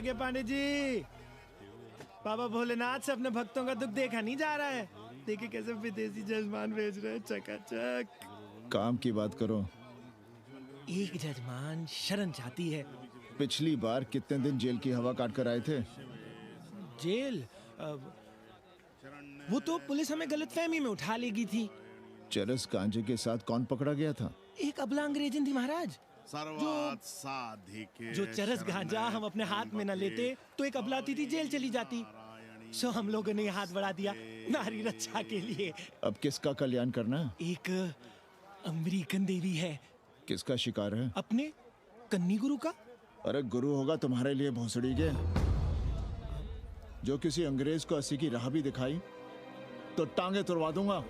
आगे पांडे जी। बाबा भोलेनाथ से अपने भक्तों का दुख देखा नहीं जा रहा है। देखिए कैसे विदेशी जजमान भेज रहे हैं, चकाचक। काम की बात करो। एक जजमान शरण चाहती है। पिछली बार कितने दिन जेल की हवा काट कर आए थे? जेल? वो तो पुलिस हमें गलतफहमी में उठा लेगी थी। चरस गांजे के साथ कौन पकड़ा गया था? एक अबला अंग्रेजन थी महाराज। जो चरस गांजा हम अपने हाथ में न लेते तो एक अबला थी जेल चली जाती। सो हम लोगों ने हाथ बढ़ा दिया नारी रक्षा के लिए। अब किसका कल्याण करना है? एक अमेरिकन देवी है। किसका शिकार है? अपने कन्नी गुरु का। अरे गुरु होगा तुम्हारे लिए भोसड़ी के। जो किसी अंग्रेज को अस्सी की राह भी दिखाई तो टांगे तुड़वा दूंगा।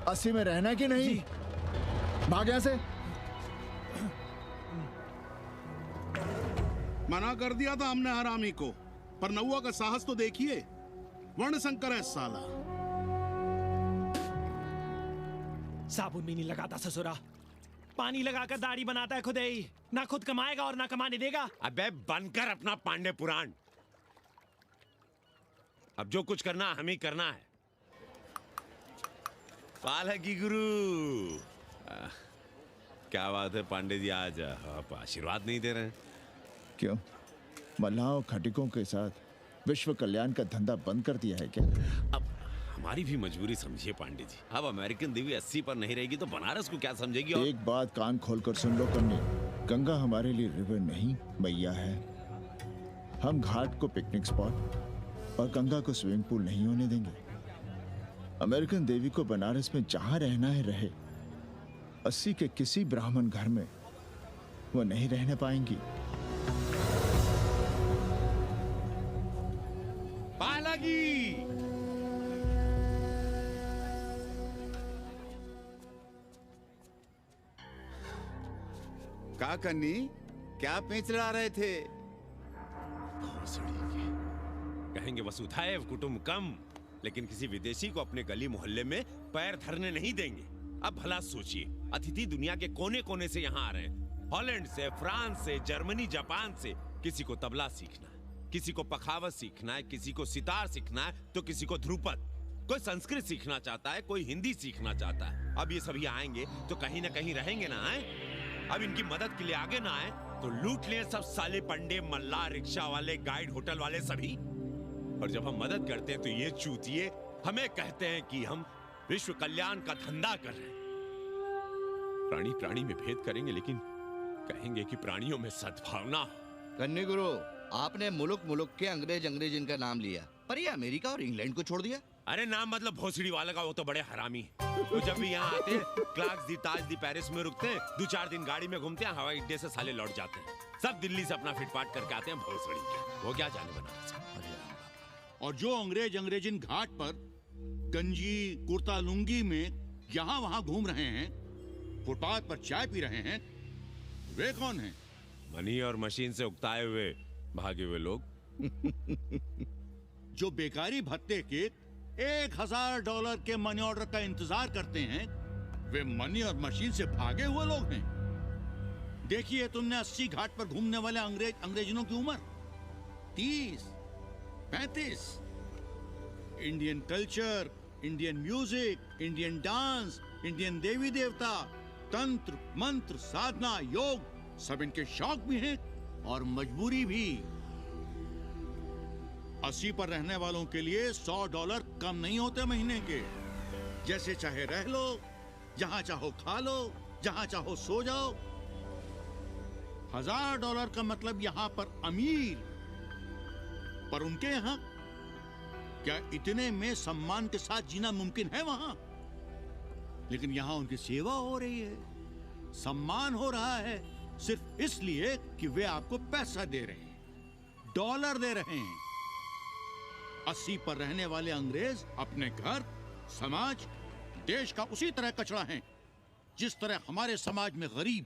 अस्सी में रहना कि नहीं? भाग यहां से। मना कर दिया था हमने हरामी को, पर नौआ का साहस तो देखिए। वर्ण संकर है साला। साबुन भी नहीं लगाता ससुरा, पानी लगाकर दाढ़ी बनाता है खुद ही। ना खुद कमाएगा और ना कमाने देगा। अबे बनकर अपना पांडे पुराण। अब जो कुछ करना हम ही करना है। पालकी गुरु। क्या बात है पांडे जी, आज आप आशीर्वाद नहीं दे रहे हैं? क्यों? मल्लाहों खटिकों के साथ विश्व कल्याण का धंधा बंद कर दिया है क्या? अब हमारी भी मजबूरी समझिए पांडे जी। अब अमेरिकन देवी 80 पर नहीं रहेगी तो बनारस को क्या समझेगी? और एक बात कान खोलकर सुन लो कन्नी, गंगा हमारे लिए रिवर नहीं मैया है। हम घाट को पिकनिक स्पॉट और गंगा को स्विमिंग पूल नहीं होने देंगे। अमेरिकन देवी को बनारस में जहां रहना है रहे। 80 के किसी ब्राह्मण घर में वो नहीं रहने पाएंगी। पालकी! का कन्नी, क्या पेंच ला रहे थे? कहेंगे वसुधैव कुटुंबकम, लेकिन किसी विदेशी को अपने गली मोहल्ले में पैर धरने नहीं देंगे। अब भला सोचिए, अतिथि दुनिया के कोने कोने से यहाँ आ रहे हैं। हॉलैंड से, फ्रांस से, जर्मनी, जापान से। किसी को तबला सीखना है, किसी को पखावत सीखना है, किसी को सितार सीखना है, तो किसी को ध्रुपद। कोई संस्कृत सीखना चाहता है, कोई हिंदी सीखना चाहता है। अब ये सभी आएंगे तो कहीं ना कहीं रहेंगे ना। आए अब इनकी मदद के लिए आगे ना आए तो लूट ले सब साले पंडे, मल्ला, रिक्शा वाले, गाइड, होटल वाले सभी। और जब हम मदद करते हैं तो ये चूतिए हमें कहते हैं कि हम विश्व कल्याण का धंधा कर रहे हैं। प्राणी प्राणी में भेद करेंगे, लेकिन कहेंगे कि प्राणियों में सद्भावना हो। कन्नी गुरु, आपने मुल्क मुल्क के अंग्रेज इनका नाम लिया, पर ये अमेरिका और इंग्लैंड को छोड़ दिया। अरे नाम मतलब भोसड़ी वाला का, वो तो बड़े हरामी है। वो जब भी यहाँ आते हैं क्लार्क्स दी, ताज दी, पेरिस में रुकते हैं, 2-4 दिन गाड़ी में घूमते हैं, हवाई अड्डे से साले लौट जाते हैं। सब दिल्ली से अपना फिटपाट करके आते हैं भोसड़ी के। वो क्या जाने बनारस। और जो अंग्रेजिन घाट पर गंजी कुर्ता लुंगी में यहाँ वहाँ घूम रहे हैं, फुटपाथ पर चाय पी रहे हैं, वे कौन हैं? मनी और मशीन से उकताए हुए भागे हुए लोग। जो बेकारी भत्ते के $1000 के मनी ऑर्डर का इंतजार करते हैं, वे मनी और मशीन से भागे हुए लोग हैं। देखिए तुमने 80 घाट पर घूमने वाले अंग्रेजनों की उम्र 30-35। Indian culture, Indian music, Indian dance, Indian देवी देवता, तंत्र मंत्र, साधना, योग, सब इनके शौक भी हैं और मजबूरी भी। 80 पर रहने वालों के लिए $100 कम नहीं होते महीने के। जैसे चाहे रह लो, जहां चाहो खा लो, जहां चाहो सो जाओ। $1000 का मतलब यहां पर अमीर, पर उनके यहां क्या इतने में सम्मान के साथ जीना मुमकिन है? वहां लेकिन यहां उनकी सेवा हो रही है, सम्मान हो रहा है, सिर्फ इसलिए कि वे आपको पैसा दे रहे हैं, डॉलर दे रहे हैं। 80 पर रहने वाले अंग्रेज अपने घर, समाज, देश का उसी तरह कचरा हैं जिस तरह हमारे समाज में गरीब।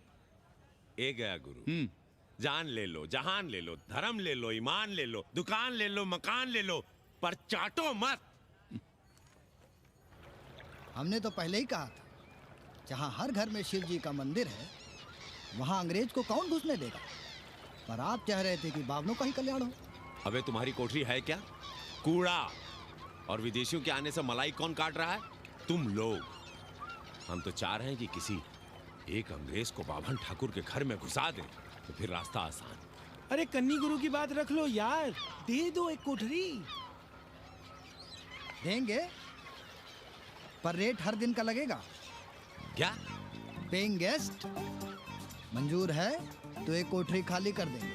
ए गया गुरु। जान ले लो, जहान ले लो, धर्म ले लो, ईमान ले लो, दुकान ले लो, मकान ले लो, पर चाटो मत। हमने तो पहले ही कहा था, जहां हर घर में शिव जी का मंदिर है वहां अंग्रेज को कौन घुसने देगा? पर आप चाह रहे थे कि बावनों का ही कल्याण हो। अबे तुम्हारी कोठरी है क्या? कूड़ा। और विदेशियों के आने से मलाई कौन काट रहा है? तुम लोग। हम तो चाह रहे हैं कि किसी एक अंग्रेज को बाभन ठाकुर के घर में घुसा दें, तो फिर रास्ता आसान। अरे कन्नी गुरु की बात रख लो यार, दे दो एक कोठरी। देंगे, पर रेट हर दिन का लगेगा। क्या? पेइंग गेस्ट मंजूर है तो एक कोठरी खाली कर देंगे।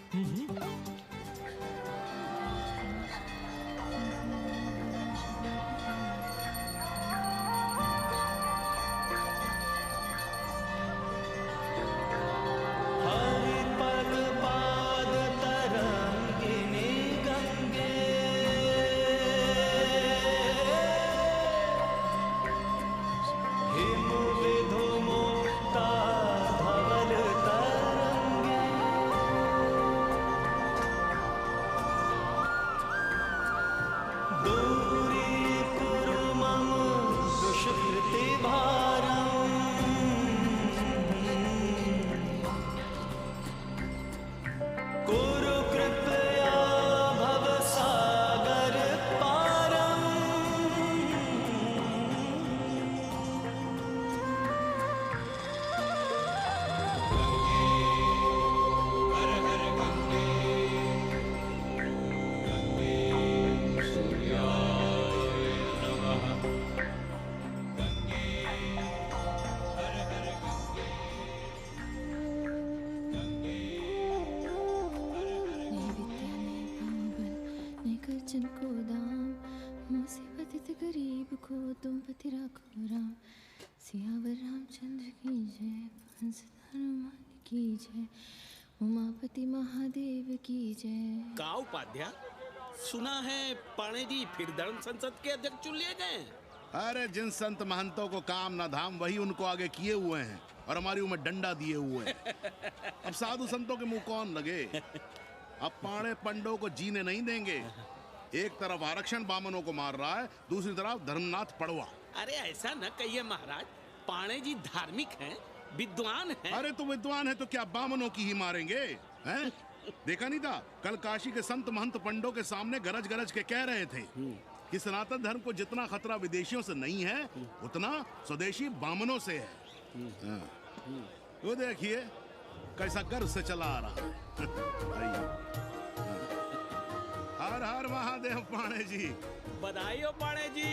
जिनको दाम मुसीबत गरीब को तुम पति राखो राम। सियावर रामचंद्र की जय, हंस हनुमान की जय, उमापति महादेव की जय। का उपाध्याय, सुना है पाणे जी फिर धर्म संसद के अध्यक्ष चुन लिए गए। अरे जिन संत महंतों को काम न धाम वही उनको आगे किए हुए हैं और हमारी उम्र डंडा दिए हुए हैं। अब साधु संतों के मुंह कौन लगे? अब पाणे पंडों को जीने नहीं देंगे। एक तरफ आरक्षण बामनों को मार रहा है, दूसरी तरफ धर्मनाथ पड़वा। अरे ऐसा न कहिए महाराज, पाणे जी धार्मिक हैं, विद्वान हैं। अरे तो विद्वान है तो क्या बामनों की ही मारेंगे हैं? देखा नहीं था कल काशी के संत महंत पंडों के सामने गरज गरज के कह रहे थे कि सनातन धर्म को जितना खतरा विदेशियों से नहीं है उतना स्वदेशी बामनों से है। वो देखिए कैसा गर्व से चला आ रहा है। हर हर महादेव पाणे जी। बधाई हो पाणे जी।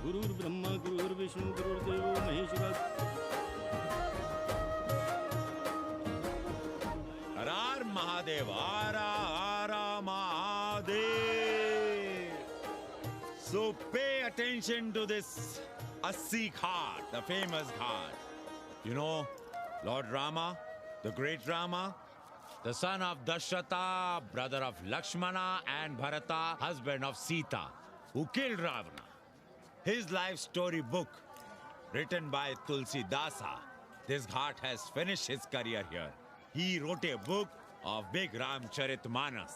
गुरुर् ब्रह्मा गुरुर्विष्णु गुरुर्देवो महेश्वरः। हर हर महादेव, हर हर Mahadev. So pay attention to this Assi Ghat, the famous ghat. You know, Lord Rama, the great Rama, the son of Dashrata, brother of Lakshmana, and Bharata, husband of Sita, who killed Ravana. His life story book, written by Tulsi Dasa, this ghat has finished his career here. He wrote a book of big Ramcharitmanas.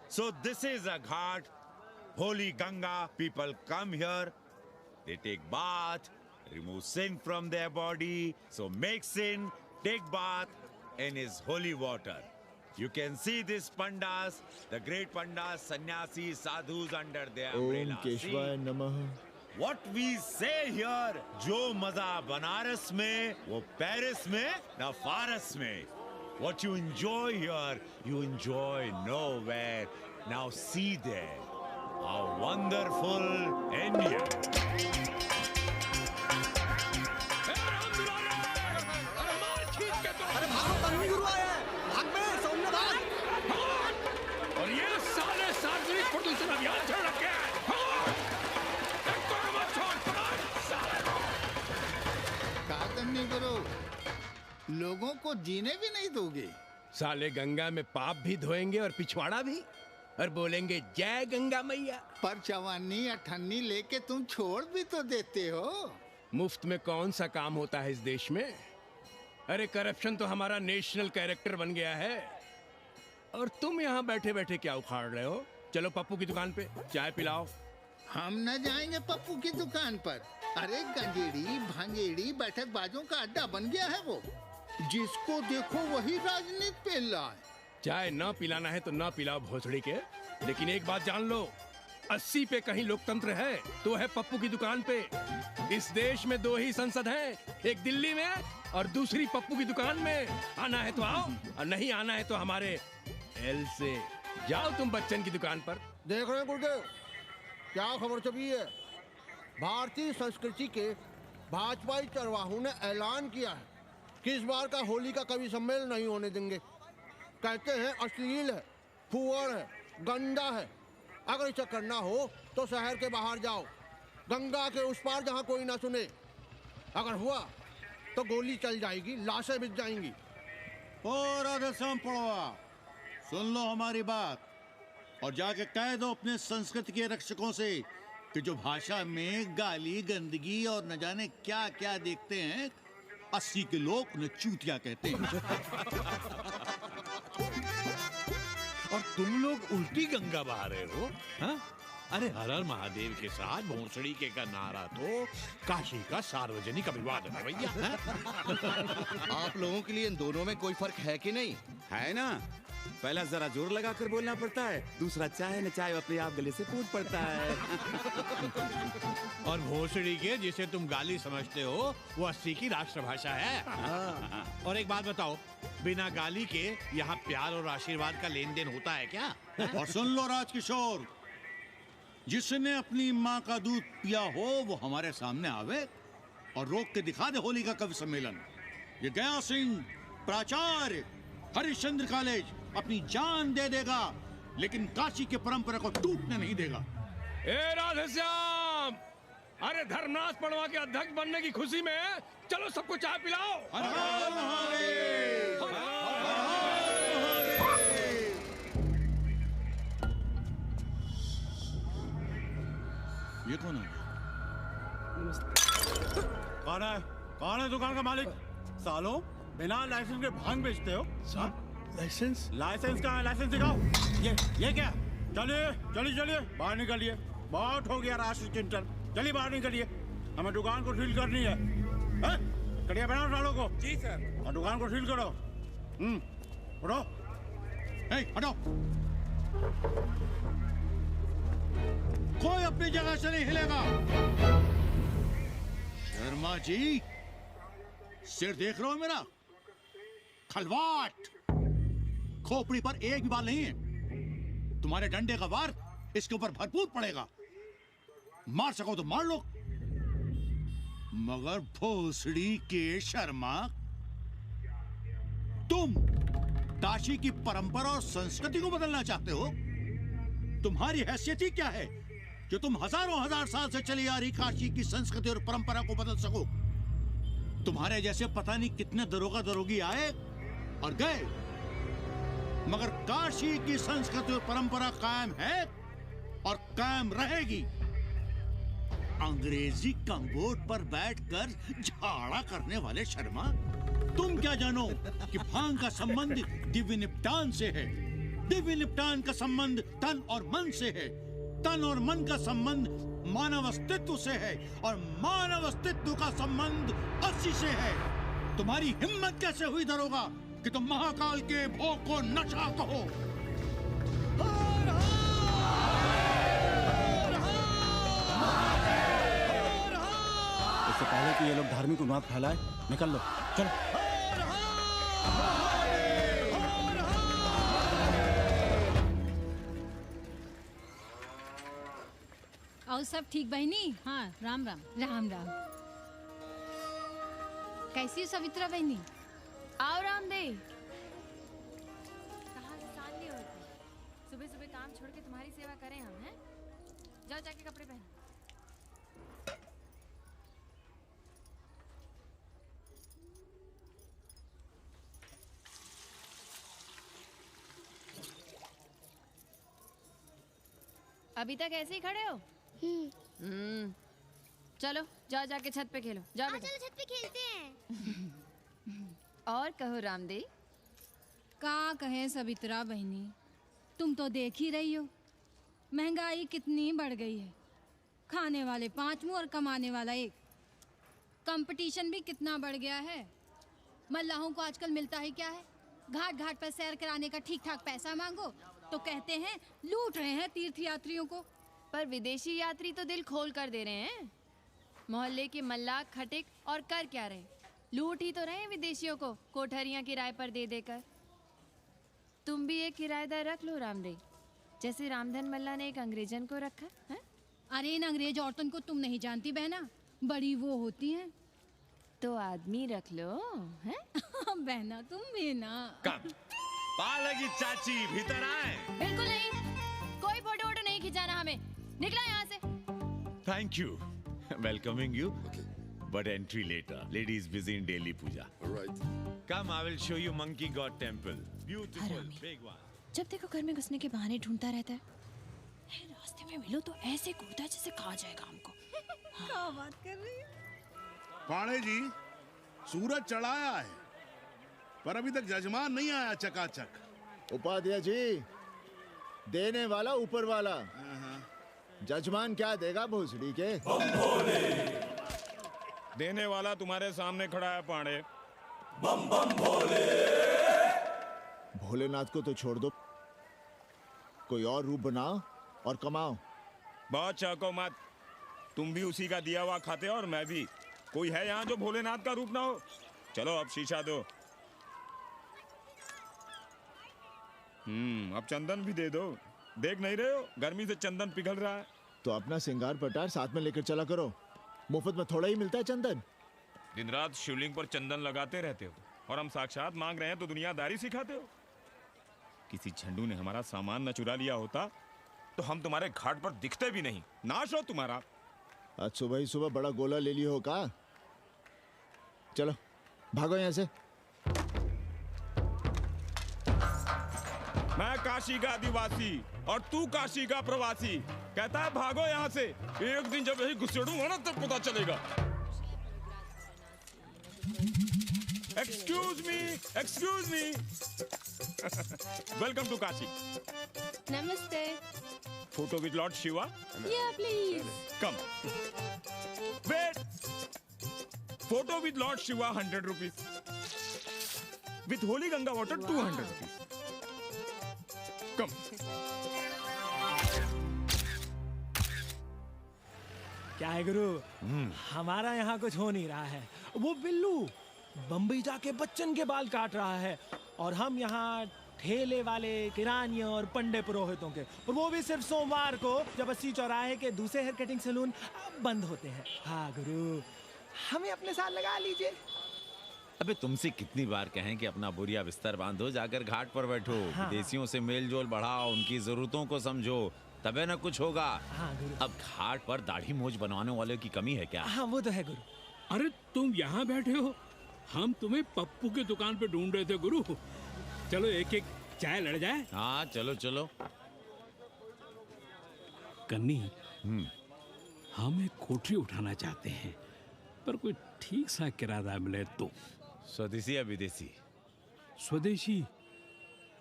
So this is a ghat, holy Ganga. People come here, they take bath, remove sin from their body. So make sin, take bath in his holy water. You can see these pandas, the great pandas, sannyasis, sadhus under their Om umbrella. केशवाय See? नमः। What we say here, जो मजा बनारस में, वो Paris में, न फारस में. What you enjoy here, you enjoy nowhere. Now see there, how wonderful India. अरे भागो, कन्नी गुरु आया है। भाग बे, सौम्य भाग। और ये साले सार्वजनिक प्रदूषण अभियान चल रखे हैं। का करने करो, लोगों को जीने भी नहीं दोगे। साले गंगा में पाप भी धोएंगे और पिछवाड़ा भी, और बोलेंगे जय गंगा मैया। पर चवानी अठन्नी लेके तुम छोड़ भी तो देते हो। मुफ्त में कौन सा काम होता है इस देश में? अरे करप्शन तो हमारा नेशनल कैरेक्टर बन गया है। और तुम यहाँ बैठे बैठे क्या उखाड़ रहे हो? चलो पप्पू की दुकान पे चाय पिलाओ। हम न जाएंगे पप्पू की दुकान पर। अरे गंजेड़ी भांगेड़ी बैठक बाजों का अड्डा बन गया है वो। जिसको देखो वही राजनीति पेल रहा है। चाय ना पिलाना है तो ना पिलाओ भोसड़ी के, लेकिन एक बात जान लो, 80 पे कहीं लोकतंत्र है तो है पप्पू की दुकान पे। इस देश में 2 ही संसद हैं, एक दिल्ली में और दूसरी पप्पू की दुकान में। आना है तो आओ और नहीं आना है तो हमारे एल से जाओ तुम बच्चन की दुकान पर। देख रहे हैं गुरुदेव, क्या खबर छपी है। भारतीय संस्कृति के भाजपाई चरवाहों ने ऐलान किया है कि इस बार का होली का कवि सम्मेलन नहीं होने देंगे। कहते हैं अश्लील है, फुअर है, गंदा है। अगर इसे करना हो तो शहर के बाहर जाओ, गंगा के उस पार जहाँ कोई ना सुने। अगर हुआ तो गोली चल जाएगी, लाशें बिक जाएंगी। और राधेश्याम पड़वा, सुन लो हमारी बात और जाके कह दो अपने संस्कृति के रक्षकों से कि जो भाषा में गाली, गंदगी और न जाने क्या क्या देखते हैं, 80 के लोग उन्हें चूतिया कहते हैं। और तुम लोग उल्टी गंगा बहा रहे हो, हाँ? अरे हर हर महादेव के साथ भोंसड़ी के का नारा तो काशी का सार्वजनिक अभिवादन है भैया। आप लोगों के लिए इन दोनों में कोई फर्क है कि नहीं? है ना, पहला जरा जोर लगा कर बोलना पड़ता है, दूसरा चाहे न चाहे अपने आप गले से फूट पड़ता है। और भोसड़ी के जिसे तुम गाली समझते हो वो 80 की राष्ट्रभाषा है। और एक बात बताओ, बिना गाली के यहाँ प्यार और आशीर्वाद का लेन देन होता है क्या? और सुन लो राजकिशोर, जिसने अपनी माँ का दूध पिया हो वो हमारे सामने आवे और रोक के दिखा दे होली का कवि सम्मेलन। ये गया सिंह प्राचार्य हरिश्चंद्र कॉलेज अपनी जान दे देगा, लेकिन काशी के परंपरा को टूटने नहीं देगा। ए राधेश्याम, अरे धर्मनाथ पड़वा के अध्यक्ष बनने की खुशी में चलो सबको चाय पिलाओ। हर हर महादेव, हर हर महादेव। ये कौन है? कौन है दुकान का मालिक? सालों बिना लाइसेंस के भांग बेचते हो? लाइसेंस कहाँ है? लाइसेंस दिखाओ। ये क्या? चलिए बाहर निकलिए। बहुत हो गया राष्ट्र चिंतन, चलिए बाहर निकलिए। हमें दुकान को सील करनी है। कड़िया बनाओ सालों को। जी सर। और दुकान को सील करो। उठो। हटो। कोई अपनी जगह से नहीं हिलेगा। शर्मा जी, सिर देख रहे हो मेरा? खलवाट, खोपड़ी पर एक भी बाल नहीं है। तुम्हारे डंडे का वार इसके ऊपर भरपूर पड़ेगा। मार सको तो मार लो, मगर भोसड़ी के शर्मा, तुम काशी की परंपरा और संस्कृति को बदलना चाहते हो? तुम्हारी हैसियत ही क्या है जो तुम हजारों हजार साल से चली आ रही काशी की संस्कृति और परंपरा को बदल सको? तुम्हारे जैसे पता नहीं कितने दरोगा दरोगी आए और गए, मगर काशी की संस्कृति और परंपरा कायम है और कायम रहेगी। अंग्रेजी कम्बोर्ड पर बैठकर झाड़ा करने वाले शर्मा, तुम क्या जानो कि भांग का संबंध दिव्य निपटान से है। दिव्य निपटान का संबंध तन और मन से है। तन और मन का संबंध मानव अस्तित्व से है और मानव अस्तित्व का संबंध 80 से है। तुम्हारी हिम्मत कैसे हुई दरोगा कि तुम महाकाल के भोग को नशा कहो? इससे पहले कि ये लोग धार्मिक उन्माद फैलाए, निकल लो, चलो। और सब ठीक बहनी? हाँ, राम राम। राम राम। कैसी हो सवित्रा बहनी? आओ रामदेव। कहाँ से साल लिए होते? सुबह सुबह काम छोड़ के तुम्हारी सेवा करें हम, हैं? जाओ जाके कपड़े पहनो। अभी तक ऐसे ही खड़े हो? चलो जाओ जाके छत पे खेलो। जाओ बेटा। चलो छत पे खेलते हैं। और कहो रामदेव। का कहे सवित्रा बहनी, तुम तो देख ही रही हो महंगाई कितनी बढ़ गई है। खाने वाले 5 मुंह और कमाने वाला 1। कंपटीशन भी कितना बढ़ गया है। मल्लाहों को आजकल मिलता ही क्या है? घाट घाट पर सैर कराने का ठीक ठाक पैसा मांगो तो कहते हैं लूट रहे हैं तीर्थ यात्रियों को। पर विदेशी यात्री तो दिल खोल कर दे रहे हैं। मोहल्ले के मल्लाह खटिक और कर क्या रहे? लूट ही तो रहे हैं विदेशियों को कोठरियां किराए पर दे देकर। तुम भी एक किराएदार रख लो रामरे, जैसे रामधन मल्ला ने एक अंग्रेजन को रखा है। अरे इन अंग्रेज औरतों को तुम नहीं जानती बहना, बड़ी वो होती हैं। तो आदमी रख लो हैं? बहना तुम भी ना। कब पालगी चाची भीतर आए? बिल्कुल नहीं, कोई फोटो वोटो नहीं खिंचाना हमें, निकला यहाँ से। Thank you, welcoming you, but entry later. Ladies busy in daily puja. All right. Come, I will show you Monkey God Temple. Beautiful, big one. जब देखो घर में घुसने के बहाने ढूंढता रहता है। रास्ते में मिलो तो ऐसे कूदा जैसे कहा जाएगा हमको। क्या बात कर रही है? पाणे जी, सूरज चढ़ाया है पर अभी तक जजमान नहीं आया चकाचक। उपाध्याय जी, देने वाला ऊपर वाला, जजमान क्या देगा भोसड़ी के? देने वाला तुम्हारे सामने खड़ा है पांडे। बम बम भोले। भोलेनाथ को तो छोड़ दो, कोई और रूप बनाओ और कमाओ। बहुत चाको मत, तुम भी उसी का दिया हुआ खाते हो और मैं भी। कोई है यहाँ जो भोलेनाथ का रूप ना हो? चलो अब शीशा दो। अब चंदन भी दे दो। देख नहीं रहे हो गर्मी से चंदन पिघल रहा है? तो अपना सिंगार पटार साथ में लेकर चला करो, मुफ्त में थोड़ा ही मिलता है चंदन। दिन रात शिवलिंग पर चंदन लगाते रहते हो और हम साक्षात मांग रहे हैं तो दुनियादारी सिखाते हो। किसी झंडू ने हमारा सामान न चुरा लिया होता तो हम तुम्हारे घाट पर दिखते भी नहीं। नाश हो तुम्हारा। आज सुबह ही सुबह बड़ा गोला ले लियो हो का? चलो भागो यहाँ से। मैं काशी का आदिवासी और तू काशी का प्रवासी। कहता है भागो यहाँ से। एक दिन जब यही घुसेड़ूंगा ना तब पता चलेगा। Excuse me welcome to Kashi. नमस्ते। Photo with lord Shiva? Yeah, please. Come. Wait. Photo with lord Shiva 100 rupees. With holy Ganga water 200 rupees. Come. क्या है गुरु, हमारा यहाँ कुछ हो नहीं रहा है। वो बिल्लू बम्बई जाके बच्चन के बाल काट रहा है और हम यहाँ ठेले वाले, किरानियों और पंडे पुरोहितों के, और वो भी सिर्फ सोमवार को, जब 80 चौराहे के दूसरे हेयर कटिंग सैलून बंद होते हैं। हाँ गुरु, हमें अपने साथ लगा लीजिए। अबे तुमसे कितनी बार कहें कि अपना बोरिया बिस्तर बांधो, जाकर घाट पर बैठो। हाँ। विदेशियों से मेल जोल बढ़ाओ, उनकी जरूरतों को समझो, तबे ना कुछ होगा। हाँ गुरु। अब घाट पर दाढ़ी मूछ बनवाने वाले की कमी है क्या? हाँ वो तो है गुरु। अरे तुम यहाँ बैठे हो, हम तुम्हें पप्पू की दुकान पे ढूंढ रहे थे गुरु। चलो एक एक चाय लड़ जाए। हाँ चलो चलो। कन्नी, हम एक कोठरी उठाना चाहते हैं पर कोई ठीक सा किराया मिले तो। स्वदेशी या विदेशी? स्वदेशी।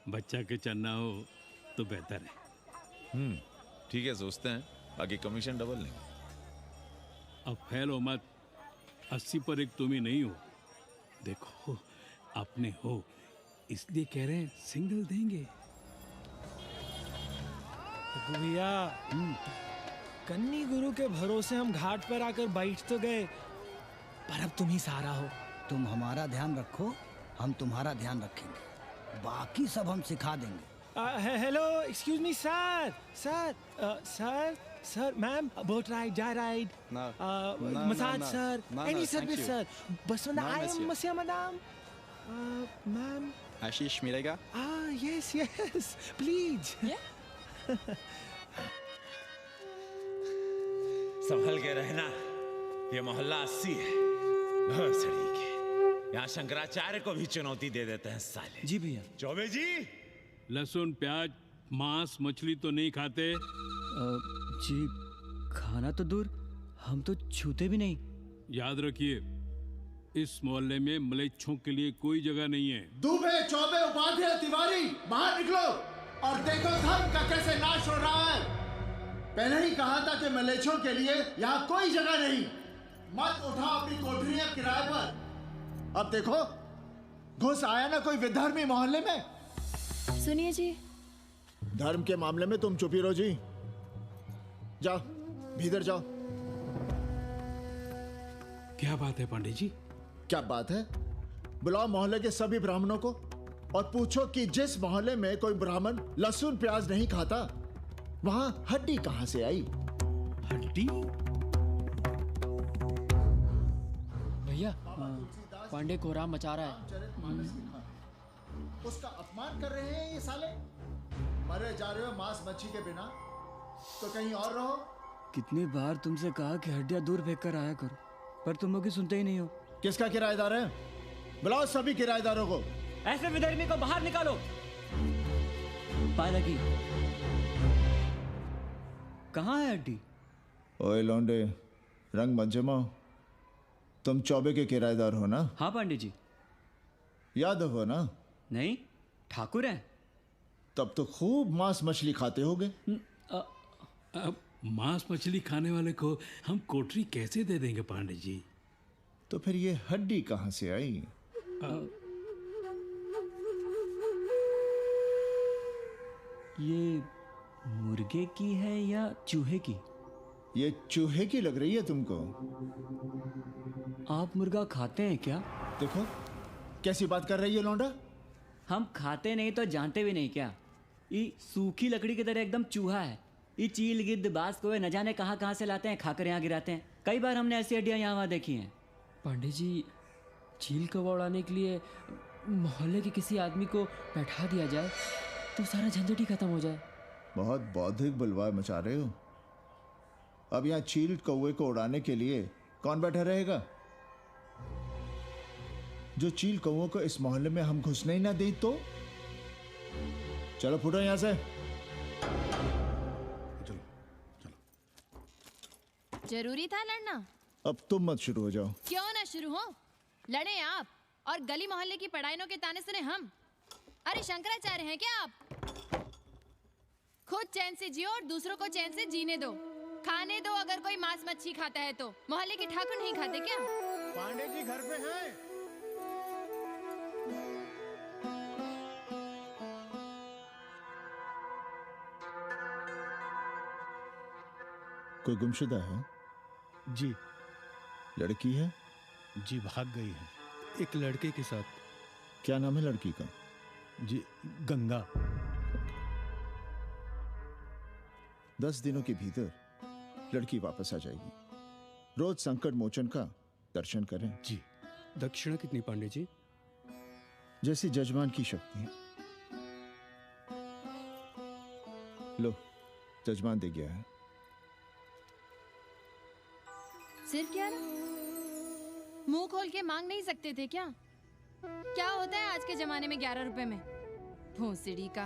बच्चा के चन्ना हो तो बेहतर है। ठीक है, सोचते हैं, बाकी कमीशन डबल लेंगे। अब फैलो मत, 80 पर एक तुम ही नहीं हो। देखो अपने हो इसलिए कह रहे हैं सिंगल देंगे। भैया, कन्नी गुरु के भरोसे हम घाट पर आकर बैठ तो गए, पर अब तुम ही सहारा हो। तुम हमारा ध्यान रखो, हम तुम्हारा ध्यान रखेंगे, बाकी सब हम सिखा देंगे। Hello, excuse me sir, sir, ma'am, boat ride, जा ride, massage sir, any service sir, बस आई एम मसिया मैडम, मैम। आशीष मिलेगा? Yes, please. संभल के रहना, ये मोहल्ला 80 है। भोसड़ी के यहाँ शंकराचार्य को भी चुनौती दे देते हैं साले। जी भैया। चौबे जी, लहसुन, प्याज, मांस, मछली तो नहीं खाते? जी खाना तो दूर, हम तो छूते भी नहीं। याद रखिए, इस मोहल्ले में मलेच्छों के लिए कोई जगह नहीं है। दुबे, चौबे, उपाध्याय, तिवारी, बाहर निकलो और देखो धर्म का कैसे नाश हो रहा है। पहले ही कहा था कि मलेच्छों के लिए यहाँ कोई जगह नहीं। मत उठाओ अपनी कोठरियां किराए पर। अब देखो घुस आया ना कोई विधर्मी मोहल्ले में। सुनिए जी, धर्म के मामले में तुम चुप ही रहो जी। जाओ भीतर जाओ। क्या बात है पंडित जी? क्या बात है? बुलाओ मोहल्ले के सभी ब्राह्मणों को और पूछो कि जिस मोहल्ले में कोई ब्राह्मण लहसुन प्याज नहीं खाता, वहां हड्डी कहां से आई? हड्डी? भैया, पांडे कोहराम मचा रहा है। उसका अपमान कर रहे हैं ये साले। मरे जा रहे हो मांस मच्छी के बिना, तो कहीं और रहो। कितनी बार तुमसे कहा कि हड्डियां दूर फेंक कर आया करो, पर तुम लोग सुनते ही नहीं हो। किसका किराएदार है? बुलाओ सभी किराएदारों को। ऐसे विधर्मी को बाहर निकालो। पालकी, कहाँ है हड्डी? ओए लौंडे, रंग मत जमाओ। तुम चौबे के किराएदार हो ना? हाँ पंडित जी। यादव हो ना? नहीं, ठाकुर हैं। तब तो खूब मांस मछली खाते होगे। अब मांस मछली खाने वाले को हम कोठरी कैसे दे देंगे पांडे जी? तो फिर ये हड्डी कहां से आई? ये मुर्गे की है या चूहे की? ये चूहे की लग रही है तुमको। आप मुर्गा खाते हैं क्या? देखो कैसी बात कर रही है लौंडा। हम खाते नहीं तो जानते भी नहीं क्या? ये सूखी लकड़ी की तरह एकदम चूहा है। ये चील गिद्ध बाज कोए न जाने कहाँ से लाते हैं, खाकर यहाँ गिराते हैं। कई बार हमने ऐसी हड्डियाँ यहाँ वहाँ देखी हैं। पांडे जी, चील कौवा उड़ाने के लिए मोहल्ले के किसी आदमी को बैठा दिया जाए तो सारा झंझट ही खत्म हो जाए। बहुत बौद्धिक बुलवा मचा रहे हो। अब यहाँ चील कौवे को उड़ाने के लिए कौन बैठा रहेगा? जो चील कौवों को इस मोहल्ले में हम घुसने ही ना दें तो? चलो फुटो यहाँ से। जरूरी था लड़ना? अब तुम मत शुरू हो जाओ। क्यों ना शुरू हो? लड़े आप और गली मोहल्ले की पढ़ाइयों के ताने सुने हम। अरे शंकराचार्य हैं क्या आप? खुद चैन से जियो और दूसरों को चैन से जीने दो। खाने दो अगर कोई मांस मच्छी खाता है तो। मोहल्ले के ठाकुर नहीं खाते क्या? पांडे जी घर पे हैं? कोई गुमशुदा है? जी। लड़की है? जी भाग गई है एक लड़के के साथ। क्या नाम है लड़की का? जी गंगा। 10 दिनों के भीतर लड़की वापस आ जाएगी। रोज संकट मोचन का दर्शन करें। जी। दक्षिणा कितनी पांडे जी? जैसी जजमान की शक्ति। लो, जजमान दे गया है। सिर्फ क्या? मुंह खोल के मांग नहीं सकते थे क्या? क्या होता है आज के जमाने में 11 रुपए में? भोंसड़ी का।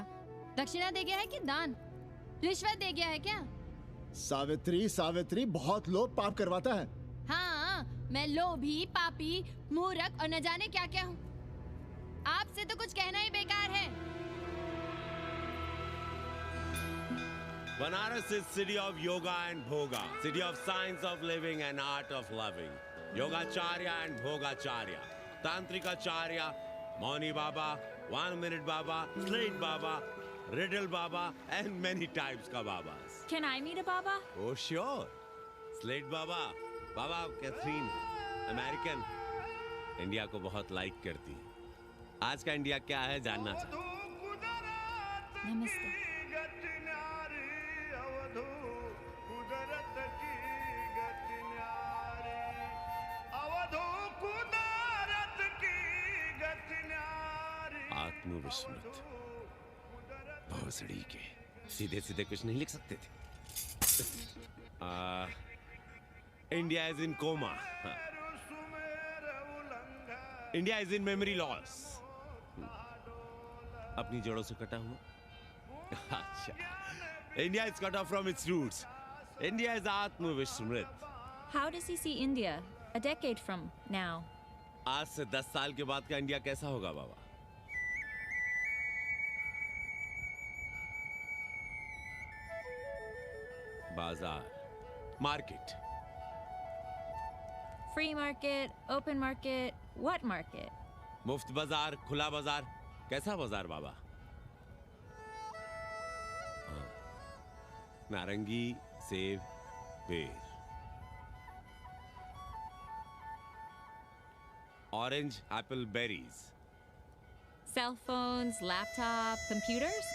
दक्षिणा दे गया है कि दान? रिश्वत दे गया है क्या? सावित्री, सावित्री बहुत लोभ पाप करवाता है। हाँ, मैं लोभी, पापी, मूर्ख और न जाने क्या क्या हूँ। आपसे तो कुछ कहना ही बेकार है। Banaras is city of yoga and bhoga, city of science of living and art of loving. Yogacharya and Bhogacharya, Tantrikacharya, Mauni Baba, 1 Minute Baba, Slate Baba, Riddle Baba, and many types ka Babas. Can I meet a Baba? Oh sure, Slate Baba, Baba Catherine, American, India को बहुत like करती है। आज का India क्या है जानना चाहती हूँ। नमस्ते। आत्मविस्मृत भोसड़ी के सीधे सीधे कुछ नहीं लिख सकते थे। India is in coma. India is in memory loss. अपनी जड़ों से कटा हुआ। अच्छा, India is cut off from its roots. India is आत्मविस्मृत। How does he see India a decade from now? आज से 10 साल के बाद का इंडिया कैसा होगा बाबा? बाजार, market. Free market, open market, what market? मुफ्त बाजार, खुला बाजार, कैसा बाजार बाबा? हाँ। नारंगी, सेब, बेर, orange, Apple, berries, Cell phones, laptop, computers?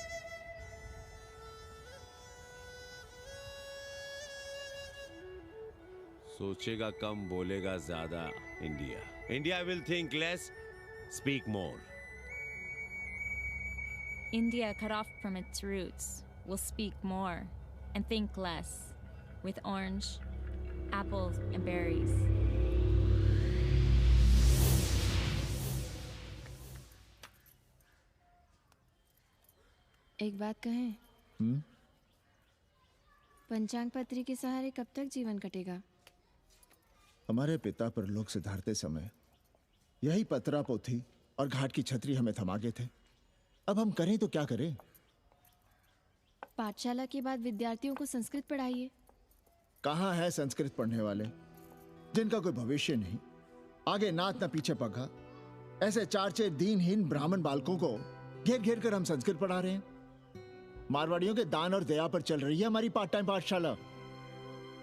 सोचेगा कम, बोलेगा ज्यादा। India, India will think less, speak more. India, cut off from its roots, will speak more and think less, with orange, apples, and berries. एक बात कहें? पंचांग पत्री के सहारे कब तक जीवन कटेगा? हमारे पिता परलोक से धारते समय यही पतरा पोथी और घाट की छतरी हमें थमा गए थे। अब हम करें तो क्या करें? पाठशाला के बाद विद्यार्थियों को संस्कृत पढ़ाइए। कहाँ है संस्कृत पढ़ने वाले जिनका कोई भविष्य नहीं, आगे नात न पीछे पगा। ऐसे 4-6 दीनहीन ब्राह्मण बालकों को घेर घेर कर हम संस्कृत पढ़ा रहे हैं। मारवाड़ियों के दान और दया पर चल रही है हमारी पार्ट टाइम पाठशाला।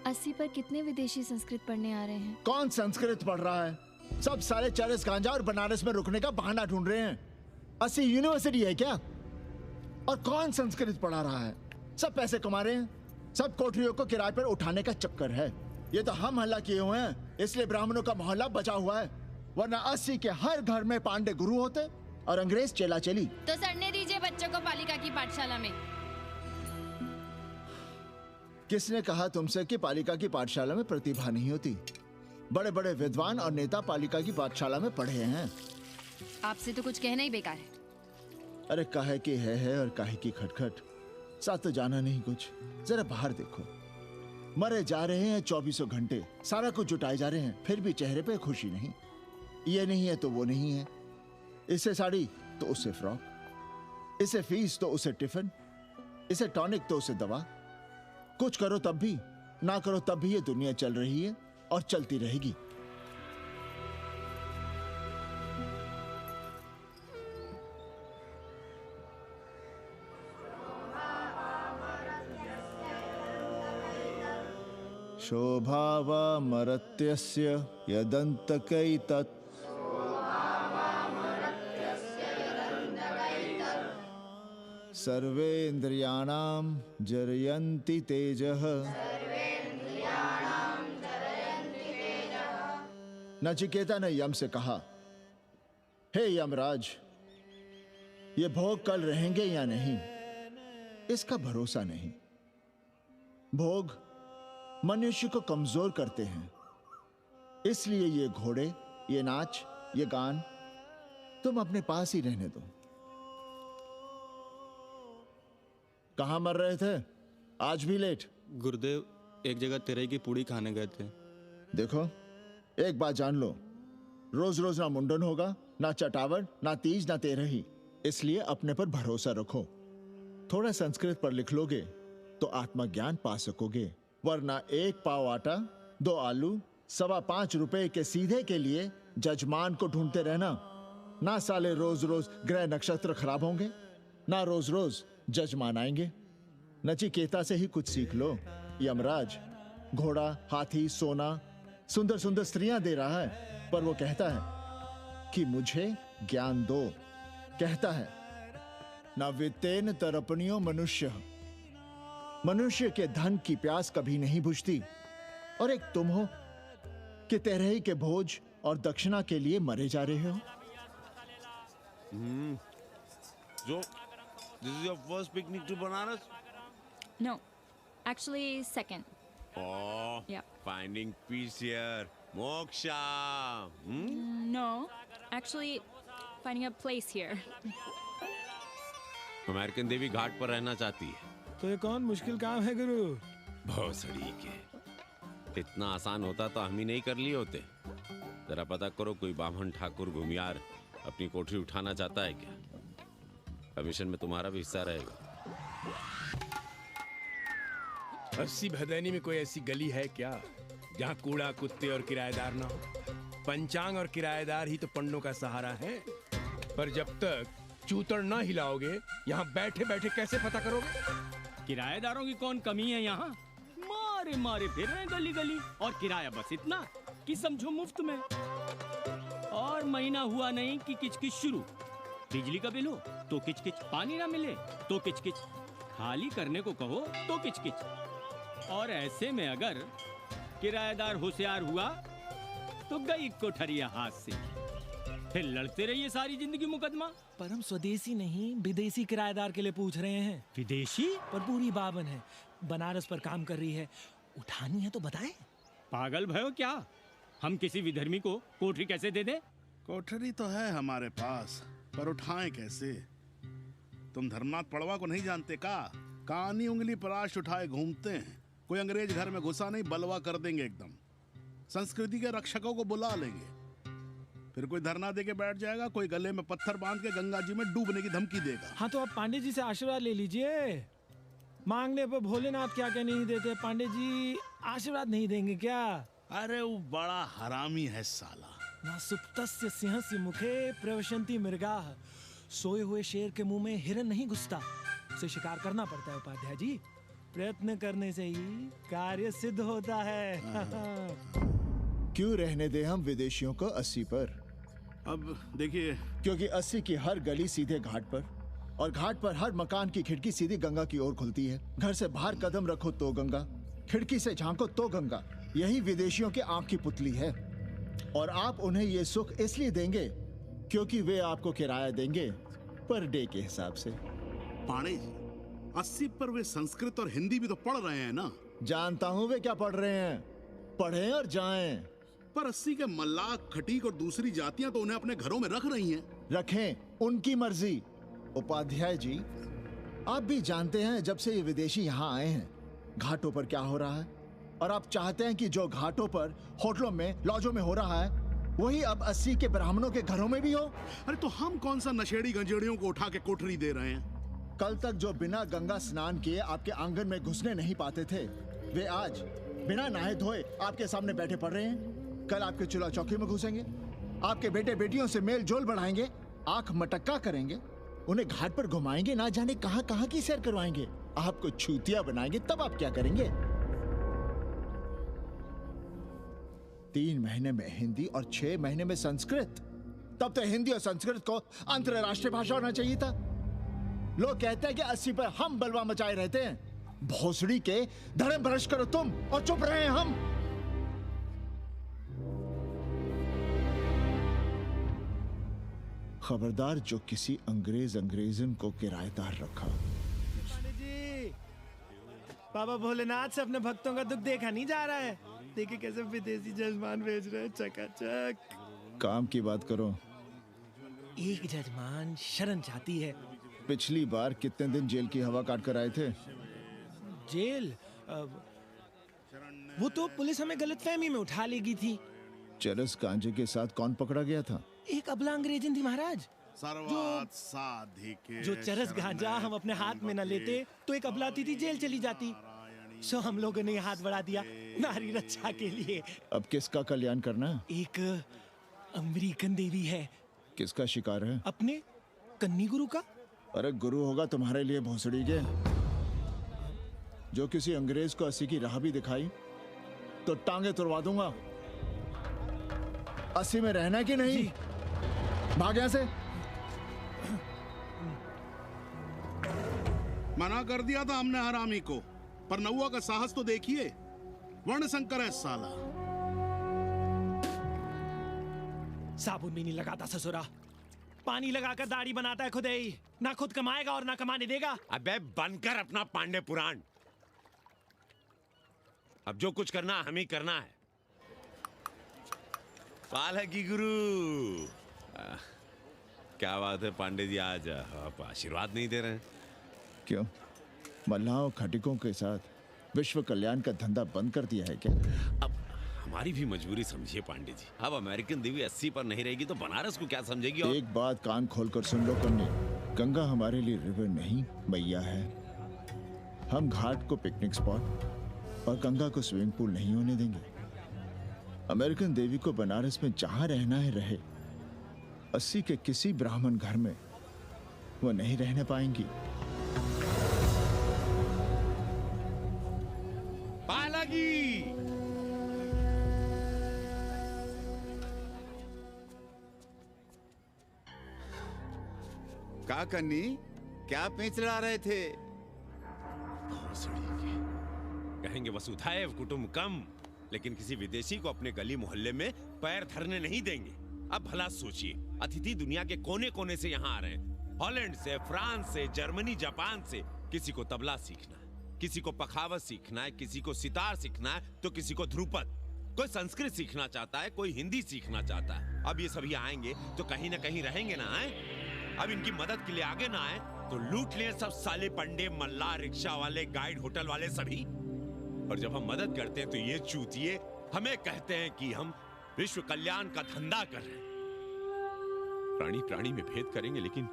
80 पर कितने विदेशी संस्कृत पढ़ने आ रहे हैं? कौन संस्कृत पढ़ रहा है? सब सारे चरस गांजा और बनारस में रुकने का बहाना ढूंढ रहे हैं। 80 यूनिवर्सिटी है क्या? और कौन संस्कृत पढ़ा रहा है? सब पैसे कमा रहे हैं। सब कोठरियों को किराए पर उठाने का चक्कर है। ये तो हम हल्ला किए हुए हैं, इसलिए ब्राह्मणों का मोहल्ला बचा हुआ है, वरना 80 के हर घर में पांडे गुरु होते और अंग्रेज चेला चेली। तो सड़ने दीजिए बच्चों को पालिका की पाठशाला में। किसने कहा तुमसे कि पालिका की पाठशाला में प्रतिभा नहीं होती? बड़े बड़े विद्वान और नेता पालिका की पाठशाला में पढ़े हैं। आपसे तो कुछ कहना ही बेकार है। अरे काहे की है और काहे की खटखट, साथ तो जाना नहीं कुछ। जरा बाहर देखो, मरे जा रहे हैं 24 घंटे, सारा कुछ जुटाए जा रहे हैं, फिर भी चेहरे पे खुशी नहीं। ये नहीं है तो वो नहीं है, इससे साड़ी तो उससे फ्रॉक, इसे फीस तो उसे टिफिन, इसे टॉनिक तो उसे दवा। कुछ करो तब भी, ना करो तब भी ये दुनिया चल रही है और चलती रहेगी। शोभावा मरत्यस्य यदन्तकैतत् सर्वेन्द्रियाणां जरयन्ति तेजः। नचिकेता ने यम से कहा, हे यमराज, ये भोग कल रहेंगे या नहीं, इसका भरोसा नहीं। भोग मनुष्य को कमजोर करते हैं, इसलिए ये घोड़े, ये नाच, ये गान तुम अपने पास ही रहने दो। कहां मर रहे थे? आज भी लेट? गुरुदेव, एक जगह तेरई की पूड़ी खाने गए थे। देखो, एक बात जान लो, रोज रोज ना मुंडन होगा, ना चटावट, ना तीज, ना तेरही। इसलिए अपने पर भरोसा रखो। थोड़ा संस्कृत पर लिख लोगे तो आत्मज्ञान पा सकोगे, वरना 1 पाव आटा, 2 आलू, 5.25 रुपए के सीधे के लिए जजमान को ढूंढते रहना। ना साले रोज रोज ग्रह नक्षत्र खराब होंगे, ना रोज रोज जजमान आएंगे। नचिकेता से ही कुछ सीख लो। यमराज घोड़ा, हाथी, सोना, सुंदर सुंदर स्त्रियां दे रहा है, पर वो कहता है कि मुझे ज्ञान दो। कहता है, ना वित्तेन तरपणियो मनुष्य, मनुष्य के धन की प्यास कभी नहीं बुझती। और एक तुम हो कि तेरही के भोज और दक्षिणा के लिए मरे जा रहे हो। So, this is your first picnic to Banaras? No, actually second. Oh, Yeah. finding peace here. Moksha. No, actually finding a place here. American देवी घाट पर रहना चाहती है। तो ये कौन मुश्किल काम है गुरु? भौसड़ी के, इतना आसान होता तो हम ही नहीं कर लिए होते। जरा पता करो, कोई बामन ठाकुर घुमियार अपनी कोठरी उठाना चाहता है क्या? कमीशन में तुम्हारा भी हिस्सा रहेगा। 80 भदैनी में कोई ऐसी गली है क्या जहाँ कूड़ा, कुत्ते और किराएदार ना हो? पंचांग और किराएदार ही तो पंडों का सहारा है। पर जब तक चूतड़ ना हिलाओगे यहाँ बैठे बैठे कैसे पता करोगे? किराएदारों की कौन कमी है यहाँ? मारे मारे फिर रहे गली गली, और किराया बस इतना कि समझो मुफ्त में। और महीना हुआ नहीं कि किचकिच शुरू। बिजली का बिल हो तो किचकिच, पानी ना मिले तो किचकिच, खाली करने को कहो तो किचकिच। और ऐसे में अगर किराएदार होशियार हुआ तो गई कोठरिया हाथ से, फिर लड़ते रहिए सारी जिंदगी मुकदमा। पर हम स्वदेशी नहीं विदेशी किराएदार के लिए पूछ रहे हैं। विदेशी? पर पूरी बावन है, बनारस पर काम कर रही है, उठानी है तो बताएं। पागल भयो क्या? हम किसी विधर्मी को कोठरी कैसे दे दें? कोठरी तो है हमारे पास, पर उठाएं कैसे? तुम धर्मनाथ पड़वा को नहीं जानते का? कानी उंगली पराश उठाए घूमते हैं। कोई अंग्रेज घर में घुसा नहीं, बलवा कर देंगे एकदम। संस्कृति के रक्षकों को बुला लेंगे, फिर कोई धरना दे के बैठ जाएगा, कोई गले में पत्थर बांध के गंगा जी में डूबने की धमकी देगा। हाँ तो आप पांडे जी से आशीर्वाद ले लीजिए। मांगने पर भोलेनाथ क्या क्या नहीं देते। पांडे जी आशीर्वाद नहीं देंगे क्या? अरे वो बड़ा हरामी है साला। ना सुप्तस्य सिंहस्य मुखे प्रवशन्ति मृगाः। सोए हुए शेर के मुंह में हिरन नहीं घुसता, उसे शिकार करना पड़ता है उपाध्याय जी। प्रयत्न करने से ही कार्य सिद्ध होता है। क्यों रहने दे हम विदेशियों को 80 पर? अब देखिए, क्योंकि 80 की हर गली सीधे घाट पर, और घाट पर हर मकान की खिड़की सीधी गंगा की ओर खुलती है। घर से बाहर कदम रखो तो गंगा, खिड़की से झांको तो गंगा। यही विदेशियों की आंख की पुतली है। और आप उन्हें ये सुख इसलिए देंगे क्योंकि वे आपको किराया देंगे पर डे के हिसाब से। पांडे जी, 80 पर वे संस्कृत और हिंदी भी तो पढ़ रहे हैं ना? जानता हूँ वे क्या पढ़ रहे हैं, पढ़ें और जाएं। पर 80 के मल्लाक, खटीक और दूसरी जातियां तो उन्हें अपने घरों में रख रही हैं। रखें, उनकी मर्जी। उपाध्याय जी, आप भी जानते हैं जब से ये विदेशी यहाँ आए हैं घाटों पर क्या हो रहा है, और आप चाहते हैं कि जो घाटों पर, होटलों में, लॉजों में हो रहा है वही अब 80 के ब्राह्मणों के घरों में भी हो। अरे तो हम कौन सा नशेड़ी गंजेड़ियों को उठा के कोठरी दे रहे हैं? कल तक जो बिना गंगा स्नान किए आपके आंगन में घुसने नहीं पाते थे, वे आज बिना नहाए धोए आपके सामने बैठे पड़ रहे हैं। कल आपके चूल्हा चौकी में घुसेंगे, आपके बेटे बेटियों से मेल जोल बढ़ाएंगे, आंख मटक्का करेंगे, उन्हें घाट पर घुमाएंगे, ना जाने कहां कहां की सैर करवाएंगे, आपको छूतिया बनाएंगे। तब आप क्या करेंगे? 3 महीने में हिंदी और 6 महीने में संस्कृत। तब तो हिंदी और संस्कृत को अंतरराष्ट्रीय भाषा होना चाहिए था। लोग कहते हैं कि 80 पर हम बलवा मचाए रहते हैं। भोसड़ी के धर्म भ्रष्ट करो तुम और चुप रहे हम। खबरदार जो किसी अंग्रेजन को किराएदार रखा। पांडे जी, बाबा भोलेनाथ से अपने भक्तों का दुख देखा नहीं जा रहा है। देखिए कैसे विदेशी जजमान भेज रहे हैं, चकाचक। काम की बात करो। एक जजमान शरण चाहती है। पिछली बार कितने दिन जेल की हवा काट कर आए थे? जेल? वो तो पुलिस हमें गलतफहमी में उठा लेगी थी। चरस गांजे के साथ कौन पकड़ा गया था? एक अबला अंग्रेजन थी महाराज। जो चरस गांजा हम अपने हाथ में न लेते तो एक अबलाती थी जेल चली जाती। सो हम लोगों ने हाथ बढ़ा दिया नारी रक्षा के लिए। अब किसका कल्याण करना है? एक अमेरिकन देवी है। किसका शिकार है? अपने कन्नी गुरु का। अरे गुरु होगा तुम्हारे लिए भोसड़ी के। जो किसी अंग्रेज को 80 की राह भी दिखाई तो टांगे तुड़वा दूंगा। 80 में रहना कि नहीं? भाग यहां से। मना कर दिया था हमने हरामी को, पर नौआ का साहस तो देखिए। वर्ण संकर है साला। साबुन भी नहीं लगाता ससुरा, पानी लगाकर दाढ़ी बनाता है खुद ही। ना खुद कमाएगा और ना कमाने देगा। अबे बनकर अपना पांडे पुराण। अब जो कुछ करना हम ही करना है। पाल है की गुरु। क्या बात है पांडे जी, आज आप आशीर्वाद नहीं दे रहे हैं? क्यों? मल्लाहों खटिकों के साथ विश्व कल्याण का धंधा बंद कर दिया है क्या? अब हमारी भी मजबूरी समझिए पांडे जी। अब अमेरिकन देवी 80 पर नहीं रहेगी तो बनारस को क्या समझेगी? और एक बात कान खोलकर सुन लो कन्नी, गंगा हमारे लिए रिवर नहीं मैया है। हम घाट को पिकनिक स्पॉट और गंगा को स्विमिंग पूल नहीं होने देंगे। अमेरिकन देवी को बनारस में जहां रहना है रहे, 80 के किसी ब्राह्मण घर में वो नहीं रहने पाएंगी। पालगी का कन्नी, क्या पेंच ला रहे थे? कहेंगे वसुधैव कुटुम्बकम, लेकिन किसी विदेशी को अपने गली मोहल्ले में पैर धरने नहीं देंगे। अब भला सोचिए, अतिथि दुनिया के कोने कोने से यहाँ आ रहे हैं, हॉलैंड से, फ्रांस से, जर्मनी, जापान से। किसी को तबला सीखना है, किसी को पखावत सीखना है, किसी को सितार सीखना है, तो किसी को ध्रुपद। कोई संस्कृत सीखना चाहता है, कोई हिंदी सीखना चाहता है। अब ये सभी आएंगे तो कहीं ना कहीं रहेंगे ना। आए अब इनकी मदद के लिए आगे ना आए तो लूट लिए सब साले पंडे, मल्ला, रिक्शा वाले, गाइड, होटल वाले सभी। और जब हम मदद करते हैं तो ये चूतिए हमें कहते हैं कि हम विश्व कल्याण का धंधा कर रहे हैं। प्राणी प्राणी में भेद करेंगे, लेकिन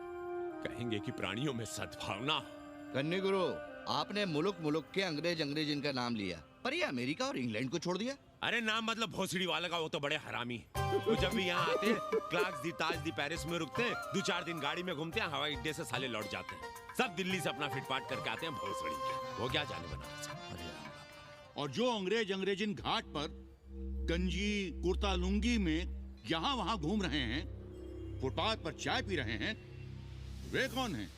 कहेंगे कि प्राणियों में सद्भावना हो। कन्नी गुरु, आपने मुल्क मुल्क के अंग्रेज इनका नाम लिया, पर ये अमेरिका और इंग्लैंड को छोड़ दिया। अरे नाम मतलब भोसड़ी वाला का, वो तो बड़े हरामी है। वो जब भी यहाँ आते हैं, क्लार्क्स दी, ताज दी, पेरिस में रुकते हैं, 2-4 दिन गाड़ी में घूमते हैं, हवाई अड्डे से साले लौट जाते हैं। सब दिल्ली से अपना फिटपाट करके आते हैं भोसड़ी के। वो क्या जाने बनारस। और जो अंग्रेजिन घाट पर गंजी, कुर्ता, लुंगी में यहाँ वहाँ घूम रहे हैं, फुटपाथ पर चाय पी रहे हैं, वे कौन हैं?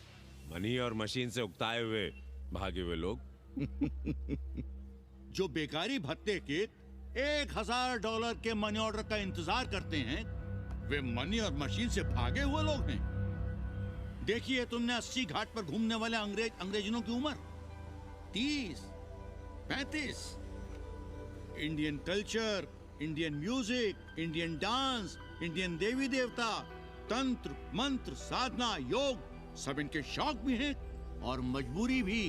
मनी और मशीन से उकताए हुए भागे हुए लोग। जो बेकारी भत्ते के $1000 के मनी ऑर्डर का इंतजार करते हैं, वे मनी और मशीन से भागे हुए लोग हैं। देखिए तुमने 80 घाट पर घूमने वाले अंग्रेजों की उम्र 30, 35। Indian culture, Indian music, Indian dance, Indian देवी देवता, तंत्र, मंत्र, साधना, योग, सब इनके शौक भी हैं और मजबूरी भी।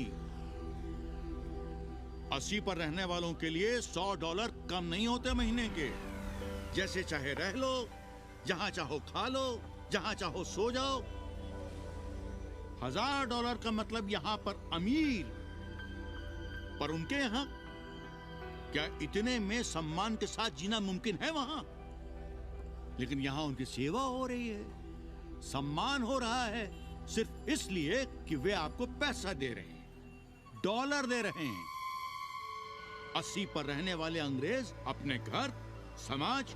80 पर रहने वालों के लिए $100 कम नहीं होते महीने के। जैसे चाहे रह लो, जहां चाहो खा लो, जहां चाहो सो जाओ। $1000 का मतलब यहां पर अमीर, पर उनके यहां क्या इतने में सम्मान के साथ जीना मुमकिन है वहां? लेकिन यहां उनकी सेवा हो रही है, सम्मान हो रहा है, सिर्फ इसलिए कि वे आपको पैसा दे रहे हैं, डॉलर दे रहे हैं। 80 पर रहने वाले अंग्रेज अपने घर, समाज,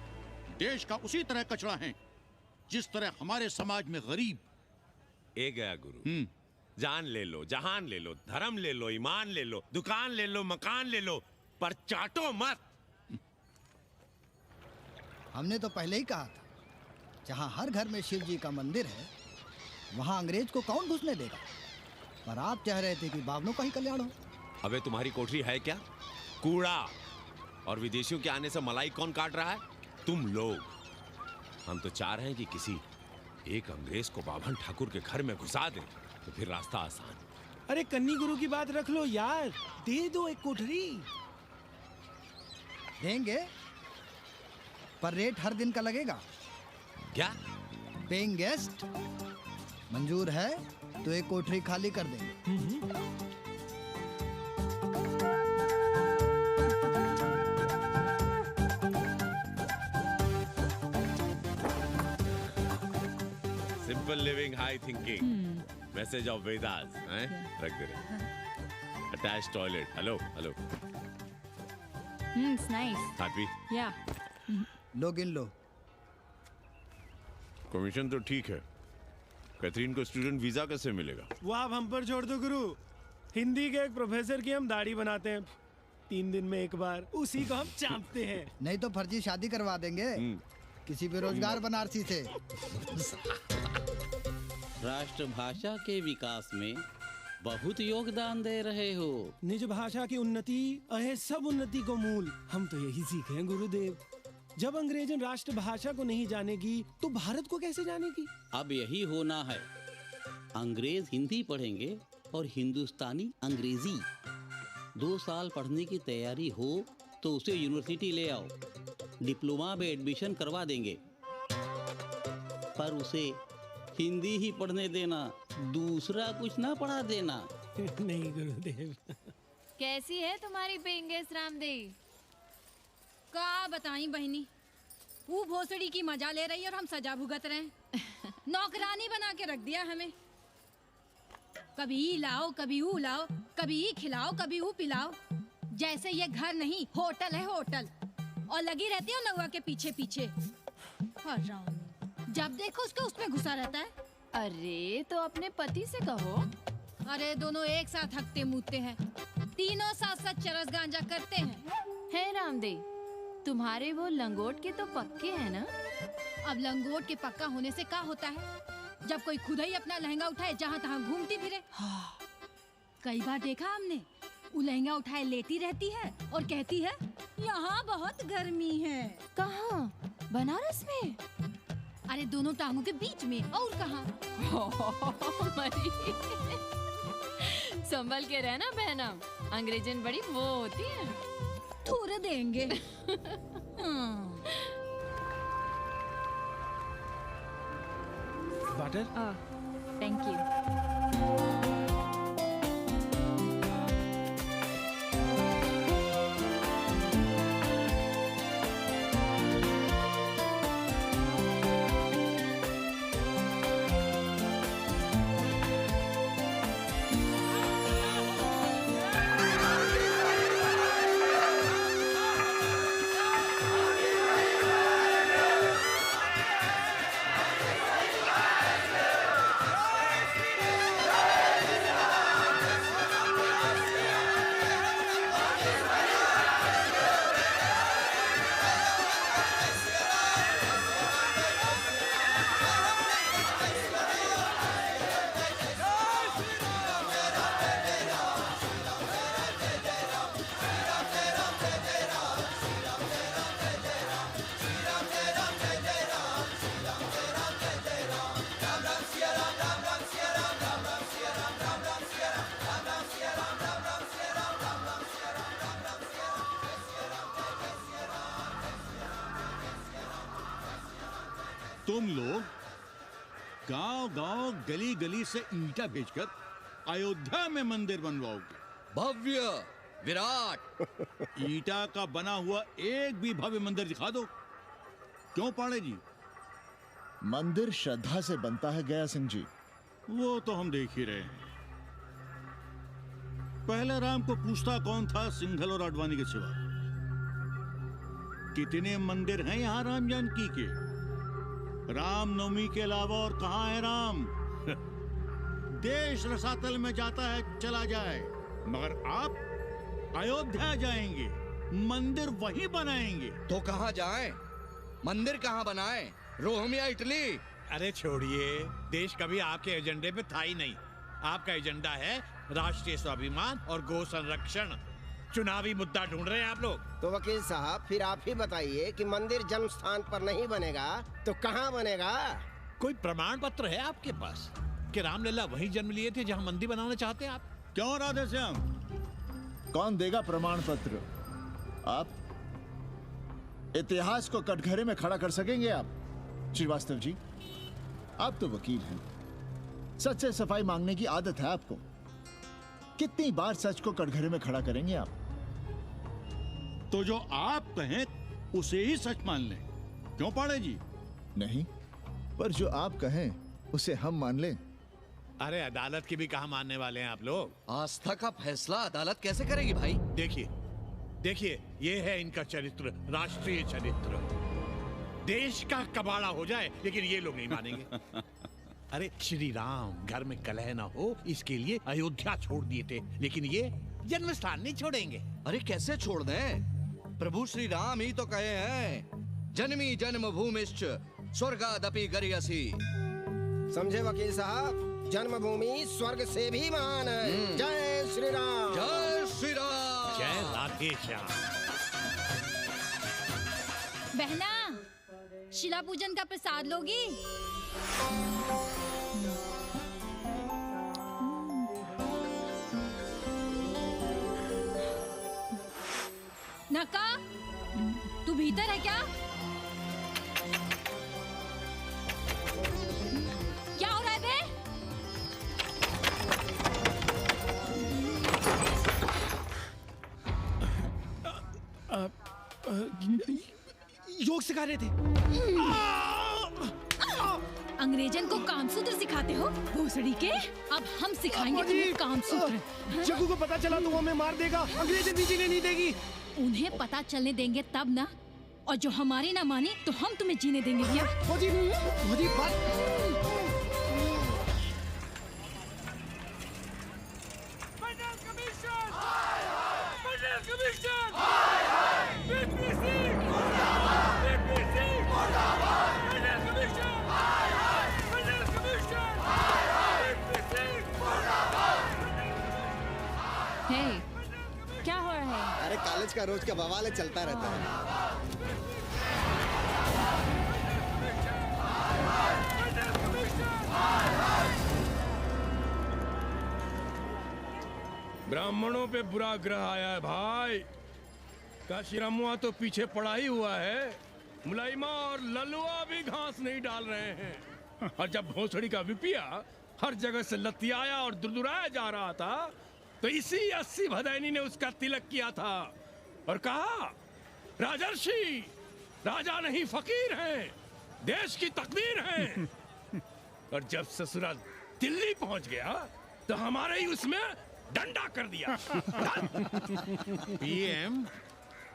देश का उसी तरह कचरा हैं, जिस तरह हमारे समाज में गरीब। ए गया गुरु, जान ले लो, जहान ले लो, धर्म ले लो, ईमान ले लो, दुकान ले लो, मकान ले लो, पर चाटो मत। हमने तो पहले ही कहा था, जहां हर घर में शिव जी का मंदिर है, वहां अंग्रेज को कौन घुसने देगा। पर आप चाह रहे थे कि बावनों का ही कल्याण हो। अबे तुम्हारी कोठरी है क्या? कूड़ा। और विदेशियों के आने से मलाई कौन काट रहा है? तुम लोग। हम तो चाह रहे हैं कि किसी एक अंग्रेज को बाभन ठाकुर के घर में घुसा दें, तो फिर रास्ता आसान। अरे कन्नी गुरु की बात रख लो यार, दे दो एक कोठरी। देंगे, पर रेट हर दिन का लगेगा। क्या? पेइंग गेस्ट मंजूर है तो एक कोठरी खाली कर देंगे। Simple living, high thinking, message of Vedas, हैं? रख दे रहे। Attach toilet. Hello hello. It's nice. Happy? Yeah. लो गिन लो। कमीशन तो ठीक है, कैथरीन को स्टूडेंट वीजा कैसे मिलेगा? वो आप हम पर छोड़ दो गुरु। हिंदी के एक प्रोफेसर की हम दाढ़ी बनाते हैं 3 दिन में एक बार, उसी को हम चापते हैं। नहीं तो फर्जी शादी करवा देंगे किसी बेरोजगार बनारसी से। राष्ट्रभाषा के विकास में बहुत योगदान दे रहे हो। निज भाषा की उन्नति अहे सब उन्नति को मूल। हम तो यही सीखे हैं गुरुदेव। जब अंग्रेजन राष्ट्रभाषा को नहीं जानेगी तो भारत को कैसे जानेगी? अब यही होना है, अंग्रेज हिंदी पढ़ेंगे और हिंदुस्तानी अंग्रेजी। 2 साल पढ़ने की तैयारी हो तो उसे यूनिवर्सिटी ले आओ, डिप्लोमा में एडमिशन करवा देंगे, पर उसे हिंदी ही पढ़ने देना, दूसरा कुछ ना पढ़ा देना। नहीं गुरुदेव। कैसी है तुम्हारी पेंगेस रामदेव? का बताई बहनी, वो भोसड़ी की मजा ले रही और हम सजा भुगत रहे हैं। नौकरानी बना के रख दिया हमें। कभी ई लाओ, कभी ऊ लाओ, कभी ई खिलाओ, कभी ऊ पिलाओ। जैसे ये घर नहीं, होटल है होटल। और लगी रहती हो नौवा के पीछे पीछे। हरामी, जब देखो उसको उसमें घुसा रहता है। अरे तो अपने पति से कहो। अरे दोनों एक साथ हकते मूतते हैं, तीनों साथ साथ चरस गांजा करते हैं। है रामदेव, तुम्हारे वो लंगोट के तो पक्के हैं ना? अब लंगोट के पक्का होने से क्या होता है, जब कोई खुद ही अपना लहंगा उठाए जहाँ तहाँ घूमती फिरे। कई बार देखा हमने, वो लहंगा उठाए लेटी रहती है और कहती है यहाँ बहुत गर्मी है। कहाँ? बनारस में? अरे दोनों टांगों के बीच में, और कहाँ? संभल के रहना बहना, अंग्रेजन बड़ी वो होती है। थोड़े देंगे। वाटर? Thank you. तुम लोग गांव-गांव, गली-गली से ईंटा भेजकर अयोध्या में मंदिर बनवाओगे। भव्य, विराट। ईंटा का बना हुआ एक भी भव्य मंदिर दिखा दो। क्यों पाड़े जी? मंदिर श्रद्धा से बनता है गया सिंह जी। वो तो हम देख ही रहे हैं। पहले राम को पूछता कौन था सिंघल और आडवाणी के सिवा? कितने मंदिर हैं यहाँ राम जानकी के? रामनवमी के अलावा और कहाँ है राम? देश रसातल में जाता है चला जाए, मगर आप अयोध्या जाएंगे, मंदिर वहीं बनाएंगे। तो कहाँ जाएं? मंदिर कहाँ बनाएं? रोम या इटली? अरे छोड़िए, देश कभी आपके एजेंडे पे था ही नहीं। आपका एजेंडा है राष्ट्रीय स्वाभिमान और गौ संरक्षण। चुनावी मुद्दा ढूंढ रहे हैं आप लोग। तो वकील साहब फिर आप ही बताइए कि मंदिर जन्म स्थान पर नहीं बनेगा तो कहाँ बनेगा? कोई प्रमाण पत्र है आपके पास कि रामलला वहीं जन्म लिए थे जहां मंदिर बनाना चाहते हैं आप? क्यों राधे श्याम? कौन देगा प्रमाण पत्र? आप इतिहास को कटघरे में खड़ा कर सकेंगे आप? श्रीवास्तव जी, आप तो वकील हैं, सच से सफाई मांगने की आदत है आपको। कितनी बार सच को कटघरे में खड़ा करेंगे आप? तो जो आप कहें उसे ही सच मान लें। क्यों पाड़े जी? नहीं, पर जो आप कहें उसे हम मान लें। अरे अदालत की भी कहा मानने वाले हैं आप लोग? आस्था का फैसला अदालत कैसे करेगी भाई? देखिए, ये है इनका चरित्र, राष्ट्रीय चरित्र। देश का कबाड़ा हो जाए लेकिन ये लोग नहीं मानेंगे। अरे श्री राम घर में कलह ना हो इसके लिए अयोध्या छोड़ दिए थे, लेकिन ये जन्म स्थान नहीं छोड़ेंगे। अरे कैसे छोड़ दें? प्रभु श्री राम ही तो कहे हैं, जन्मी जन्म भूमिश्च स्वर्गादपि गरियसी। समझे वकील साहब, जन्मभूमि स्वर्ग से भी महान है। जय श्री राम। जय श्री राम। जय राधे श्याम। बहना, शिला पूजन का प्रसाद लोगी? नक्का, तू भीतर है क्या? क्या हो रहा है बे? योग सिखा रहे थे। अंग्रेजन को कामसूत्र सिखाते हो भोसड़ी के। अब हम सिखाएंगे तुम्हें कामसूत्र। जग्गू को पता चला तो वो हमें मार देगा, अंग्रेजन भी जीने नहीं देगी। उन्हें पता चलने देंगे तब ना, और जो हमारी ना मानी तो हम तुम्हें जीने देंगे भैया। फौजी बात। क्या हो रहा है? अरे कॉलेज का रोज का बवाल चलता रहता है। ब्राह्मणों पे बुरा ग्रह आया है भाई। काशीरामुआ तो पीछे पड़ा ही हुआ है, मुलाइमा और ललुआ भी घास नहीं डाल रहे हैं। और जब भोसड़ी का विपिया हर जगह से लतियाया और दुरदुराया जा रहा था, तो इसी 80 भदैनी ने उसका तिलक किया था और कहा, राजर्षि राजा नहीं फकीर हैं, देश की तकदीर हैं। और जब ससुराल दिल्ली पहुंच गया तो हमारे ही उसमें डंडा कर दिया। पीएम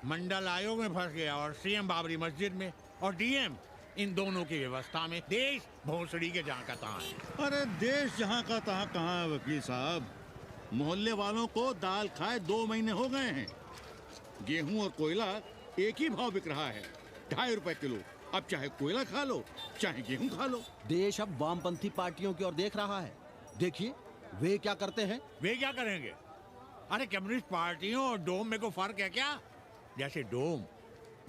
मंडल आयोग में फंस गया और सीएम बाबरी मस्जिद में, और डीएम इन दोनों की व्यवस्था में। देश भोसड़ी के जहाँ का तहाँ है। अरे देश जहाँ का तहाँ कहाँ है वकील साहब। मोहल्ले वालों को दाल खाए 2 महीने हो गए हैं। गेहूं और कोयला एक ही भाव बिक रहा है, 2.5 रुपए किलो। अब चाहे कोयला खा लो चाहे गेहूं खा लो। देश अब वामपंथी पार्टियों की ओर देख रहा है। देखिए वे क्या करते हैं। वे क्या करेंगे? अरे कम्युनिस्ट पार्टियों और डोम में को फर्क है क्या? जैसे डोम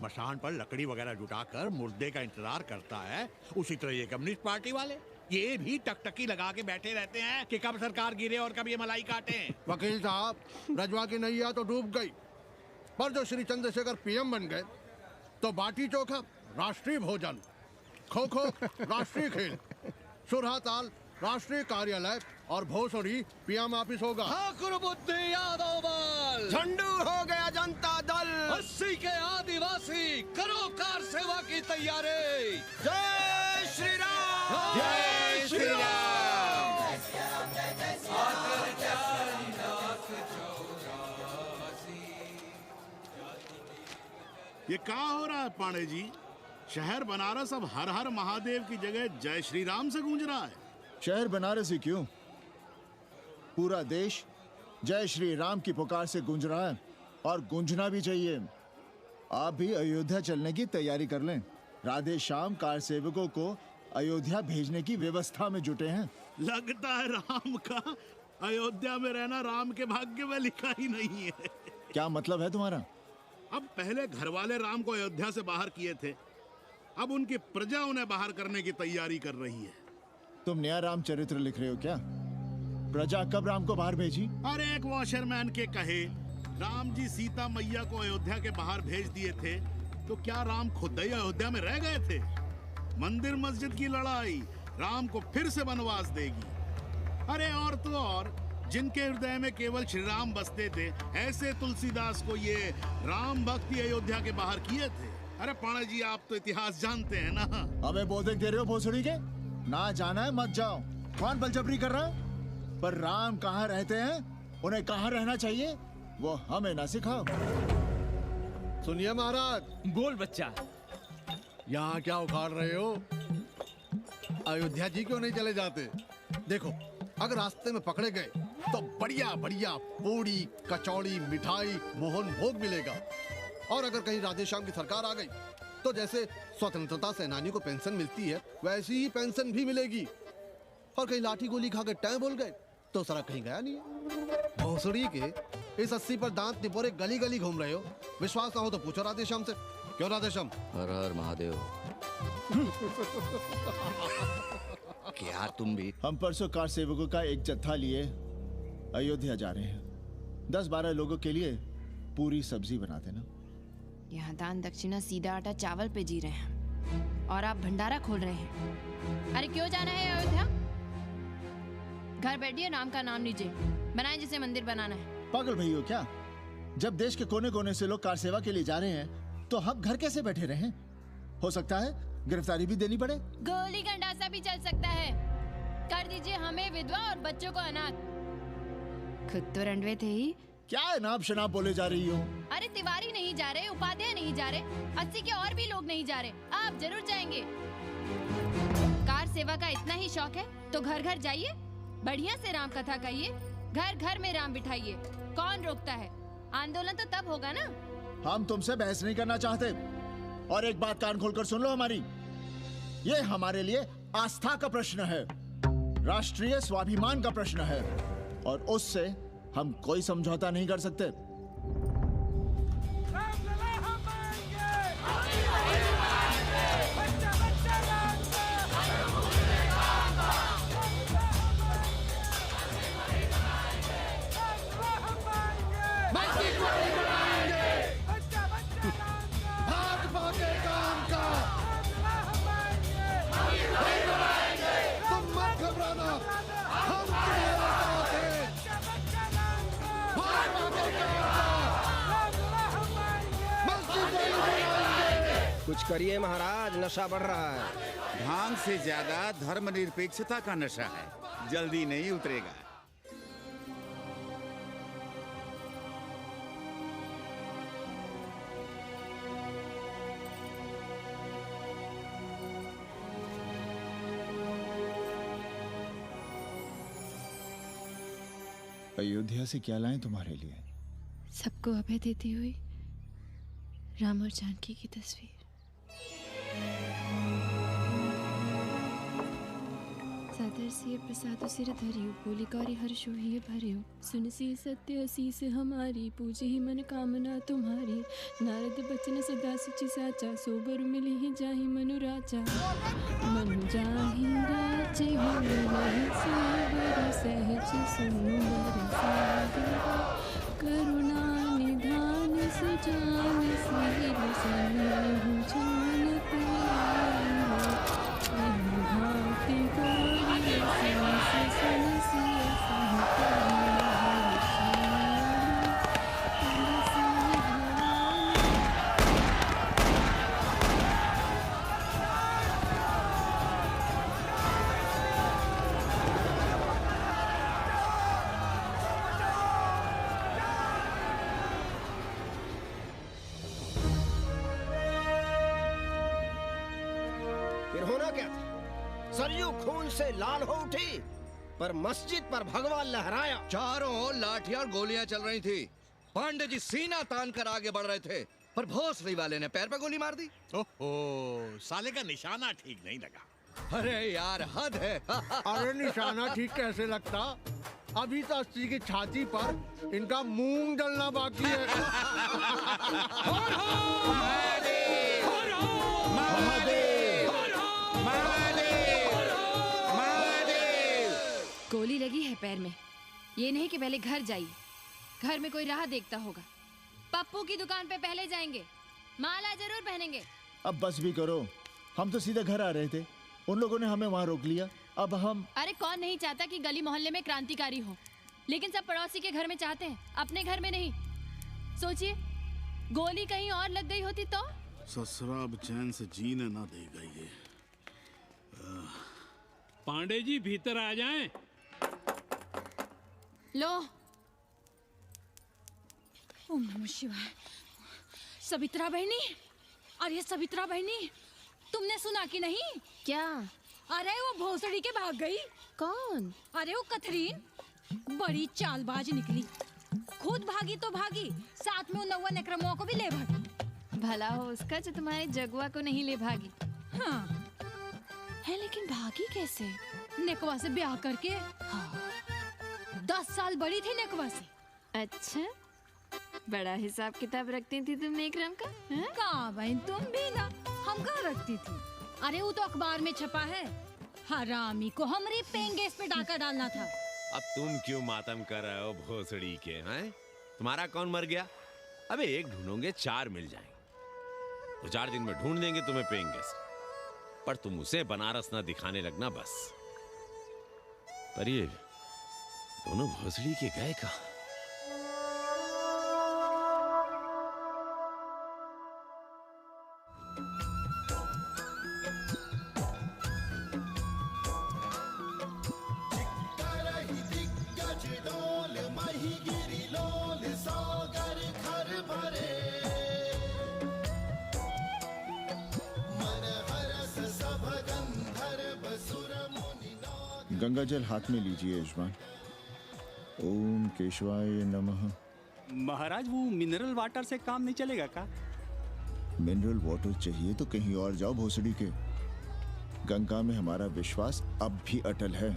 मसान पर लकड़ी वगैरह जुटाकर मुर्दे का इंतजार करता है, उसी तरह ये कम्युनिस्ट पार्टी वाले ये भी टकटकी लगा के बैठे रहते हैं कि कब सरकार गिरे और कब ये मलाई काटे। वकील साहब, रजवा की नैया तो डूब गई, पर जो श्री चंद्रशेखर पीएम बन गए तो बाटी चोखा राष्ट्रीय भोजन, खो खो राष्ट्रीय खेल, सुरहा ताल राष्ट्रीय कार्यालय और भोसड़ी पीएम ऑफिस होगा। ठाकुर बुद्धि यादव बल, झंडू हो गया जनता दल, 80 के आदिवासी करो कार सेवा की तैयारी। जय श्री राम, जय श्री राम। ये क्या हो रहा है पांडे जी? शहर बनारस अब हर हर महादेव की जगह जय श्री राम से गूंज रहा है। शहर बनारस ही क्यों, पूरा देश जय श्री राम की पुकार से गूंज रहा है, और गूंजना भी चाहिए। आप भी अयोध्या चलने की तैयारी कर लें। राधे श्याम कार सेवकों को अयोध्या भेजने की व्यवस्था में जुटे हैं। लगता है राम का अयोध्या में रहना राम के भाग्य में लिखा ही नहीं है। क्या मतलब है तुम्हारा? अब पहले घर वाले राम को अयोध्या से बाहर किए थे, अब उनकी प्रजा उन्हें बाहर करने की तैयारी कर रही है। तुम नया रामचरित्र लिख रहे हो क्या? प्रजा कब राम को बाहर भेजी? अरे एक वॉशरमैन के कहे राम जी सीता मैया को अयोध्या के बाहर भेज दिए थे, तो क्या राम खुद ही अयोध्या में रह गए थे? मंदिर मस्जिद की लड़ाई राम को फिर से वनवास देगी। अरे और तो और, जिनके हृदय में केवल श्री राम बसते थे, ऐसे तुलसीदास को ये राम भक्ति अयोध्या के बाहर किए थे। अरे पाणा जी, आप तो इतिहास जानते हैं ना। हमें बोधक दे रहे हो भोसड़ी के? ना जाना है मत जाओ। कौन बलजबरी कर रहा है? पर राम कहाँ रहते हैं, उन्हें कहाँ रहना चाहिए, वो हमें ना सिखाओ। सुनिए महाराज। बोल बच्चा। यहाँ क्या उखाड़ रहे हो? अयोध्या जी क्यों नहीं चले जाते? देखो, अगर रास्ते में पकड़े गए तो बढ़िया बढ़िया पूड़ी कचौड़ी मिठाई मोहन भोग मिलेगा, और अगर कहीं राधे श्याम की सरकार आ गई तो जैसे स्वतंत्रता सेनानियों को पेंशन मिलती है वैसी ही पेंशन भी मिलेगी। और कहीं लाठी गोली खा के टैं बोल गए तो सारा कहीं गया नहीं है। भोसड़ी के इस 80 पर दांत निपोरे गली गली घूम रहे हो। विश्वास ना हो तो पूछो राधे श्याम से। क्यों राधे श्याम? हर हर महादेव। क्या तुम भी? हम परसों कार सेवकों का एक जत्था लिए अयोध्या जा रहे हैं। 10-12 लोगों के लिए पूरी सब्जी बना देना। यहाँ दान दक्षिणा सीधा आटा चावल पे जी रहे हैं और आप भंडारा खोल रहे हैं। अरे क्यों जाना है अयोध्या? घर बैठिए, राम का नाम लीजिए, बनाए जिसे मंदिर बनाना है। पागल भई हो क्या? जब देश के कोने कोने से लोग कार सेवा के लिए जा रहे हैं तो हम घर कैसे बैठे रहें? हो सकता है गिरफ्तारी भी देनी पड़े? गोली गंडासा भी चल सकता है। कर दीजिए हमें विधवा और बच्चों को अनाथ। खुद तो रंडवे थे ही। क्या अनाप शनाप बोले जा रही हो? अरे तिवारी नहीं जा रहे, उपाध्याय नहीं जा रहे, 80 के और भी लोग नहीं जा रहे। आप जरूर जाएंगे। कार सेवा का इतना ही शौक है तो घर घर जाइए, बढ़िया से राम कथा कहिए, घर घर में राम बिठाइए। कौन रोकता है? आंदोलन तो तब होगा ना। हम तुमसे बहस नहीं करना चाहते। और एक बात कान खोलकर सुन लो हमारी, ये हमारे लिए आस्था का प्रश्न है, राष्ट्रीय स्वाभिमान का प्रश्न है, और उससे हम कोई समझौता नहीं कर सकते। कुछ करिए महाराज, नशा बढ़ रहा है। भांग से ज्यादा धर्मनिरपेक्षता का नशा है, जल्दी नहीं उतरेगा। अयोध्या से क्या लाएं तुम्हारे लिए? सबको अभय देती हुई राम और जानकी की तस्वीर। सादर सिय प्रसाद सिर धरियो, बोली कौरी हर्षो ही भरियो, सुनसी सत्य असीस हमारी, पूजे ही मन कामना तुम्हारी, नारद बचन सदा सुचि साचा, सोबर मिली ही जाहि मनु राजा, मनु जाहि राजे होई नहीं सोबर, सहज सुंदर सागर, करुणा निधान सुजान सील सनेहु जान तेरा, भांति गौरी सांस सुनसी फिर होना क्या था? सरयू खून से लाल हो उठी, पर मस्जिद पर भगवा लहराया। चारों ओर लाठियां और गोलियां चल रही थी। पांडे जी सीना तान कर आगे बढ़ रहे थे, पर भोसड़ी वाले ने पैर पर गोली मार दी। ओहो, साले का निशाना ठीक नहीं लगा। अरे यार हद है। अरे निशाना ठीक कैसे लगता? अभी तो 80 की छाती पर इनका मूंग डलना बाकी है। गोली लगी है पैर में। ये नहीं कि पहले घर जाइए, घर में कोई राह देखता होगा। पप्पू की दुकान पे पहले जाएंगे, माला जरूर पहनेंगे। अब बस भी करो, हम तो सीधे घर आ रहे थे, उन लोगों ने हमें वहाँ रोक लिया। अब हम अरे कौन नहीं चाहता कि गली मोहल्ले में क्रांतिकारी हो, लेकिन सब पड़ोसी के घर में चाहते हैं, अपने घर में नहीं। सोचिए, गोली कहीं और लग गई होती तो? ससुरा अब चैन से जीने ना देगा ये। पांडे जी भीतर आ जाएं। लो। ओम नमः शिवाय। सवित्रा बहनी, अरे सवित्रा बहनी, तुमने सुना कि नहीं? क्या? अरे वो भोसड़ी के भाग गई। कौन? अरे वो कथरीन, बड़ी चालबाज निकली। खुद भागी तो भागी, साथ में उन 9 नक्रमुआ को भी ले भागी। भला हो उसका जो तुम्हारे जगुआ को नहीं ले भागी। हाँ है, लेकिन भागी कैसे? नेकवा से ब्याह करके। हाँ। 10 साल बड़ी थी नेकवा से। अच्छा, बड़ा हिसाब किताब रखती थी तुम नेकरम का? कहाँ बहन, तुम भी ना, हम कहाँ रखती थी? अरे वो तो अखबार में छपा है, हरामी को हमरी पेंगेस पे डाका डालना था। अब तुम क्यों मातम कर रहे हो भोसड़ी के? हैं? तुम्हारा कौन मर गया? अबे एक ढूंढोगे 4 मिल जाएंगे, 2-4 दिन में ढूंढ देंगे तुम्हें पेंगे, पर तुम उसे बनारस ना दिखाने लगना बस। पर ये दोनों भोसड़ी के गए कहाँ? गंगा जल हाथ में लीजिए यजमान। ओम केशवाय नमः। महाराज वो मिनरल वाटर से काम नहीं चलेगा का? मिनरल वाटर चाहिए तो कहीं और जाओ भोसड़ी के। गंगा में हमारा विश्वास अब भी अटल है।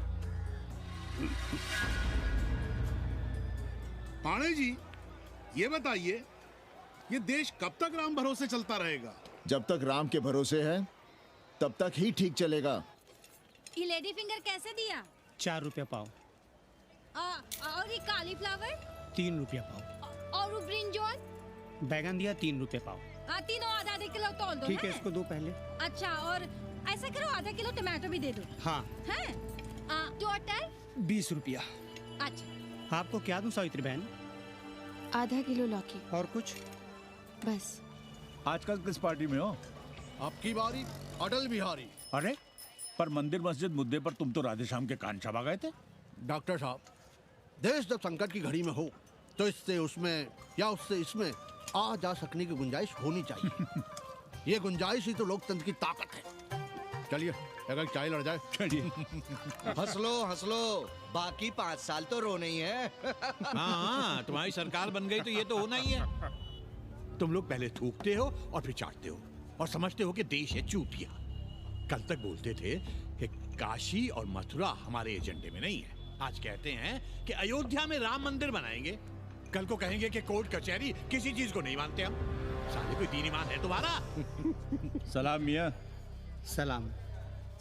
पाणे जी, ये बताइए, ये देश कब तक राम भरोसे चलता रहेगा? जब तक राम के भरोसे है तब तक ही ठीक चलेगा। ये लेडी फिंगर कैसे दिया? 4 रुपया पाव। और ये कालीफ्लावर? 3 रुपया पाव। और वो ब्रिंजॉल? बैगन दिया 3 रुपये पाव। तीनों आधा किलो तोल दो। ठीक है, इसको दो पहले। अच्छा, और ऐसा करो आधा किलो टमाटो भी दे दो। हाँ। हैं? टोटल 20 रुपया। अच्छा। आपको क्या दूं सावित्री बहन? आधा किलो लौकी। और कुछ? बस। आजकल किस पार्टी में हो? आपकी बारी अटल बिहारी। अरे पर मंदिर मस्जिद मुद्दे पर तुम तो राधेश्याम के कान चबा गए थे। डॉक्टर साहब, देश जब संकट की घड़ी में हो तो इससे उसमें या उससे इसमें आ जा सकने की गुंजाइश होनी चाहिए। ये गुंजाइश ही तो लोकतंत्र की ताकत है। चलिए अगर चाय लड़ जाए। चलिए। हंस लो, बाकी 5 साल तो रोना ही है। हाँ, तुम्हारी सरकार बन गई तो ये तो होना ही है। तुम लोग पहले थूकते हो और फिर चाटते हो और समझते हो कि देश है चूतिया। कल तक बोलते थे कि काशी और मथुरा हमारे एजेंडे में नहीं है। आज कहते हैं कि अयोध्या में राम मंदिर बनाएंगे। कल को कहेंगे कि कोर्ट कचहरी किसी चीज को नहीं मानते हम। साले कोई दीन ईमान है तुम्हारा? सलाम मियाँ। सलाम।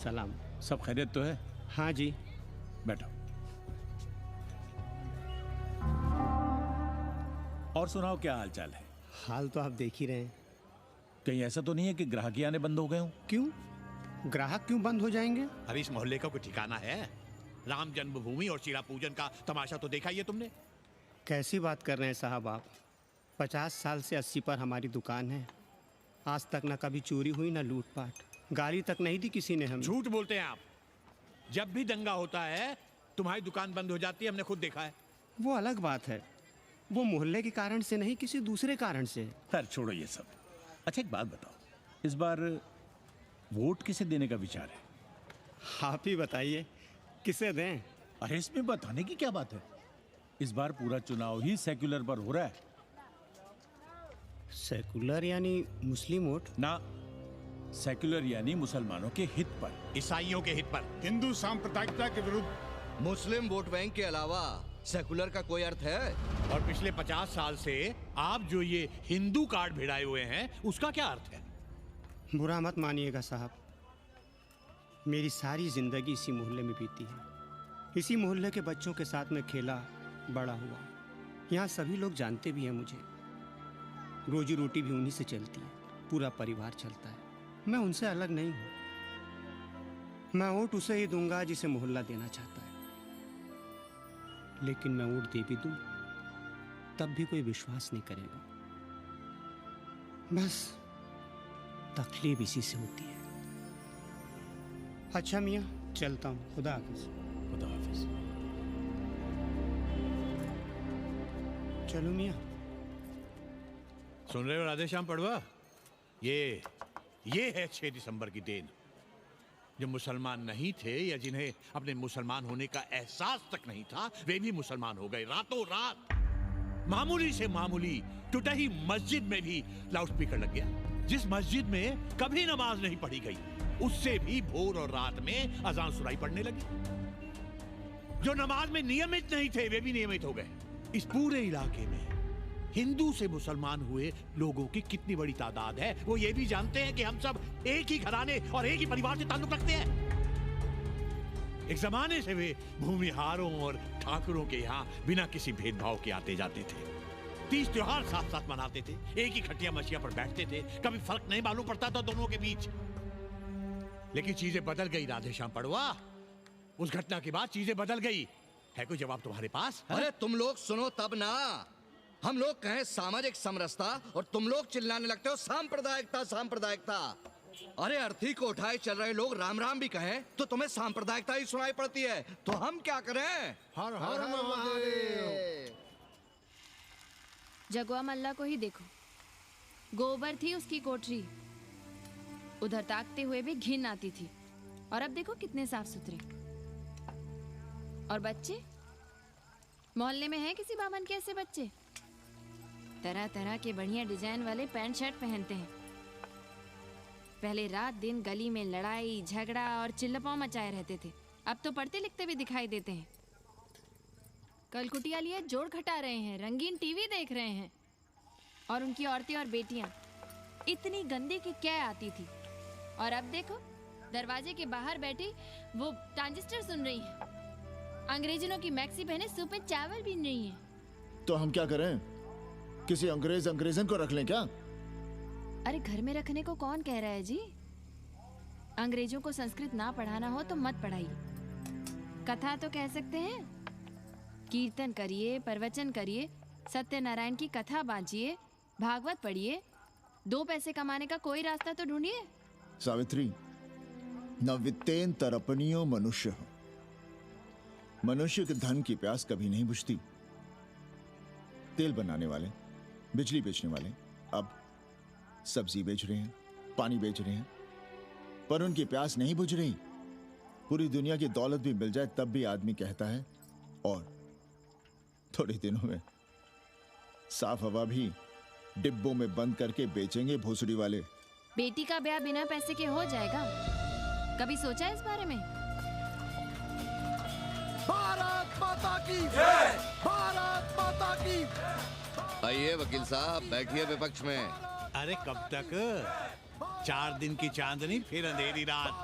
सलाम। सब खैरियत तो है? हाँ जी। बैठो। और सुनाओ, क्या हाल चाल है? हाल तो आप देख ही रहे हैं। कहीं ऐसा तो नहीं है कि ग्राहक आने बंद हो गए हों? क्यों? ग्राहक क्यों बंद हो जाएंगे? अरे इस मोहल्ले का कोई ठिकाना है? राम जन्मभूमि और शिला पूजन का तमाशा तो देखा ही है तुमने। कैसी बात कर रहे हैं साहब आप? 50 साल से 80 पर हमारी दुकान है। आज तक ना कभी चोरी हुई ना लूटपाट। गाली तक नहीं दी किसी ने हमें। झूठ बोलते हैं आप। जब भी दंगा होता है तुम्हारी दुकान बंद हो जाती है, हमने खुद देखा है। वो अलग बात है। वो मोहल्ले के कारण से नहीं, किसी दूसरे कारण से। खैर छोड़ो ये सब। अच्छा एक बात बताओ, इस बार वोट किसे देने का विचार है? आप ही बताइए, किसे दें? अरे इसमें बताने की क्या बात है? इस बार पूरा चुनाव ही सेक्युलर पर हो रहा है। सेकुलर यानी मुस्लिम वोट? ना, सेक्युलर यानी मुसलमानों के हित पर, ईसाइयों के हित पर, हिंदू सांप्रदायिकता के विरुद्ध। मुस्लिम वोट बैंक के अलावा सेकुलर का कोई अर्थ है? और पिछले 50 साल से आप जो ये हिंदू कार्ड भिड़ाए हुए हैं उसका क्या अर्थ है? बुरा मत मानिएगा साहब, मेरी सारी जिंदगी इसी मोहल्ले में बीती है। इसी मोहल्ले के बच्चों के साथ में खेला बड़ा हुआ। यहाँ सभी लोग जानते भी हैं मुझे। रोजी रोटी भी उन्हीं से चलती है, पूरा परिवार चलता है। मैं उनसे अलग नहीं हूँ। मैं वोट उसे ही दूंगा जिसे मोहल्ला देना चाहता है। लेकिन मैं वोट दे भी दूं तब भी कोई विश्वास नहीं करेगा। बस तकलीफ इसी से होती है। अच्छा मियाँ, चलता हूँ। खुदा हाफिज। खुदा हाफिज। चलो मियाँ। सुन रहे हो राधेश्याम पड़वा? ये है 6 दिसंबर की देन। जो मुसलमान नहीं थे या जिन्हें अपने मुसलमान होने का एहसास तक नहीं था, वे भी मुसलमान हो गए रातों रात। मामूली से मामूली टूटी मस्जिद में भी लाउडस्पीकर लग गया। जिस मस्जिद में कभी नमाज नहीं पढ़ी गई, उससे भी भोर और रात में अजान सुनाई पड़ने लगी। जो नमाज में नियमित नहीं थे, वे भी नियमित हो गए। इस पूरे इलाके में हिंदू से मुसलमान हुए लोगों की कितनी बड़ी तादाद है, वो ये भी जानते हैं कि हम सब एक ही घराने और एक ही परिवार से ताल्लुक रखते हैं। एक जमाने से वे भूमिहारों और ठाकुरों के यहाँ बिना किसी भेदभाव के आते जाते थे। 30 त्योहार साथ साथ मनाते थे, एक ही खटिया मछिया पर बैठते थे। कभी फर्क नहीं मालूम पड़ता था दोनों के बीच। लेकिन चीजें बदल गई राधेश्याम पड़वा। उस घटना के बाद चीजें बदल गई। है कोई जवाब तुम्हारे पास? अरे तुम लोग सुनो तब ना। हम लोग कहें सामाजिक समरसता और तुम लोग चिल्लाने लगते हो सांप्रदायिकता सांप्रदायिकता। अरे अर्थी को उठाए चल रहे लोग राम राम भी कहें तो तुम्हें सांप्रदायिकता ही सुनाई पड़ती है। तो हम क्या करें? हर हर महादेव। जगवा मल्ला को ही देखो, गोबर थी उसकी कोठरी, उधर ताकते हुए भी घिन आती थी। और अब देखो कितने साफ सुथरे। और बच्चे मोहल्ले में हैं किसी बाभन के ऐसे बच्चे? तरह तरह के बढ़िया डिजाइन वाले पैंट शर्ट पहनते हैं। पहले रात दिन गली में लड़ाई झगड़ा और चिल्लपाव मचाए रहते थे, अब तो पढ़ते लिखते भी दिखाई देते हैं। कल कुटिया लिए जोड़ घटा रहे हैं, रंगीन टीवी देख रहे हैं। और उनकी औरतें और बेटियां इतनी गंदे की क्या आती थी, और अब देखो दरवाजे के बाहर बैठी वो ट्रांजिस्टर सुन रही है। अंग्रेजनों की मैक्सी पहने सूप में चावल भी नहीं है। तो हम क्या करें? किसी अंग्रेजन को रख लें क्या? अरे घर में रखने को कौन कह रहा है जी? अंग्रेजों को संस्कृत ना पढ़ाना हो तो मत पढ़ाइए। कथा तो कह सकते हैं, कीर्तन करिए, प्रवचन करिए, सत्यनारायण की कथा बांचिए, भागवत पढ़िए। 2 पैसे कमाने का कोई रास्ता तो ढूंढिए। सावित्री, न वित्तेन तरपणियो मनुष्य। मनुष्य के धन की प्यास कभी नहीं बुझती। तेल बनाने वाले, बिजली बेचने वाले अब सब्जी बेच रहे हैं, पानी बेच रहे हैं, पर उनकी प्यास नहीं बुझ रही। पूरी दुनिया की दौलत भी मिल जाए तब भी आदमी कहता है और थोड़े दिनों में साफ हवा भी डिब्बों में बंद करके बेचेंगे भोसड़ी वाले। बेटी का ब्याह बिना पैसे के हो जाएगा? कभी सोचा है इस बारे में? भारत माता की जय! भारत माता की। आइए वकील साहब, बैठिए विपक्ष में। अरे कब तक? 4 दिन की चांदनी फिर अंधेरी रात।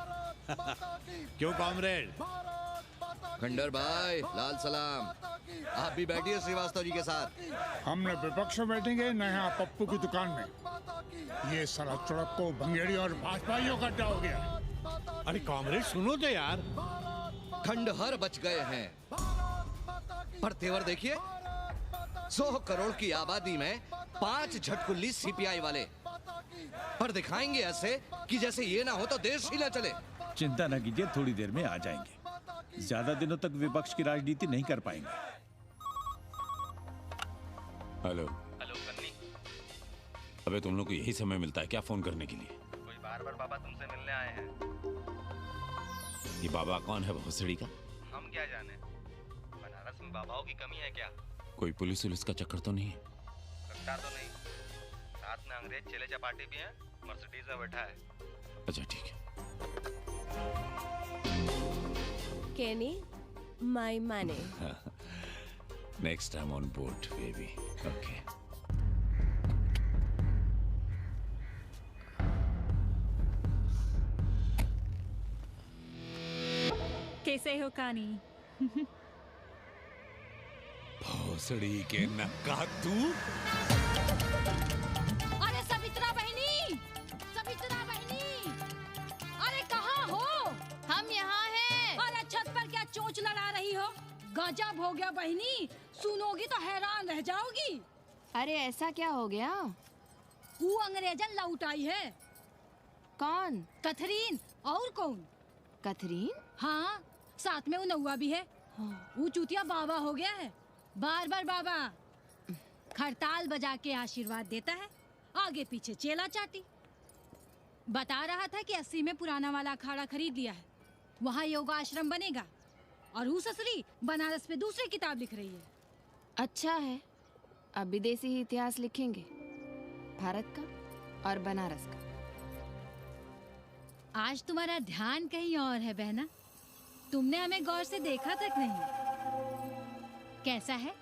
क्यों कॉमरेड? खंडर भाई, लाल सलाम। आप भी बैठिए श्रीवास्तव जी के साथ। हम न विपक्ष में बैठेंगे न यहाँ पप्पू की दुकान में। ये सारा चुड़क को भंगेड़ी और भाजपाइयों का अड्डा हो गया। अरे कॉमरेड सुनो तो यार। खंडहर बच गए हैं, पर तेवर देखिए, 100 करोड़ की आबादी में 5 झटकुल्ली सीपीआई वाले, पर दिखाएंगे ऐसे कि जैसे ये ना हो तो देश ही ना चले। चिंता न कीजिए, थोड़ी देर में आ जाएंगे। ज्यादा दिनों तक विपक्ष की राजनीति नहीं कर पाएंगे। हेलो कन्नी। अबे तुम लोग को यही समय मिलता है क्या फोन करने के लिए? कोई बार-बार बाबा तुमसे मिलने आए हैं। ये बाबा कौन है भोसड़ी का? हम क्या जाने, बनारस में बाबाओं की कमी है क्या? कोई पुलिस का चक्कर तो नहीं है? लगता तो नहीं। साथ में अंग्रेज चेले चपाटी भी हैं, मर्सिडीज में बैठा है। अच्छा ठीक है। Kenny, my money. Next time on board, baby. Okay. कैसे हो कानी? भोसड़ी के नक्का तू। अरे सवित्रा बहनी, सवित्रा बहनी, अरे कहाँ हो? हम यहाँ हैं। अरे छत पर क्या चोंच लड़ा रही हो? गजब हो गया बहनी, सुनोगी तो हैरान रह जाओगी। अरे ऐसा क्या हो गया? वो अंग्रेजन लौट आई है। कौन? कथरीन। और कौन? कथरीन? हाँ, साथ में वो नौआ भी है। वो चूतिया बाबा हो गया है। बार बार बाबा खड़ताल बजा के आशीर्वाद देता है, आगे पीछे चेला चाटी। बता रहा था कि 80 में पुराना वाला अखाड़ा खरीद लिया है, वहाँ योगा आश्रम बनेगा। और वो ससुरी बनारस में दूसरी किताब लिख रही है। अच्छा है, अब विदेशी ही इतिहास लिखेंगे, भारत का और बनारस का। आज तुम्हारा ध्यान कहीं और है बहना, तुमने हमें गौर से देखा तक नहीं। कैसा है?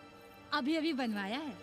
अभी अभी बनवाया है।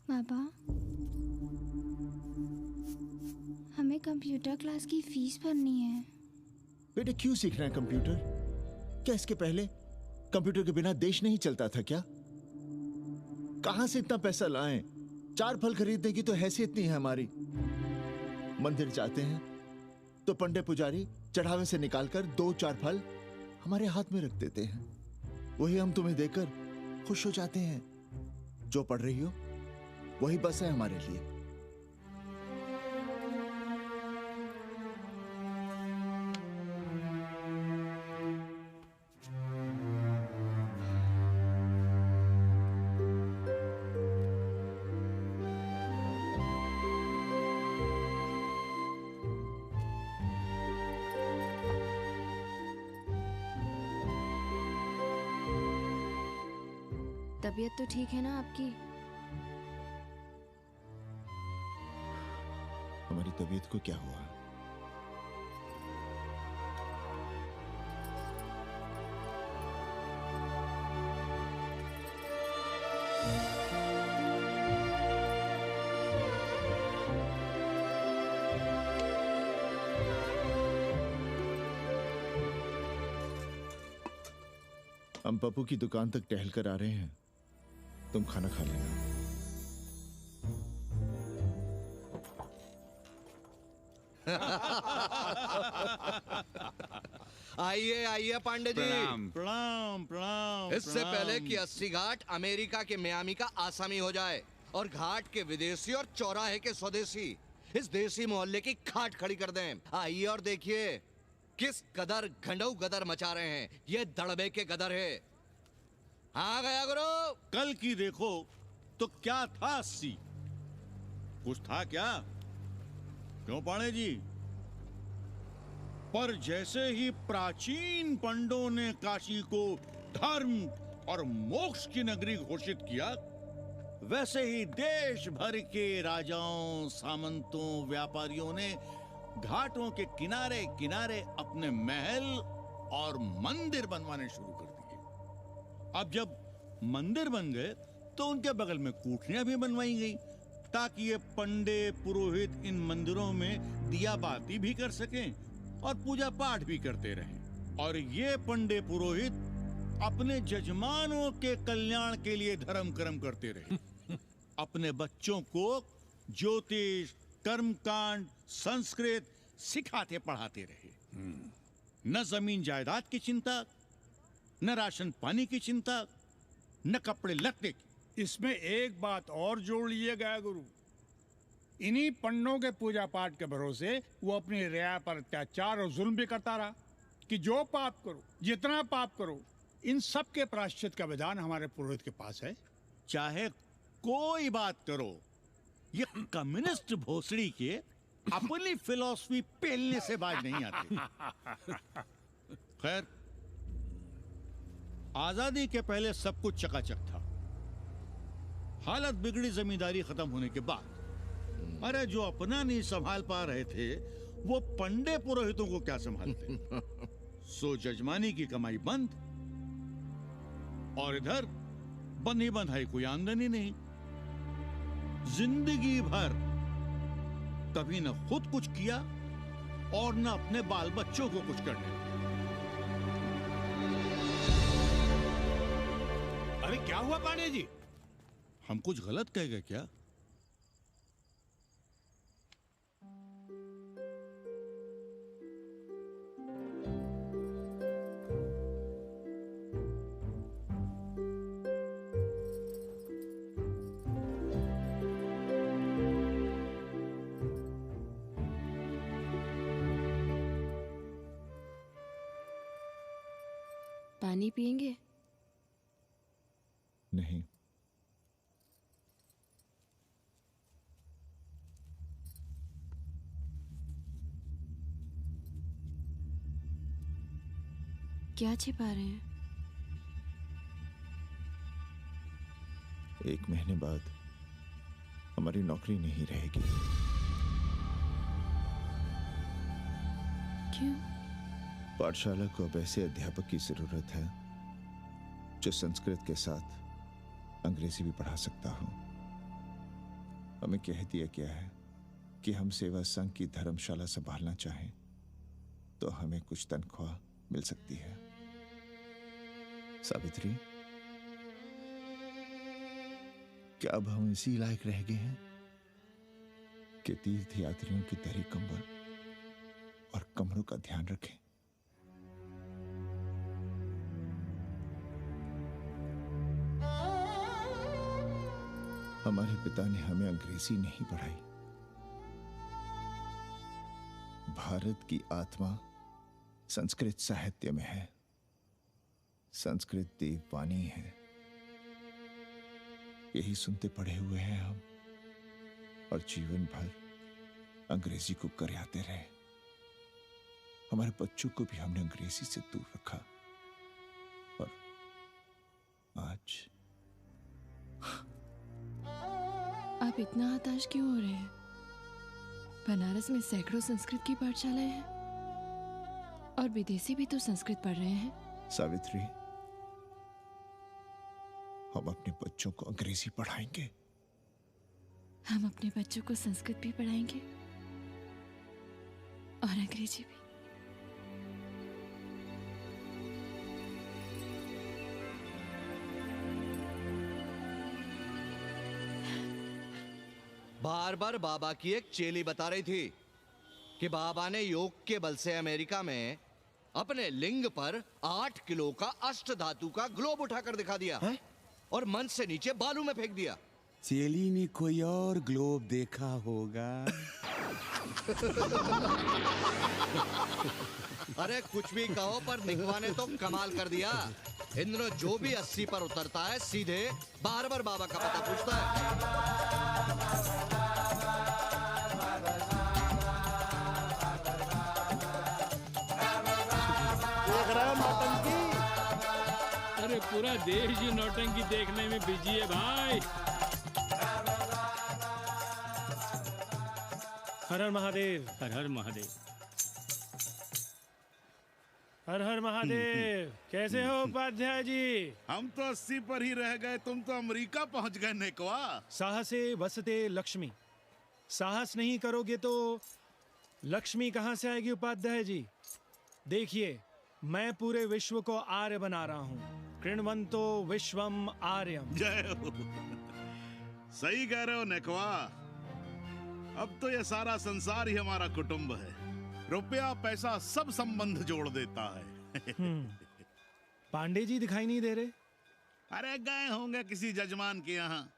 पापा, हमें कंप्यूटर क्लास की फीस भरनी है। बेटे क्यों सीखना है कंप्यूटर? क्या इसके पहले कंप्यूटर के बिना देश नहीं चलता था क्या? कहां से इतना पैसा लाएं? 4 फल खरीदने की तो हैसियत नहीं है हमारी। मंदिर जाते हैं तो पंडे पुजारी चढ़ावे से निकालकर 2-4 फल हमारे हाथ में रख देते हैं। वही हम तुम्हें देकर खुश हो जाते हैं। जो पढ़ रही हो वही बस है हमारे लिए। तबीयत तो ठीक है ना आपकी? हमारी तबीयत को क्या हुआ? हम पप्पू की दुकान तक टहल कर आ रहे हैं, तुम खाना खा लेना। आइए आइए पांडे जी। प्रणाम प्रणाम प्रणाम। इससे पहले कि 80 घाट अमेरिका के मियामी का आसामी हो जाए और घाट के विदेशी और चौराहे के स्वदेशी इस देसी मोहल्ले की खाट खड़ी कर दें, आइए और देखिए किस कदर घंडऊ गदर मचा रहे हैं। ये दड़बे के गदर है। हाँ गया गुरु। कल की देखो तो क्या था 80? कुछ था क्या? क्यों पांडे जी? पर जैसे ही प्राचीन पंडों ने काशी को धर्म और मोक्ष की नगरी घोषित किया, वैसे ही देश भर के राजाओं, सामंतों, व्यापारियों ने घाटों के किनारे किनारे अपने महल और मंदिर बनवाने शुरू कर दिए। अब जब मंदिर बन गए तो उनके बगल में कोठरियां भी बनवाई गई ताकि ये पंडे पुरोहित इन मंदिरों में दिया बाती भी कर सकें और पूजा पाठ भी करते रहें। और ये पंडे पुरोहित अपने जजमानों के कल्याण के लिए धर्म कर्म करते रहे। अपने बच्चों को ज्योतिष, कर्मकांड, संस्कृत सिखाते पढ़ाते रहे। न जमीन जायदाद की चिंता, न राशन पानी की चिंता, न कपड़े लत्ते की। इसमें एक बात और जोड़ लिएगा गुरु, इन्हीं पंडों के पूजा पाठ के भरोसे वो अपनी रिया पर अत्याचार और जुल्म भी करता रहा कि जो पाप करो, जितना पाप करो, इन सब के प्रायश्चित का विधान हमारे पुरोहित के पास है। चाहे कोई बात करो, ये कम्युनिस्ट भोसड़ी के अपनी फिलॉसफी पेलने से बाज नहीं आती। खैर, आजादी के पहले सब कुछ चकाचक था। हालत बिगड़ी जमींदारी खत्म होने के बाद। अरे जो अपना नहीं संभाल पा रहे थे वो पंडे पुरोहितों को क्या संभालते। सो जजमानी की कमाई बंद और इधर बंधी बंधाई कोई आमदनी नहीं। जिंदगी भर कभी न खुद कुछ किया और न अपने बाल बच्चों को कुछ करने। अरे क्या हुआ पांडे जी? हम कुछ गलत कह गए क्या? पानी पिएंगे? नहीं। क्या छिपा रहे हैं? 1 महीने बाद हमारी नौकरी नहीं रहेगी। क्यों? पाठशाला को अब ऐसे अध्यापक की जरूरत है जो संस्कृत के साथ अंग्रेजी भी पढ़ा सकता हो। हमें कह दिया गया है कि हम सेवा संघ की धर्मशाला संभालना चाहें तो हमें कुछ तनख्वाह मिल सकती है। सावित्री, क्या अब हम इसी लायक रह गए हैं कि तीर्थ यात्रियों की दरी कंबल और कमरों का ध्यान रखें? हमारे पिता ने हमें अंग्रेजी नहीं पढ़ाई। भारत की आत्मा संस्कृत साहित्य में है, संस्कृत देववाणी है। यही सुनते पढ़े हुए हैं हम, और जीवन भर अंग्रेजी को करियाते रहे। हमारे बच्चों को भी हमने अंग्रेजी से दूर रखा, और आज आप इतना हताश क्यों हो रहे हैं? बनारस में सैकड़ों संस्कृत की पाठशालाएं हैं और विदेशी भी तो संस्कृत पढ़ रहे हैं। सावित्री, हम अपने बच्चों को अंग्रेजी पढ़ाएंगे। हम अपने बच्चों को संस्कृत भी पढ़ाएंगे और अंग्रेजी भी। बार बार बाबा की एक चेली बता रही थी कि बाबा ने योग के बल से अमेरिका में अपने लिंग पर 8 किलो का अष्ट धातु का ग्लोब उठाकर दिखा दिया और मंच से नीचे बालू में फेंक दिया। चेली ने कोई और ग्लोब देखा होगा। अरे कुछ भी कहो, पर निकवा ने तो कमाल कर दिया। इंद्र जो भी 80 पर उतरता है सीधे बार बार बाबा का पता पूछता है। अरे पूरा देश ही नौटंकी देखने में बिजी है भाई। हर हर महादेव। हर हर महादेव। हर हर महादेव। कैसे हो उपाध्याय जी? हम तो 80 पर ही रह गए, तुम तो अमेरिका पहुंच गए नेकवा। साहसे वसते लक्ष्मी। साहस नहीं करोगे तो लक्ष्मी कहां से आएगी उपाध्याय जी? देखिए, मैं पूरे विश्व को आर्य बना रहा हूँ। कृण्वन्तो विश्वम आर्यम। जय हो। सही कह रहे हो नेकवा। अब तो ये सारा संसार ही हमारा कुटुंब है। रुपया पैसा सब संबंध जोड़ देता है। पांडे जी दिखाई नहीं दे रहे? अरे गए होंगे किसी जजमान के यहाँ,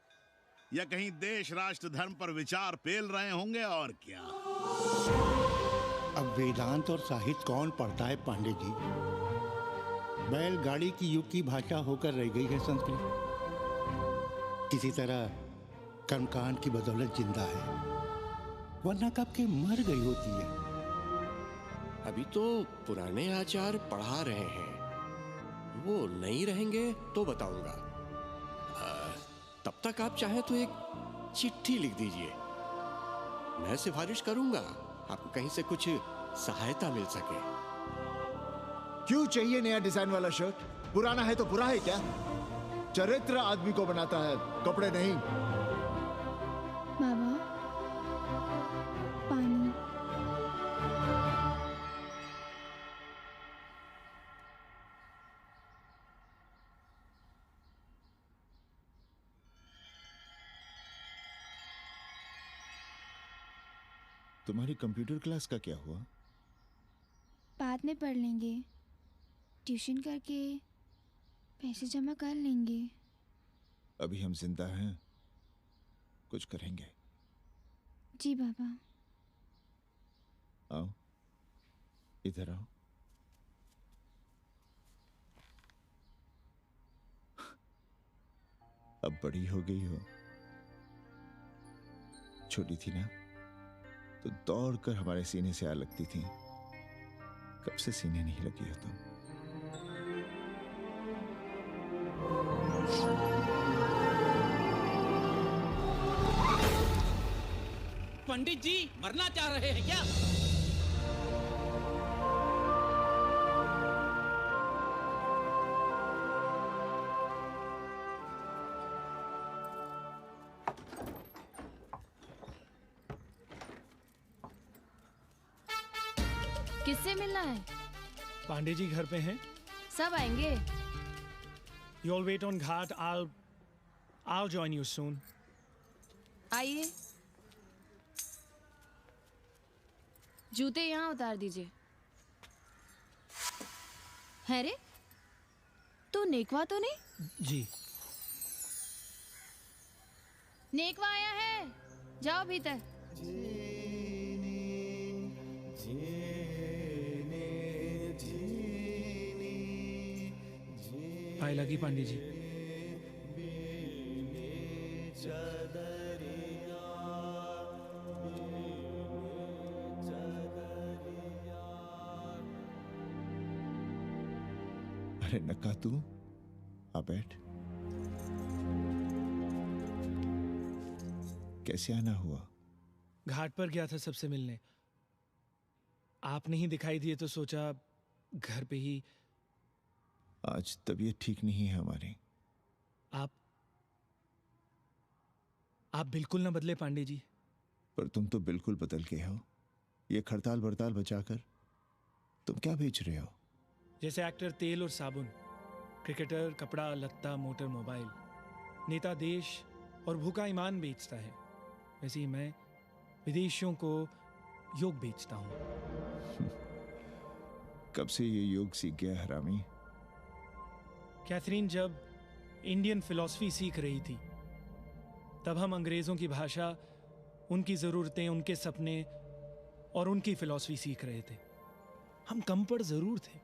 या कहीं देश राष्ट्र धर्म पर विचार पेल रहे होंगे, और क्या। अब वेदांत और साहित्य कौन पढ़ता है पांडे जी? बैलगाड़ी की युग की भाषा होकर रह गई है संस्कृत। किसी तरह कर्मकांड की बदौलत जिंदा है, वरना कब के मर गई होती है। अभी तो पुराने आचार पढ़ा रहे हैं, वो नहीं रहेंगे तो बताऊंगा। तब तक आप चाहें तो एक चिट्ठी लिख दीजिए, मैं सिफारिश करूंगा आपको कहीं से कुछ सहायता मिल सके। क्यों चाहिए नया डिजाइन वाला शर्ट? पुराना है तो बुरा है क्या? चरित्र आदमी को बनाता है, कपड़े नहीं। बाबा, पानी। तुम्हारी कंप्यूटर क्लास का क्या हुआ? बाद में पढ़ लेंगे, ट्यूशन करके पैसे जमा कर लेंगे। अभी हम जिंदा हैं, कुछ करेंगे। जी बाबा। आओ, इधर आओ। अब बड़ी हो गई हो। छोटी थी ना तो दौड़कर हमारे सीने से आ लगती थी। कब से सीने नहीं लगी हो तुम? पंडित जी मरना चाह रहे हैं क्या? किससे मिलना है? पांडे जी घर पे हैं। सब आएंगे। You all wait on Ghat. I'll join you soon. आइए, जूते यहाँ उतार दीजिए। है रे, तू नेकवा तो नहीं? जी। नेकवा आया है, जाओ भीतर। आए लगी पांडे जी। अरे नक्का तू आ बैठ। कैसे आना हुआ? घाट पर गया था सबसे मिलने। आप नहीं दिखाई दिए तो सोचा घर पे ही। आज तबीयत ठीक नहीं है हमारी। आप बिल्कुल ना बदले पांडे जी। पर तुम तो बिल्कुल बदल गए हो। ये खड़ताल बड़ताल बचाकर तुम क्या बेच रहे हो? जैसे एक्टर तेल और साबुन, क्रिकेटर कपड़ा लत्ता मोटर मोबाइल, नेता देश और भूखा ईमान बेचता है, वैसे ही मैं विदेशियों को योग बेचता हूं। कब से ये योग सीख गया हरामी? कैथरीन जब इंडियन फिलॉसफी सीख रही थी तब हम अंग्रेजों की भाषा, उनकी जरूरतें, उनके सपने और उनकी फिलॉसफी सीख रहे थे। हम कम पढ़ जरूर थे,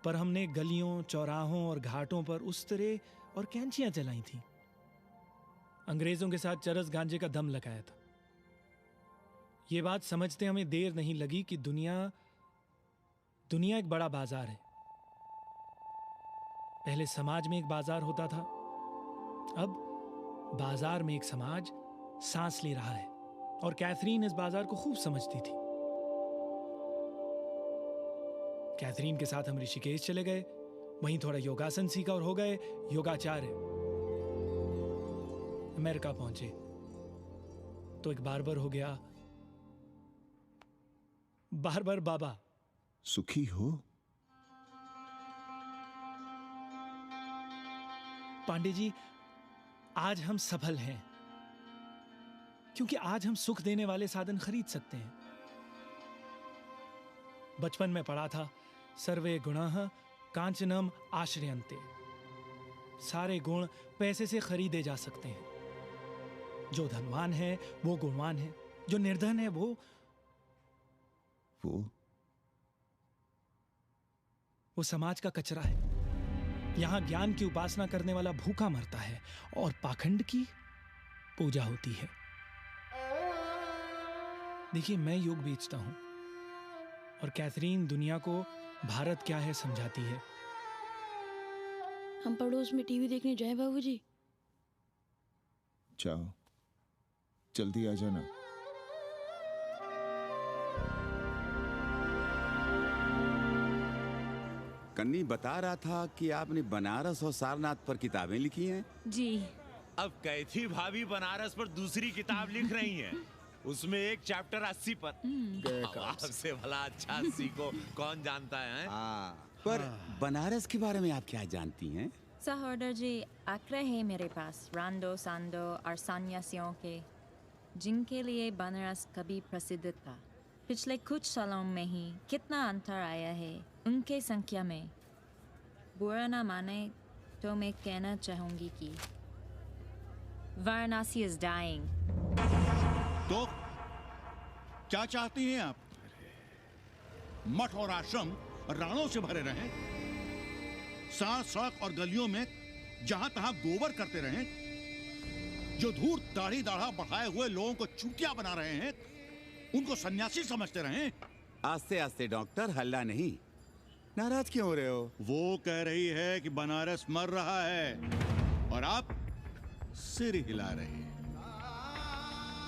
पर हमने गलियों, चौराहों और घाटों पर उस्तरे और कैंचियां चलाई थीं। अंग्रेजों के साथ चरस गांजे का दम लगाया था। ये बात समझते हमें देर नहीं लगी कि दुनिया एक बड़ा बाजार है। पहले समाज में एक बाजार होता था, अब बाजार में एक समाज सांस ले रहा है। और कैथरीन इस बाजार को खूब समझती थी। कैथरीन के साथ हम ऋषिकेश चले गए, वहीं थोड़ा योगासन सीखा और हो गए योगाचार्य। अमेरिका पहुंचे तो एक बार्बर हो गया, बार्बर बाबा। सुखी हो? पांडे जी, आज हम सफल हैं क्योंकि आज हम सुख देने वाले साधन खरीद सकते हैं। बचपन में पढ़ा था, सर्वे गुणाः कांचनम आश्रयन्ते। सारे गुण पैसे से खरीदे जा सकते हैं। जो धनवान है वो गुणवान है, जो निर्धन है वो समाज का कचरा है। यहां ज्ञान की उपासना करने वाला भूखा मरता है और पाखंड की पूजा होती है। देखिए, मैं योग बेचता हूं और कैथरीन दुनिया को भारत क्या है समझाती है। हम पड़ोस में टीवी देखने जाएं बाबूजी? जाओ, जल्दी आ जाना। कन्नी बता रहा था कि आपने बनारस और सारनाथ पर किताबें लिखी हैं। जी। अब कैथी भाभी बनारस पर दूसरी किताब लिख रही हैं। उसमें एक चैप्टर 80 पर। आपसे भला अच्छा 80 को कौन जानता है? पर बनारस के बारे में आप क्या जानती हैं? सहोदर जी, आंकड़े हैं मेरे पास रांडो सांडो और सन्यासियों के, जिनके लिए बनारस कभी प्रसिद्ध था। पिछले कुछ सालों में ही कितना अंतर आया है उनके संख्या में। बुरा ना माने तो मैं कहना चाहूंगी कि वाराणसी is dying। तो क्या चाहती हैं आप? मठ और आश्रम राणों से भरे रहें, सड़क सड़क और गलियों में जहां तहां गोबर करते रहें, जो धूर्त दाढ़ी दाढ़ा बढ़ाए हुए लोगों को चूतिया बना रहे हैं उनको सन्यासी समझते रहें। आस्ते आस्ते डॉक्टर, हल्ला नहीं। नाराज क्यों हो रहे हो? वो कह रही है कि बनारस मर रहा है और आप सिर हिला रहे हैं।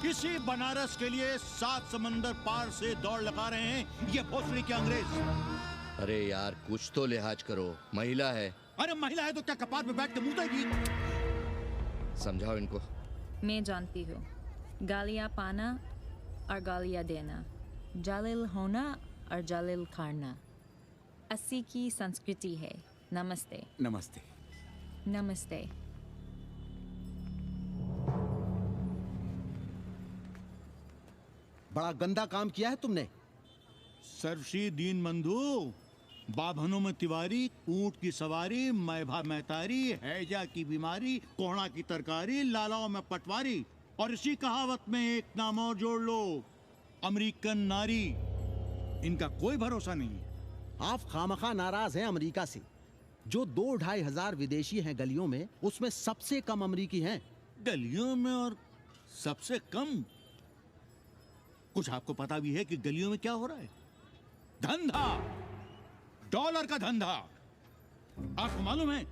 किसी बनारस के लिए 7 समंदर पार से दौड़ लगा रहे हैं ये भोसड़ी के अंग्रेज। अरे यार, कुछ तो लिहाज करो, महिला है। अरे महिला है तो क्या कपार पे बैठ के मुंह देगी? समझाओ इनको। मैं जानती हूँ, गालियाँ पाना और गालियाँ देना, जालिल होना और जालिल खाना 80 की संस्कृति है। नमस्ते। नमस्ते। नमस्ते। बड़ा गंदा काम किया है तुमने। सर्वश्री दीन बंधु, बाभनों में तिवारी, ऊंट की सवारी, मैभा मैतारी, हैजा की बीमारी, कोहड़ा की तरकारी, लालाओं में पटवारी, और इसी कहावत में एक नाम और जोड़ लो, अमेरिकन नारी। इनका कोई भरोसा नहीं है। आप खामखा नाराज हैं अमेरिका से। जो 2-2.5 हजार विदेशी हैं गलियों में, उसमें सबसे कम अमेरिकी हैं। गलियों में और सबसे कम? कुछ आपको पता भी है कि गलियों में क्या हो रहा है? धंधा, डॉलर का धंधा। आपको मालूम है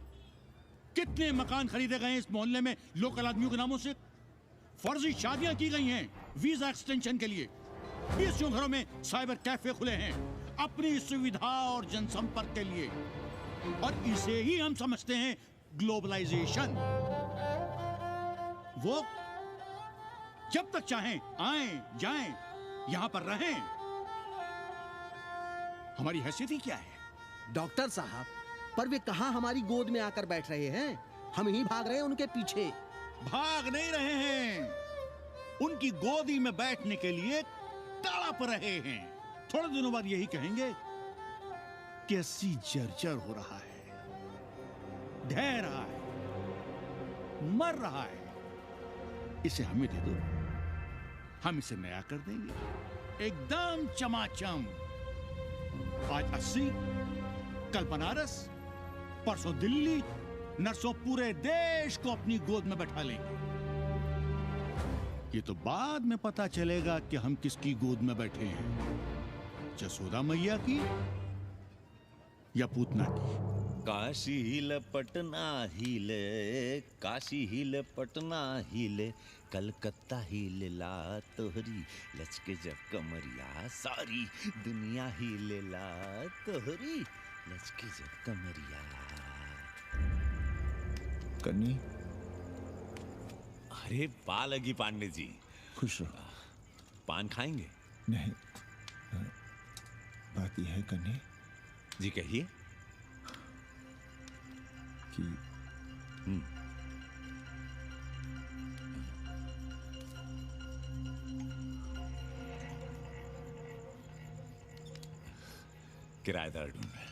कितने मकान खरीदे गए इस मोहल्ले में लोकल आदमियों के नामों से? फर्जी शादियां की गई हैं वीजा एक्सटेंशन के लिए। 20 घरों में साइबर कैफे खुले हैं अपनी सुविधा और जनसंपर्क के लिए, और इसे ही हम समझते हैं ग्लोबलाइजेशन। वो जब तक चाहें आएं जाएं, यहां पर रहें। हमारी हैसियत ही क्या है? डॉक्टर साहब, पर वे कहां हमारी गोद में आकर बैठ रहे हैं? हम ही भाग रहे हैं उनके पीछे। भाग नहीं रहे हैं, उनकी गोदी में बैठने के लिए तड़प रहे हैं। थोड़े दिनों बाद यही कहेंगे कि अस्सी जर्जर हो रहा है, ढह रहा है, मर रहा है, इसे हमें दे दो, हम इसे नया कर देंगे एकदम चमाचम। आज 80, कल बनारस, परसों दिल्ली, नरसों पूरे देश को अपनी गोद में बैठा लेंगे। ये तो बाद में पता चलेगा कि हम किसकी गोद में बैठे हैं, जसोदा मैया की या पूतना की। काशी हिले पटना हिले, काशी हिले पटना हिले, कलकत्ता हिले ला तोहरी, लचके जब कमरिया सारी दुनिया हिले ला तोहरी, लचके जब कमरिया। कन्नी, अरे पा लगी पांडे जी। खुश रहो। पान खाएंगे? नहीं, बात यह है कन्नी जी, कहिए। कि किराएदार ढूंढे।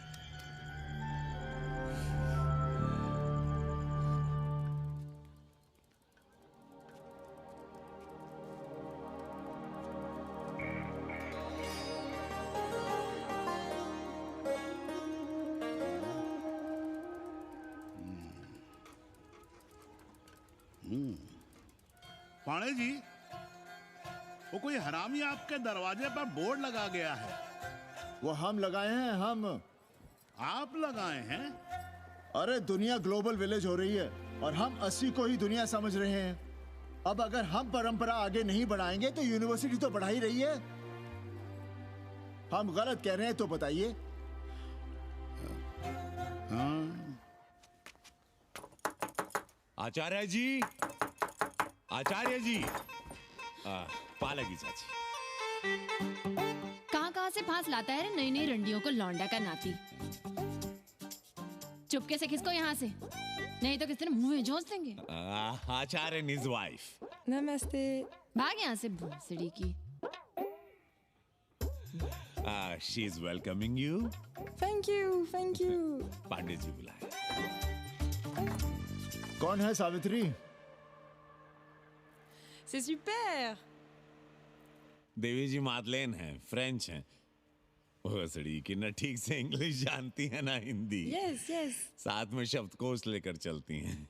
पाणे जी, वो कोई हरामी आपके दरवाजे पर बोर्ड लगा गया है। वो हम लगाए हैं। हम? आप लगाए हैं? अरे दुनिया ग्लोबल विलेज हो रही है और हम 80 को ही दुनिया समझ रहे हैं। अब अगर हम परंपरा आगे नहीं बढ़ाएंगे तो यूनिवर्सिटी तो बढ़ा ही रही है। हम गलत कह रहे हैं तो बताइए। आचार्य जी, आचार्य जी, पालगी चाची। कहाँ से फांस लाता है रे नई नई रंडियों को लौंडा का नाती। चुपके से खिसको यहाँ से, नहीं तो किसी दिन मुंह में झोंस देंगे। आचार्य and his wife। नमस्ते। भाग यहाँ से भूसड़ी की। She is welcoming you। Thank you, thank you. Pandey ji बुलाए। कौन है सावित्री? C'est super। देवी जी मादलेन हैं, फ्रेंच हैं। भोसड़ी की न ठीक से इंग्लिश जानती है ना हिंदी। Yes yes. साथ में शब्दकोश लेकर चलती हैं।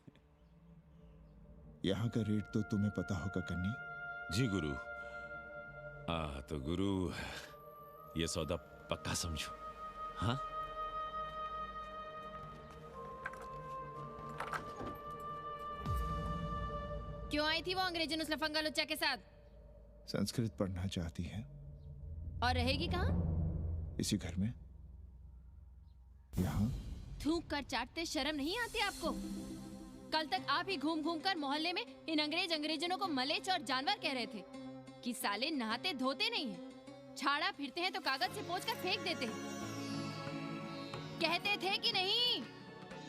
यहाँ का रेट तो तुम्हें पता होगा कन्नी। जी गुरु। तो गुरु, ये सौदा पक्का समझो। हाँ? क्यों आई थी वो अंग्रेजी नुस्खा फंगा लुच्चा के साथ? संस्कृत पढ़ना चाहती है। और रहेगी कहाँ? इसी घर में, यहाँ। थूक कर चाटते शर्म नहीं आती आपको? कल तक आप ही घूम घूम कर मोहल्ले में इन अंग्रेजनों को मलेच और जानवर कह रहे थे कि साले नहाते धोते नहीं हैं, छाड़ा फिरते हैं तो कागज से पोंछ कर फेंक देते हैं। कहते थे कि नहीं?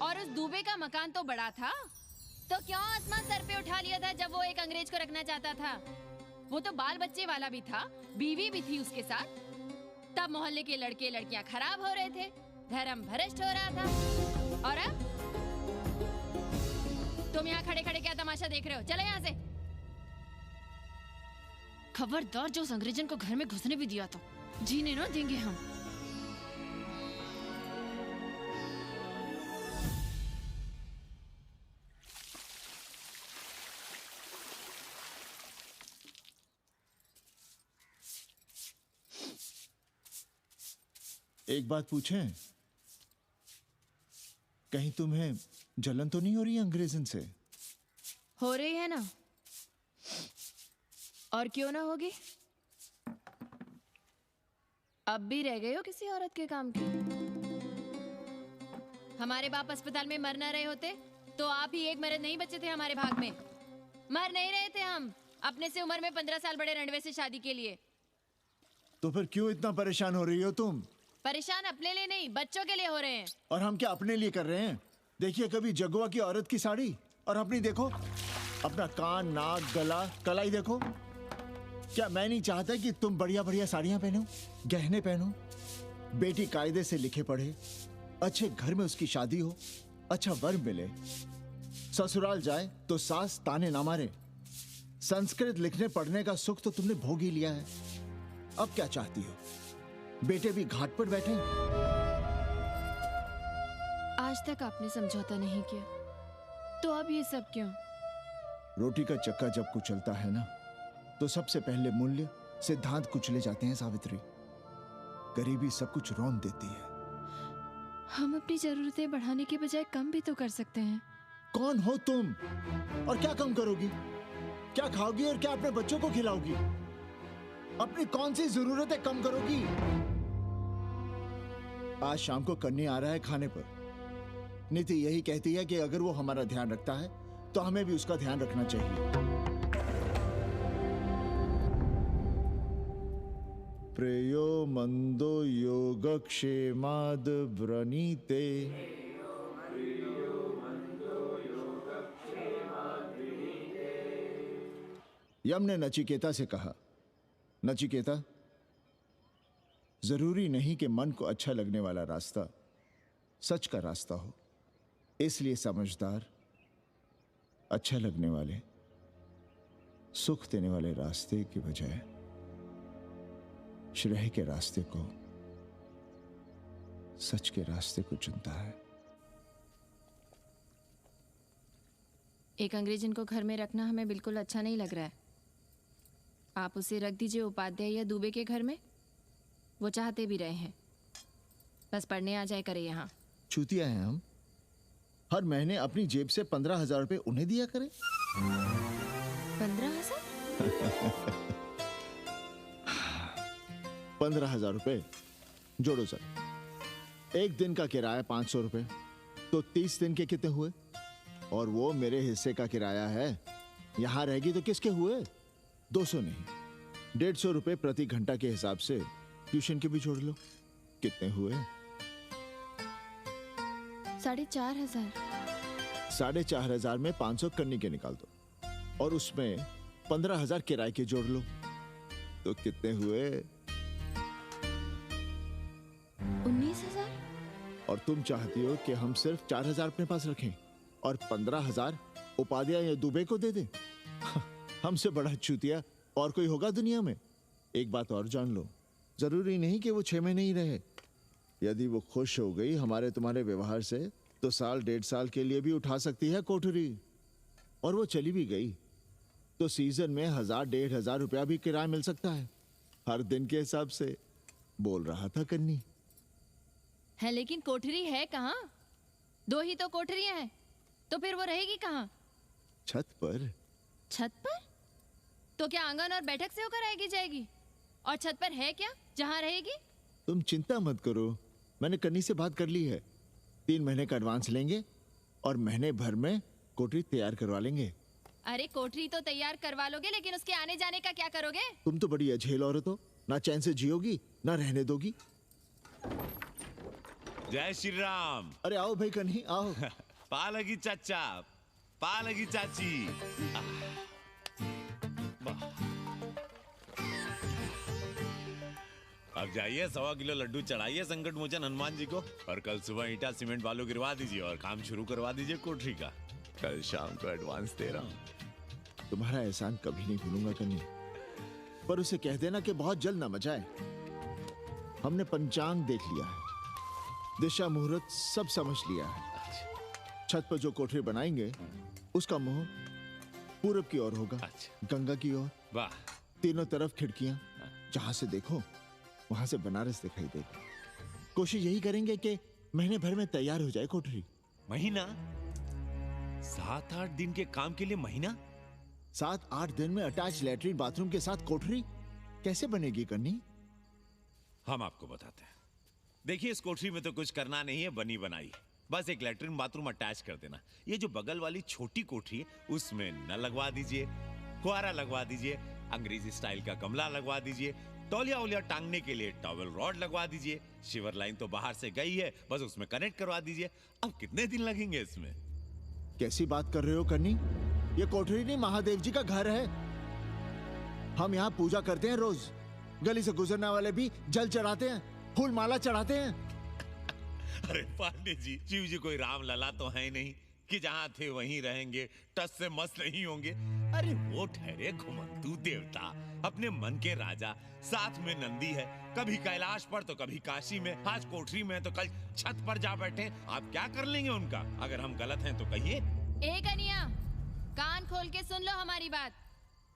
और उस दूबे का मकान तो बड़ा था, तो क्यों आसमान सर पे उठा लिया था जब वो एक अंग्रेज को रखना चाहता था? वो तो बाल बच्चे वाला भी था, बीवी भी थी उसके साथ। तब मोहल्ले के लड़के लड़कियां खराब हो रहे थे, धर्म भ्रष्ट हो रहा था। और अब तुम यहाँ खड़े खड़े क्या तमाशा देख रहे हो? चले यहाँ से। खबरदार, जो उस अंग्रेजन को घर में घुसने भी दिया तो जीने ना देंगे हम। एक बात पूछें, कहीं तुम्हें जलन तो नहीं हो रही अंग्रेजन से? हो रही है ना, और क्यों ना होगी? अब भी रह गए हो किसी औरत के काम की? हमारे बाप अस्पताल में मर न रहे होते तो आप ही एक मर्द नहीं बचे थे हमारे भाग में। मर नहीं रहे थे हम अपने से उम्र में 15 साल बड़े रणवे से शादी के लिए। तो फिर क्यों इतना परेशान हो रही हो तुम? परेशान अपने लिए नहीं, बच्चों के लिए हो रहे हैं। और हम क्या अपने लिए कर रहे हैं? देखिए कभी जगुआ की औरत की साड़ी और अपनी देखो, अपना कान, नाक, गला, कलाई देखो। क्या मैं नहीं चाहता कि तुम बढ़िया बढ़िया साड़ियां पहनो, गहने पहनो, बेटी कायदे से लिखे पढ़े, अच्छे घर में उसकी शादी हो, अच्छा वर मिले, ससुराल जाए तो सास ताने ना मारे। संस्कृत लिखने पढ़ने का सुख तो तुमने भोग ही लिया है। अब क्या चाहती हो? बेटे भी घाट पर बैठे? आज तक आपने समझौता नहीं किया, तो अब ये सब क्यों? रोटी का चक्का जब कुचलता है ना, तो सबसे पहले मूल्य सिद्धांत कुचले जाते हैं सावित्री। गरीबी सब कुछ रौंद देती है। हम अपनी जरूरतें बढ़ाने के बजाय कम भी तो कर सकते हैं। कौन हो तुम और क्या कम करोगी? क्या खाओगी और क्या अपने बच्चों को खिलाओगी? अपनी कौन सी जरूरतें कम करोगी? आज शाम को कन्नी आ रहा है खाने पर। नीति यही कहती है कि अगर वो हमारा ध्यान रखता है तो हमें भी उसका ध्यान रखना चाहिए। प्रेयो मंदो योगक्षेमाद व्रणीते। यम ने नचिकेता से कहा, नचिकेता, जरूरी नहीं कि मन को अच्छा लगने वाला रास्ता सच का रास्ता हो। इसलिए समझदार, अच्छा लगने वाले, सुख देने वाले रास्ते की बजाय श्रेय के रास्ते को, सच के रास्ते को चुनता है। एक अंग्रेजन को घर में रखना हमें बिल्कुल अच्छा नहीं लग रहा है। आप उसे रख दीजिए उपाध्याय या दुबे के घर में, वो चाहते भी रहे हैं। बस पढ़ने आ जाए करे यहाँ। चूतिया हैं हम। हर महीने अपनी जेब से 15,000 रुपए उन्हें दिया करें। 15,000? 15,000 रुपए जोड़ो सर। एक दिन का किराया 500 रुपए, तो 30 दिन के कितने हुए? और वो मेरे हिस्से का किराया है। यहां रहेगी तो किसके हुए? 200 नहीं, 150 रुपए प्रति घंटा के हिसाब से ट्यूशन के भी जोड़ लो। कितने हुए? 4,500। 4,500 में 500 कन्नी के निकाल दो और उसमें 15,000 किराए के जोड़ लो, तो कितने हुए? 19,000। और तुम चाहती हो कि हम सिर्फ 4,000 अपने पास रखें और 15,000 उपाध्याय या दुबे को दे दें? हमसे बड़ा चूतिया और कोई होगा दुनिया में? एक बात और जान लो, जरूरी नहीं कि वो 6 महीने ही रहे। यदि वो खुश हो गई हमारे तुम्हारे व्यवहार से, तो साल 1.5 साल के लिए भी उठा सकती है कोठरी। और वो चली भी गई तो सीजन में 1,000-1,500 रुपया भी किराया मिल सकता है, हर दिन के हिसाब से। बोल रहा था कन्नी। है लेकिन कोठरी है कहाँ? 2 ही तो कोठरियां हैं, तो फिर वो रहेगी कहाँ? छत पर। छत पर? तो क्या आंगन और बैठक से होकर आएगी जाएगी? और छत पर है क्या जहाँ रहेगी? तुम चिंता मत करो, मैंने कन्नी से बात कर ली है। 3 महीने का एडवांस लेंगे और महीने भर में कोठरी तैयार करवा लेंगे। अरे कोठरी तो तैयार करवा लोगे, लेकिन उसके आने जाने का क्या करोगे? तुम तो बड़ी अझेल औरत हो, ना चैन से जियोगी ना रहने दोगी। जय श्री राम। अरे आओ भाई कन्ही आओ। पालगी चाचा, पालगी चाची। अब जाइए 1.25 किलो लड्डू चढ़ाइए संकट मोचन हनुमान जी को और कल सुबह ईटा सीमेंट बालू गिरवा दीजिए और काम शुरू करवा दीजिए कोठरी का। कल शाम को एडवांस दे रहा हूँ। तुम्हारा एहसान कभी नहीं भूलूंगा कन्नी, पर उसे कह देना कि बहुत जल्द न मचाए। हमने पंचांग देख लिया है, दिशा मुहूर्त सब समझ लिया है। छत पर जो कोठरी बनाएंगे उसका मुंह पूरब की ओर होगा, गंगा की ओर। वाह। तीनों तरफ खिड़कियां, जहां से देखो वहां से बनारस दिखाई देगा। कोशिश यही करेंगे कि महीने भर में तैयार हो जाए कोठरी। महीना? 7-8 दिन के काम के लिए महीना? 7-8 दिन में अटैच लैट्रिन बाथरूम के साथ कोठरी कैसे बनेगी कन्नी? हम आपको बताते हैं। देखिए इस कोठरी में तो कुछ करना नहीं है, बनी बनाई। बस एक लैट्रिन बाथरूम अटैच कर देना। ये जो बगल वाली छोटी कोठरी है उसमें नल लगवा दीजिए, फुहारा लगवा दीजिए, अंग्रेजी स्टाइल का गमला लगवा दीजिए, तौलिया उलिया टांगने के लिए टॉवेल रॉड लगवा दीजिए। शिवर लाइन तो बाहर से गई है, बस उसमें कनेक्ट करवा दीजिए। अब कितने दिन लगेंगे इसमें? कैसी बात कर रहे हो कन्नी? ये कोठरी नहीं, महादेव जी का घर है। हम यहाँ पूजा करते हैं रोज। गली से गुजरने वाले भी जल चढ़ाते हैं, फूल माला चढ़ाते हैं। अरे पांडे जी, शिव जी कोई राम लला तो है नहीं कि जहां थे वहीं रहेंगे, टस से मस नहीं होंगे। अरे वो ठहरे घुमंतू देवता, अपने मन के राजा, साथ में नंदी है, कभी कैलाश पर तो कभी काशी में, आज कोठरी में तो कल छत पर जा बैठे। आप क्या कर लेंगे उनका? अगर हम गलत हैं तो कहिए। ए कन्या, कान खोल के सुन लो हमारी बात।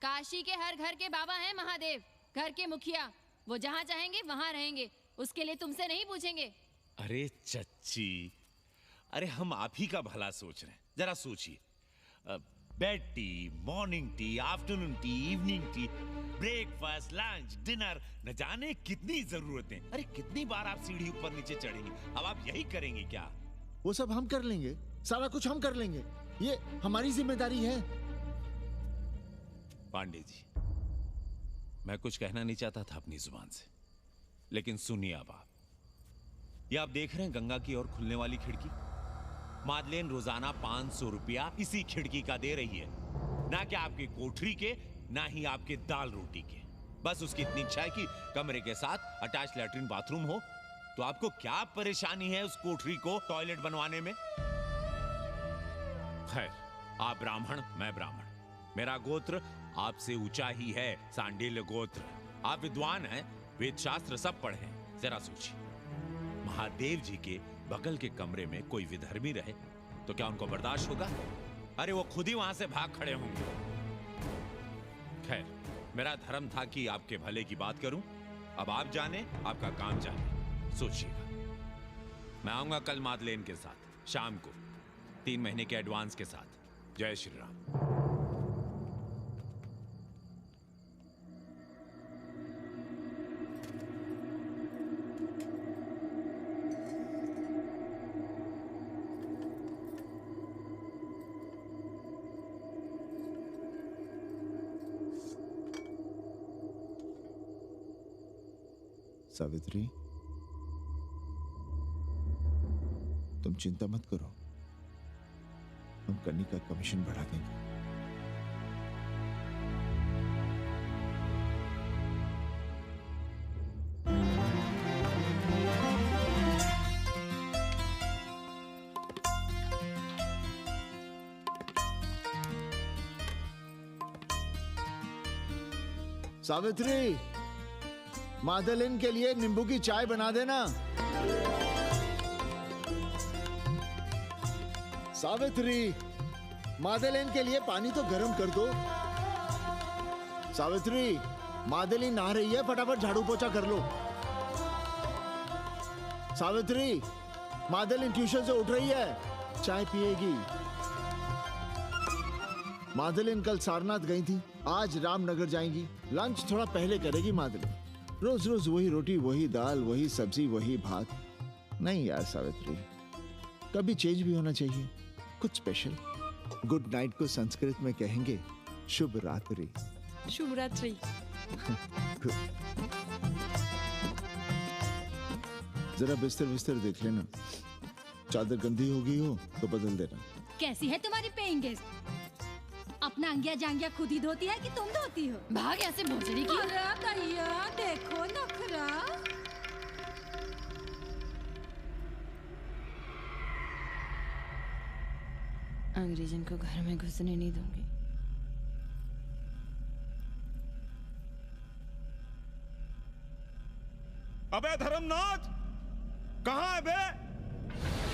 काशी के हर घर के बाबा हैं महादेव, घर के मुखिया। वो जहाँ चाहेंगे वहाँ रहेंगे, उसके लिए तुमसे नहीं पूछेंगे। अरे चच्ची, अरे हम आप ही का भला सोच रहे हैं। जरा सोचिए, bed tea, morning tea, afternoon T, evening tea, breakfast, lunch, dinner, न जाने कितनी जरूरतें। अरे कितनी बार आप सीढ़ी ऊपर नीचे चढ़ेंगे? अब आप यही करेंगे क्या? वो सब हम कर लेंगे, सारा कुछ हम कर लेंगे, ये हमारी जिम्मेदारी है। पांडे जी, मैं कुछ कहना नहीं चाहता था अपनी जुबान से, लेकिन सुनिए अब आप। ये आप देख रहे हैं गंगा की ओर खुलने वाली खिड़की? मादलेन रोजाना 500 रुपया इसी खिड़की का दे रही है, ना कि आपकी कोठरी के, ना ही आपके दाल रोटी के। बस उसकी इतनी इच्छा है कि कमरे के साथ अटैच लैट्रिन बाथरूम हो। तो आपको क्या परेशानी है उस कोठरी को टॉयलेट बनवाने में? खैर, आप ब्राह्मण, मैं ब्राह्मण, मेरा गोत्र आपसे ऊंचा ही है, सांडिल्य गोत्र। आप विद्वान हैं, वेद शास्त्र सब पढ़े हैं। जरा सोचिए, महादेव जी के बगल के कमरे में कोई विधर्मी रहे तो क्या उनको बर्दाश्त होगा? अरे वो खुद ही वहां से भाग खड़े होंगे। खैर, मेरा धर्म था कि आपके भले की बात करूं। अब आप जाने, आपका काम जाने। सोचिएगा। मैं आऊंगा कल मादलेन के साथ शाम को, 3 महीने के एडवांस के साथ। जय श्री राम। सावित्री, तुम चिंता मत करो, हम कन्नी का कमीशन बढ़ा देंगे। सावित्री, मादलिन के लिए नींबू की चाय बना देना। सावित्री, मादलिन के लिए पानी तो गर्म कर दो। सावित्री, मादलिन नहा रही है, फटाफट झाड़ू पोछा कर लो। सावित्री, मादलिन ट्यूशन से उठ रही है, चाय पिएगी। मादलिन कल सारनाथ गई थी, आज रामनगर जाएंगी। लंच थोड़ा पहले करेगी मादलिन। रोज रोज वही रोटी, वही दाल, वही सब्जी, वही भात। नहीं यार सावित्री, कभी चेंज भी होना चाहिए, कुछ स्पेशल। गुड नाइट को संस्कृत में कहेंगे शुभ रात्रि। शुभ रात्रि। जरा बिस्तर बिस्तर देख लेना, चादर गंदी हो गई हो तो बदल देना। कैसी है तुम्हारी पेइंग गेस्ट? अपना अंगिया जांगिया खुद ही धोती है कि तुम धोती हो? भाग ऐसे भोजड़ी की। अरे भैया देखो नखरा। अंग्रेजन को घर में घुसने नहीं दूंगी। अबे धर्मनाथ, कहाँ है बे?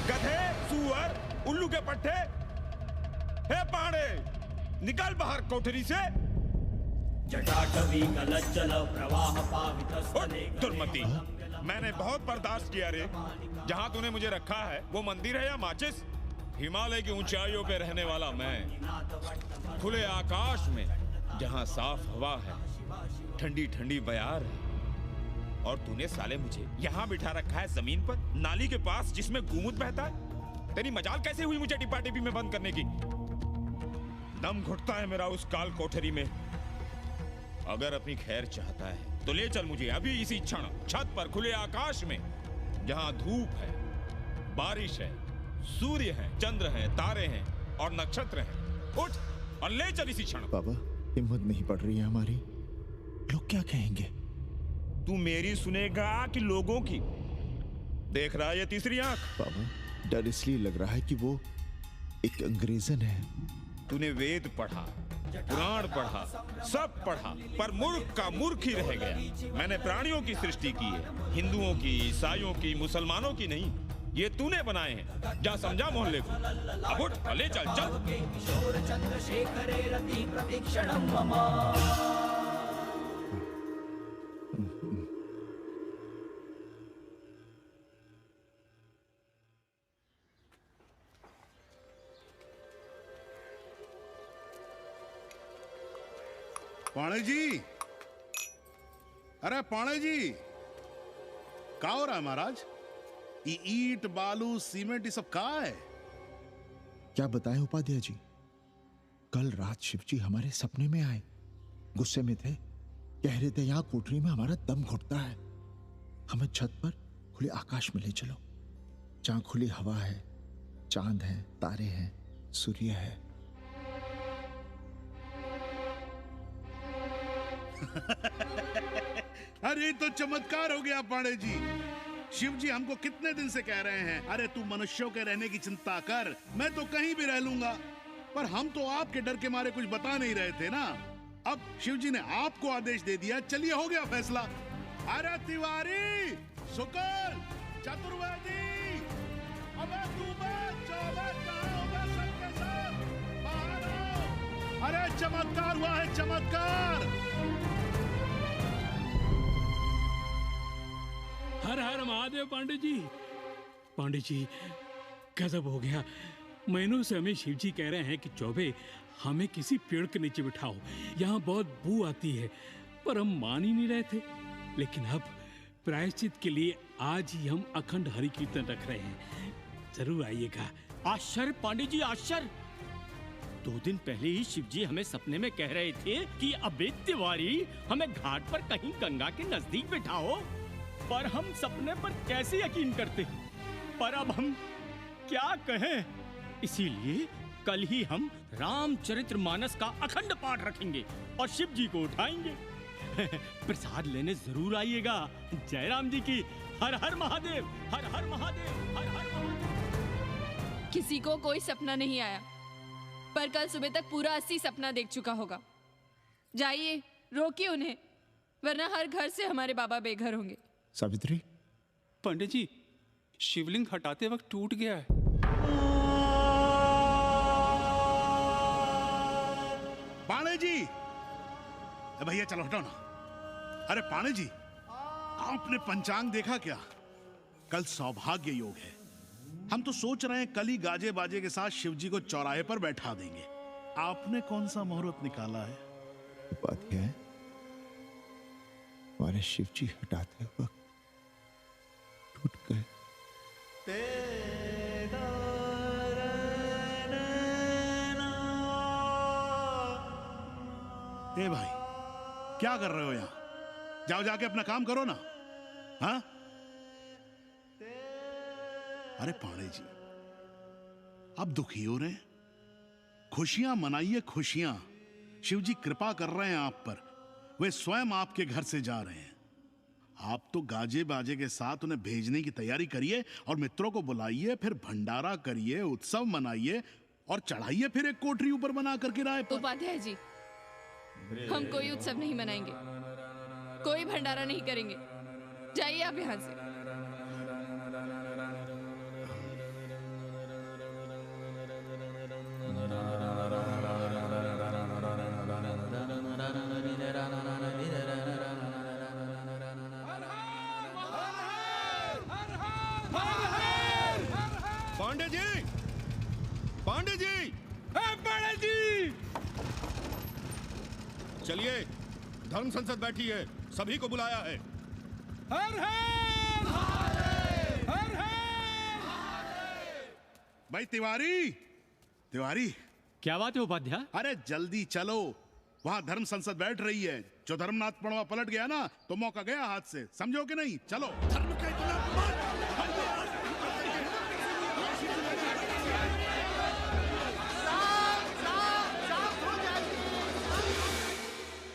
गधे, सुअर, उल्लू के पट्टे। हे पाड़े, निकल बाहर कोठरी से। जटाटवी कलज्जल प्रवाह पावितस्तने। दुर्मति, मैंने बहुत बर्दाश्त किया रे। जहाँ तूने मुझे रखा है वो मंदिर है या माचिस? हिमालय की ऊंचाइयों पे रहने वाला मैं, खुले आकाश में जहाँ साफ हवा है, ठंडी ठंडी बयार है, और तूने साले मुझे यहाँ बिठा रखा है जमीन पर, नाली के पास जिसमें गोमूत्र बहता है। तेरी मजाल कैसे हुई मुझे टिप्पा टिप्पी में बंद करने की? दम घुटता है मेरा उस काल कोठरी में। अगर अपनी खैर चाहता है तो ले चल मुझे अभी इसी क्षण छत पर खुले आकाश में, जहाँ धूप है, बारिश है, सूर्य है, चंद्र है, तारे हैं और नक्षत्र हैं। उठ और ले चल इसी क्षण। बाबा, हिम्मत नहीं पड़ रही है हमारी। लोग क्या कहेंगे? तू मेरी सुनेगा कि लोगों की? देख रहा है ये तीसरी आंख? बाबा, डर इसलिए लग रहा है कि वो एक अंग्रेजन है। तूने वेद पढ़ा, पुराण पढ़ा, सब पढ़ा, पर मूर्ख का मूर्ख ही रह गया। मैंने प्राणियों की सृष्टि की है, हिंदुओं की, ईसाइयों की, मुसलमानों की नहीं। ये तूने बनाए हैं। जा समझा मोहल्ले को। अब उठ, ले चल चल। पाणे जी, अरे पाणे जी, क्या हो रहा है महाराज? ये ईंट, बालू, सीमेंट, ये सब कहाँ है? क्या बताएं उपाध्याय जी, कल रात शिवजी हमारे सपने में आए। गुस्से में थे, कह रहे थे यहाँ कोठरी में हमारा दम घुटता है, हमें छत पर खुले आकाश में ले चलो, जहाँ खुली हवा है, चांद है, तारे हैं, सूर्य है। अरे तो चमत्कार हो गया पाणे जी। शिव जी हमको कितने दिन से कह रहे हैं, अरे तू मनुष्यों के रहने की चिंता कर, मैं तो कहीं भी रह लूंगा। पर हम तो आपके डर के मारे कुछ बता नहीं रहे थे ना। अब शिव जी ने आपको आदेश दे दिया, चलिए हो गया फैसला। अरे तिवारी, शुक्ल, चतुर्वेदी, अबे तू सबके साथ बाहर आओ। अरे चमत्कार हुआ है, चमत्कार। हर हर महादेव पांडे जी। पांडे जी, गजब हो गया। महीनों से हमें शिव जी कह रहे हैं कि चौबे हमें किसी पेड़ के नीचे बिठाओ, यहाँ बहुत बू आती है, पर हम मान ही नहीं रहे थे। लेकिन अब प्रायश्चित के लिए आज ही हम अखंड हरि कीर्तन रख रहे हैं, जरूर आइएगा। आश्चर्य पांडे जी, आश्चर्य। 2 दिन पहले ही शिव जी हमें सपने में कह रहे थे कि अबे तिवारी, हमें घाट पर कहीं गंगा के नजदीक बिठाओ, पर हम सपने पर कैसे यकीन करते। पर अब हम क्या कहें, इसीलिए कल ही हम रामचरितमानस का अखंड पाठ रखेंगे और शिव जी को उठाएंगे। प्रसाद लेने जरूर आइएगा। जय राम जी की। हर हर महादेव, हर हर महादेव, हर हर महादेव। किसी को कोई सपना नहीं आया, पर कल सुबह तक पूरा 80 सपना देख चुका होगा। जाइए, रोकिए उन्हें, वरना हर घर से हमारे बाबा बेघर होंगे। सावित्री, पंडित जी, शिवलिंग हटाते वक्त टूट गया है। पाणे जी, भैया चलो हटाओ ना। अरे पाणे जी, आपने पंचांग देखा क्या? कल सौभाग्य योग है। हम तो सोच रहे हैं कल ही गाजे बाजे के साथ शिव जी को चौराहे पर बैठा देंगे। आपने कौन सा मुहूर्त निकाला है? उपाध्याय, हमारे शिव जी हटाते वक्त टूट गए। ए भाई, क्या कर रहे हो यहाँ? जाओ जाके अपना काम करो ना। हाँ? अरे पाणे जी, आप दुखी हो रहे हैं? खुशियां मनाइए, खुशियां। शिव जी कृपा कर रहे हैं आप पर। वे स्वयं आपके घर से जा रहे हैं। आप तो गाजे बाजे के साथ उन्हें भेजने की तैयारी करिए और मित्रों को बुलाइए, फिर भंडारा करिए, उत्सव मनाइए और चढ़ाइए फिर एक कोठरी ऊपर बना कर किराए पर। उपाध्याय जी, हम कोई उत्सव नहीं मनाएंगे, कोई भंडारा नहीं करेंगे। जाइए आप यहाँ से। पांडे जी, पांडे जी, पांडे जी, चलिए, धर्म संसद बैठी है, सभी को बुलाया है। हर हर हर हर। भाई तिवारी, तिवारी, क्या बात है उपाध्याय? अरे जल्दी चलो, वहाँ धर्म संसद बैठ रही है। जो धर्मनाथ पड़वा पलट गया ना तो मौका गया हाथ से, समझो कि नहीं? चलो। धर्म का इतना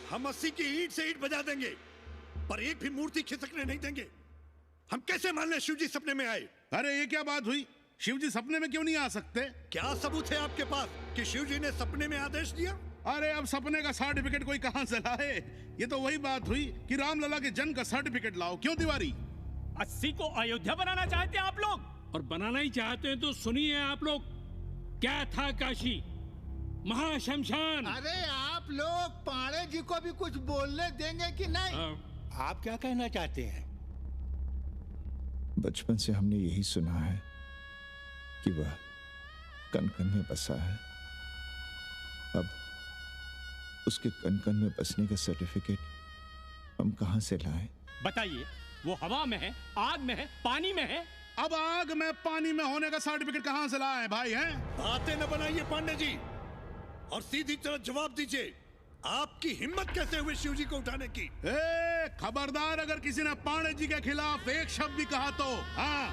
हम 80 की ईंट से ईंट बजा देंगे, पर एक भी मूर्ति खिसकने नहीं देंगे। हम कैसे मान लें शिव जी सपने में आए? अरे ये क्या बात हुई? शिव जी सपने में क्यों नहीं आ सकते? क्या सबूत है आपके पास कि शिव जी ने सपने में आदेश दिया? अरे अब सपने का सर्टिफिकेट कोई कहां से लाए? ये तो वही बात हुई कि रामलला के जन्म का सर्टिफिकेट लाओ। क्यों तिवारी? 80 को अयोध्या बनाना चाहते हैं आप लोग? और बनाना ही चाहते हैं तो सुनिए आप लोग, क्या था काशी महाशमशान। अरे आप लोग पांडे जी को भी कुछ बोलने देंगे कि नहीं? आप क्या कहना चाहते हैं? बचपन से हमने यही सुना है कि वह कण कण में बसा है। अब उसके कण कण में बसने का सर्टिफिकेट हम कहां से लाएं? बताइए, वो हवा में है, आग में है, पानी में है? अब आग में पानी में होने का सर्टिफिकेट कहां से लाए भाई? हैं बातें न बनाइए पांडे जी, और सीधी तरह जवाब दीजिए, आपकी हिम्मत कैसे हुई शिव जी को उठाने की? खबरदार अगर किसी ने पांडे जी के खिलाफ एक शब्द भी कहा तो। हाँ,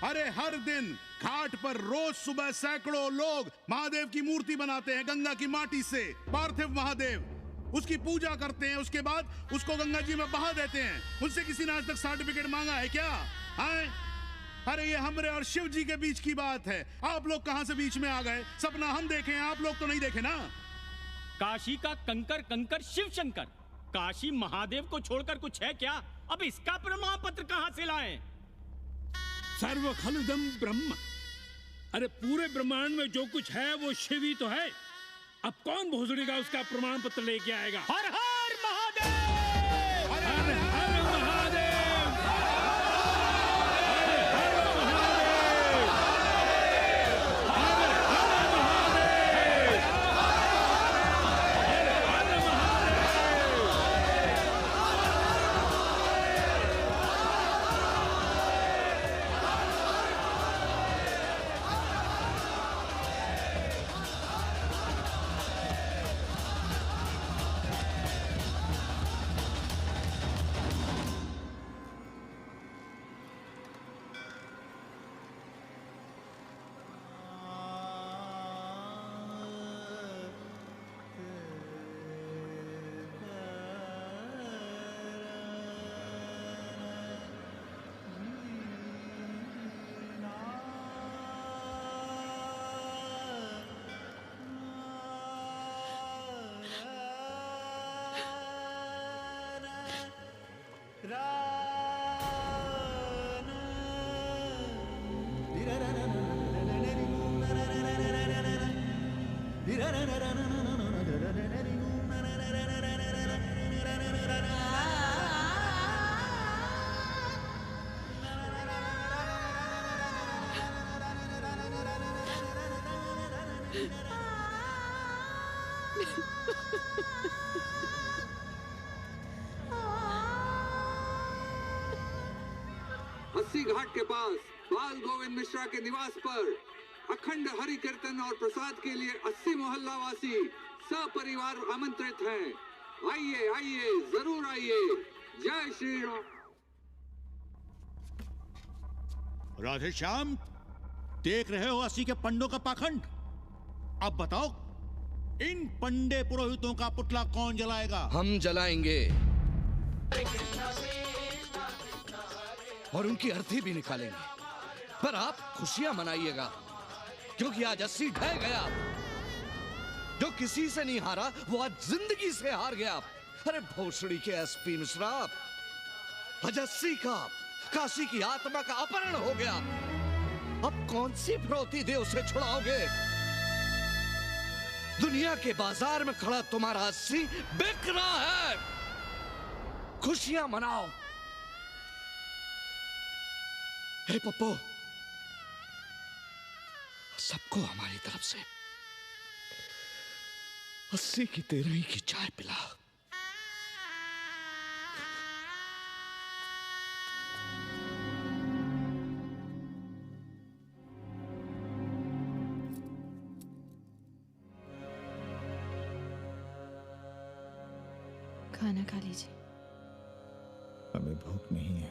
अरे हर दिन घाट पर रोज सुबह सैकड़ों लोग महादेव की मूर्ति बनाते हैं गंगा की माटी से, पार्थिव महादेव। उसकी पूजा करते हैं, उसके बाद उसको गंगा जी में बहा देते हैं। उनसे किसी ने आज तक सर्टिफिकेट मांगा है क्या? अरे ये हमरे और शिव जी के बीच की बात है। आप लोग कहां से बीच में आ गए? सपना हम देखे, आप लोग तो नहीं देखे ना। काशी का कंकर कंकर शिव शंकर, काशी महादेव को छोड़कर कुछ है क्या? अब इसका प्रमाण पत्र कहां से लाएं? सर्व खलुदम ब्रह्म। अरे पूरे ब्रह्मांड में जो कुछ है वो शिव ही तो है। अब कौन भोसड़ी का उसका प्रमाण पत्र लेके आएगा? हर हर महादेव, हर हर महादेव। अस्सी घाट के पास बाल गोविंद मिश्रा के निवास पर अखंड हरि कीर्तन और प्रसाद के लिए 80 मोहल्ला वासी सपरिवार आमंत्रित हैं। आइए आइए, जरूर आइए। जय श्री राम। राधेश्याम, देख रहे हो 80 के पंडों का पाखंड? अब बताओ, इन पंडे पुरोहितों का पुतला कौन जलाएगा? हम जलाएंगे और उनकी अर्थी भी निकालेंगे। पर आप खुशियां मनाइएगा, क्योंकि आज अस्सी ढह गया। जो किसी से नहीं हारा वो आज जिंदगी से हार गया। अरे भोसड़ी के एसपी मिश्रा, आज अस्सी का काशी की आत्मा का अपहरण हो गया। अब कौन सी फिरौती दे उसे छुड़ाओगे? दुनिया के बाजार में खड़ा तुम्हारा अस्सी बिक रहा है। खुशियां मनाओ। हे पप्पू, सबको हमारी तरफ से अस्सी की 13 की चाय पिला। खाना खा लीजिए। हमें भूख नहीं है।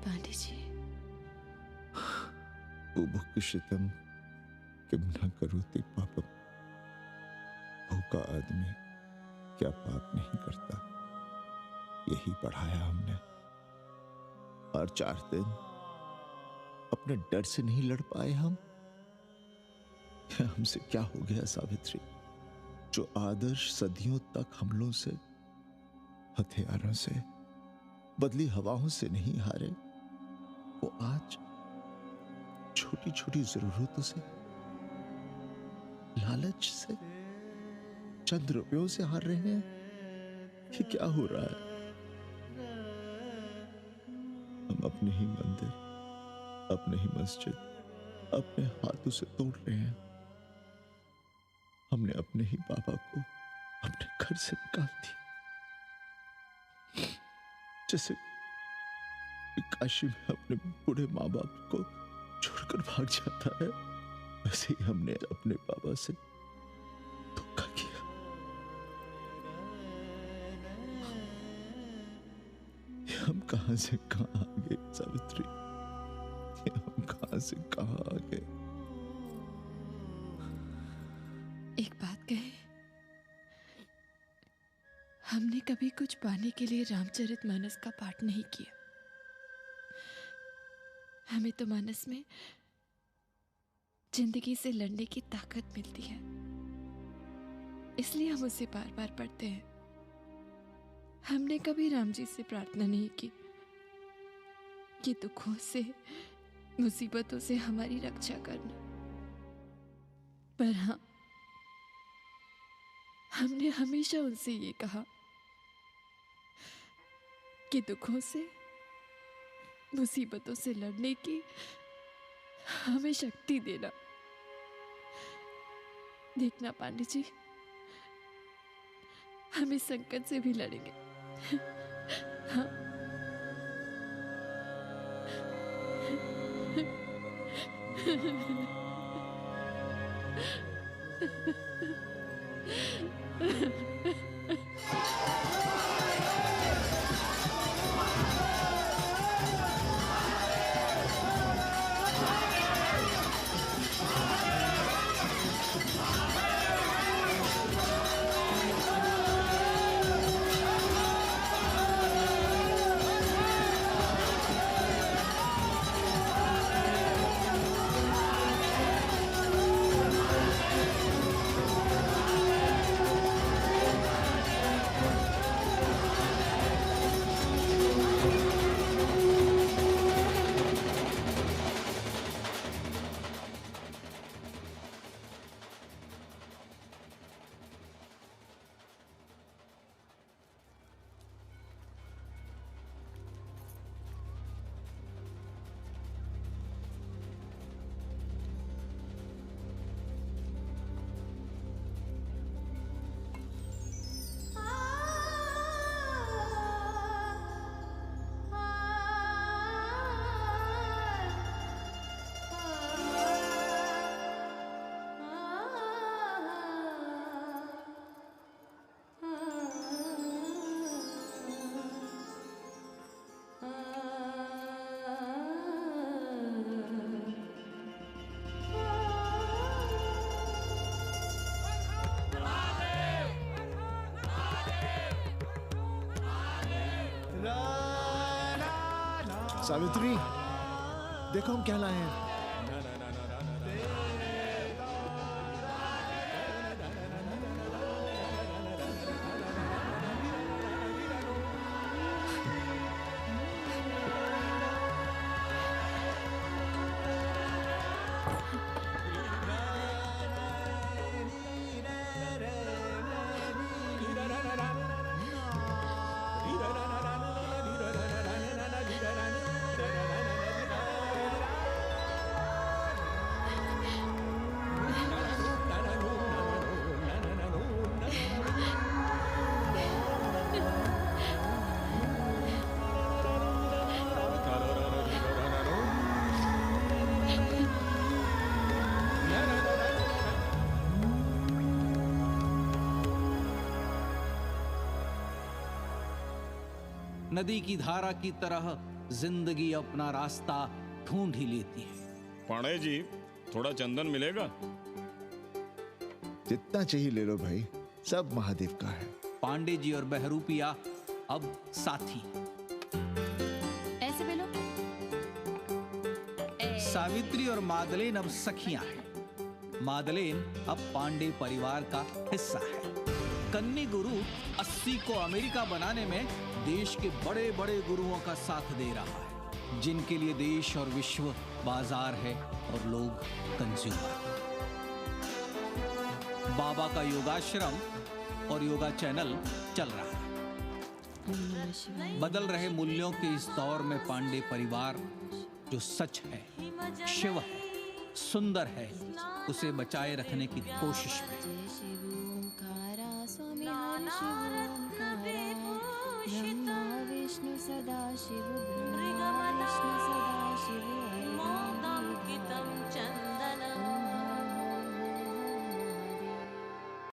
पांडे जी, बुभुक्षितम किम न करोति पापम। भूखा आदमी क्या पाप नहीं करता, यही पढ़ाया हमने। और 4 दिन अपने डर से नहीं लड़ पाए हम। हमसे क्या हो गया सावित्री? जो आदर्श सदियों तक हमलों से, हथियारों से, बदली हवाओं से नहीं हारे, वो आज छोटी छोटी जरूरतों से, लालच से, चंद रुपयों से हार रहे हैं। ये क्या हो रहा है? हम अपने ही मंदिर, अपने ही मस्जिद अपने हाथों से तोड़ रहे हैं। हमने अपने ही बाबा को अपने घर से निकाल दिया। जैसे काशी में अपने बूढ़े माँ बाप को छोड़कर भाग जाता है, वैसे ही हमने अपने बाबा से धोखा किया। हम कहां से कहां आ गए सावित्री? हम कहां से कहां आ गए? एक बात कहे, हमने कभी कुछ पाने के लिए रामचरितमानस का पाठ नहीं किया। हमें तो मानस में जिंदगी से लड़ने की ताकत मिलती है, इसलिए हम उसे बार बार पढ़ते हैं। हमने कभी राम जी से प्रार्थना नहीं की कि दुखों से, मुसीबतों से हमारी रक्षा करना। पर हाँ, हमने हमेशा उनसे ये कहा कि दुखों से, मुसीबतों से लड़ने की हमें शक्ति देना। देखना पांडे जी, हम इस संकट से भी लड़ेंगे। हाँ। सावित्री, देखो हम क्या लाए हैं। नदी की धारा की तरह जिंदगी अपना रास्ता ढूंढ ही लेती है। पांडे जी, थोड़ा चंदन मिलेगा? जितना चाहिए ले लो भाई, सब महादेव का है। पांडे जी और बहरूपिया अब साथी। ऐसे भी लो। सावित्री और मादलेन अब सखियां हैं। मादलेन अब पांडे परिवार का हिस्सा है। कन्नी गुरु 80 को अमेरिका बनाने में देश के बड़े बड़े गुरुओं का साथ दे रहा है, जिनके लिए देश और विश्व बाजार है और लोग कंज्यूमर। बाबा का योगाश्रम और योगा चैनल चल रहा है। बदल रहे मूल्यों के इस दौर में पांडे परिवार जो सच है, शिव है, सुंदर है, उसे बचाए रखने की कोशिश में। ब्रह्मा विष्णु सदा शिव, ब्रह्मा विष्णु सदा शिव,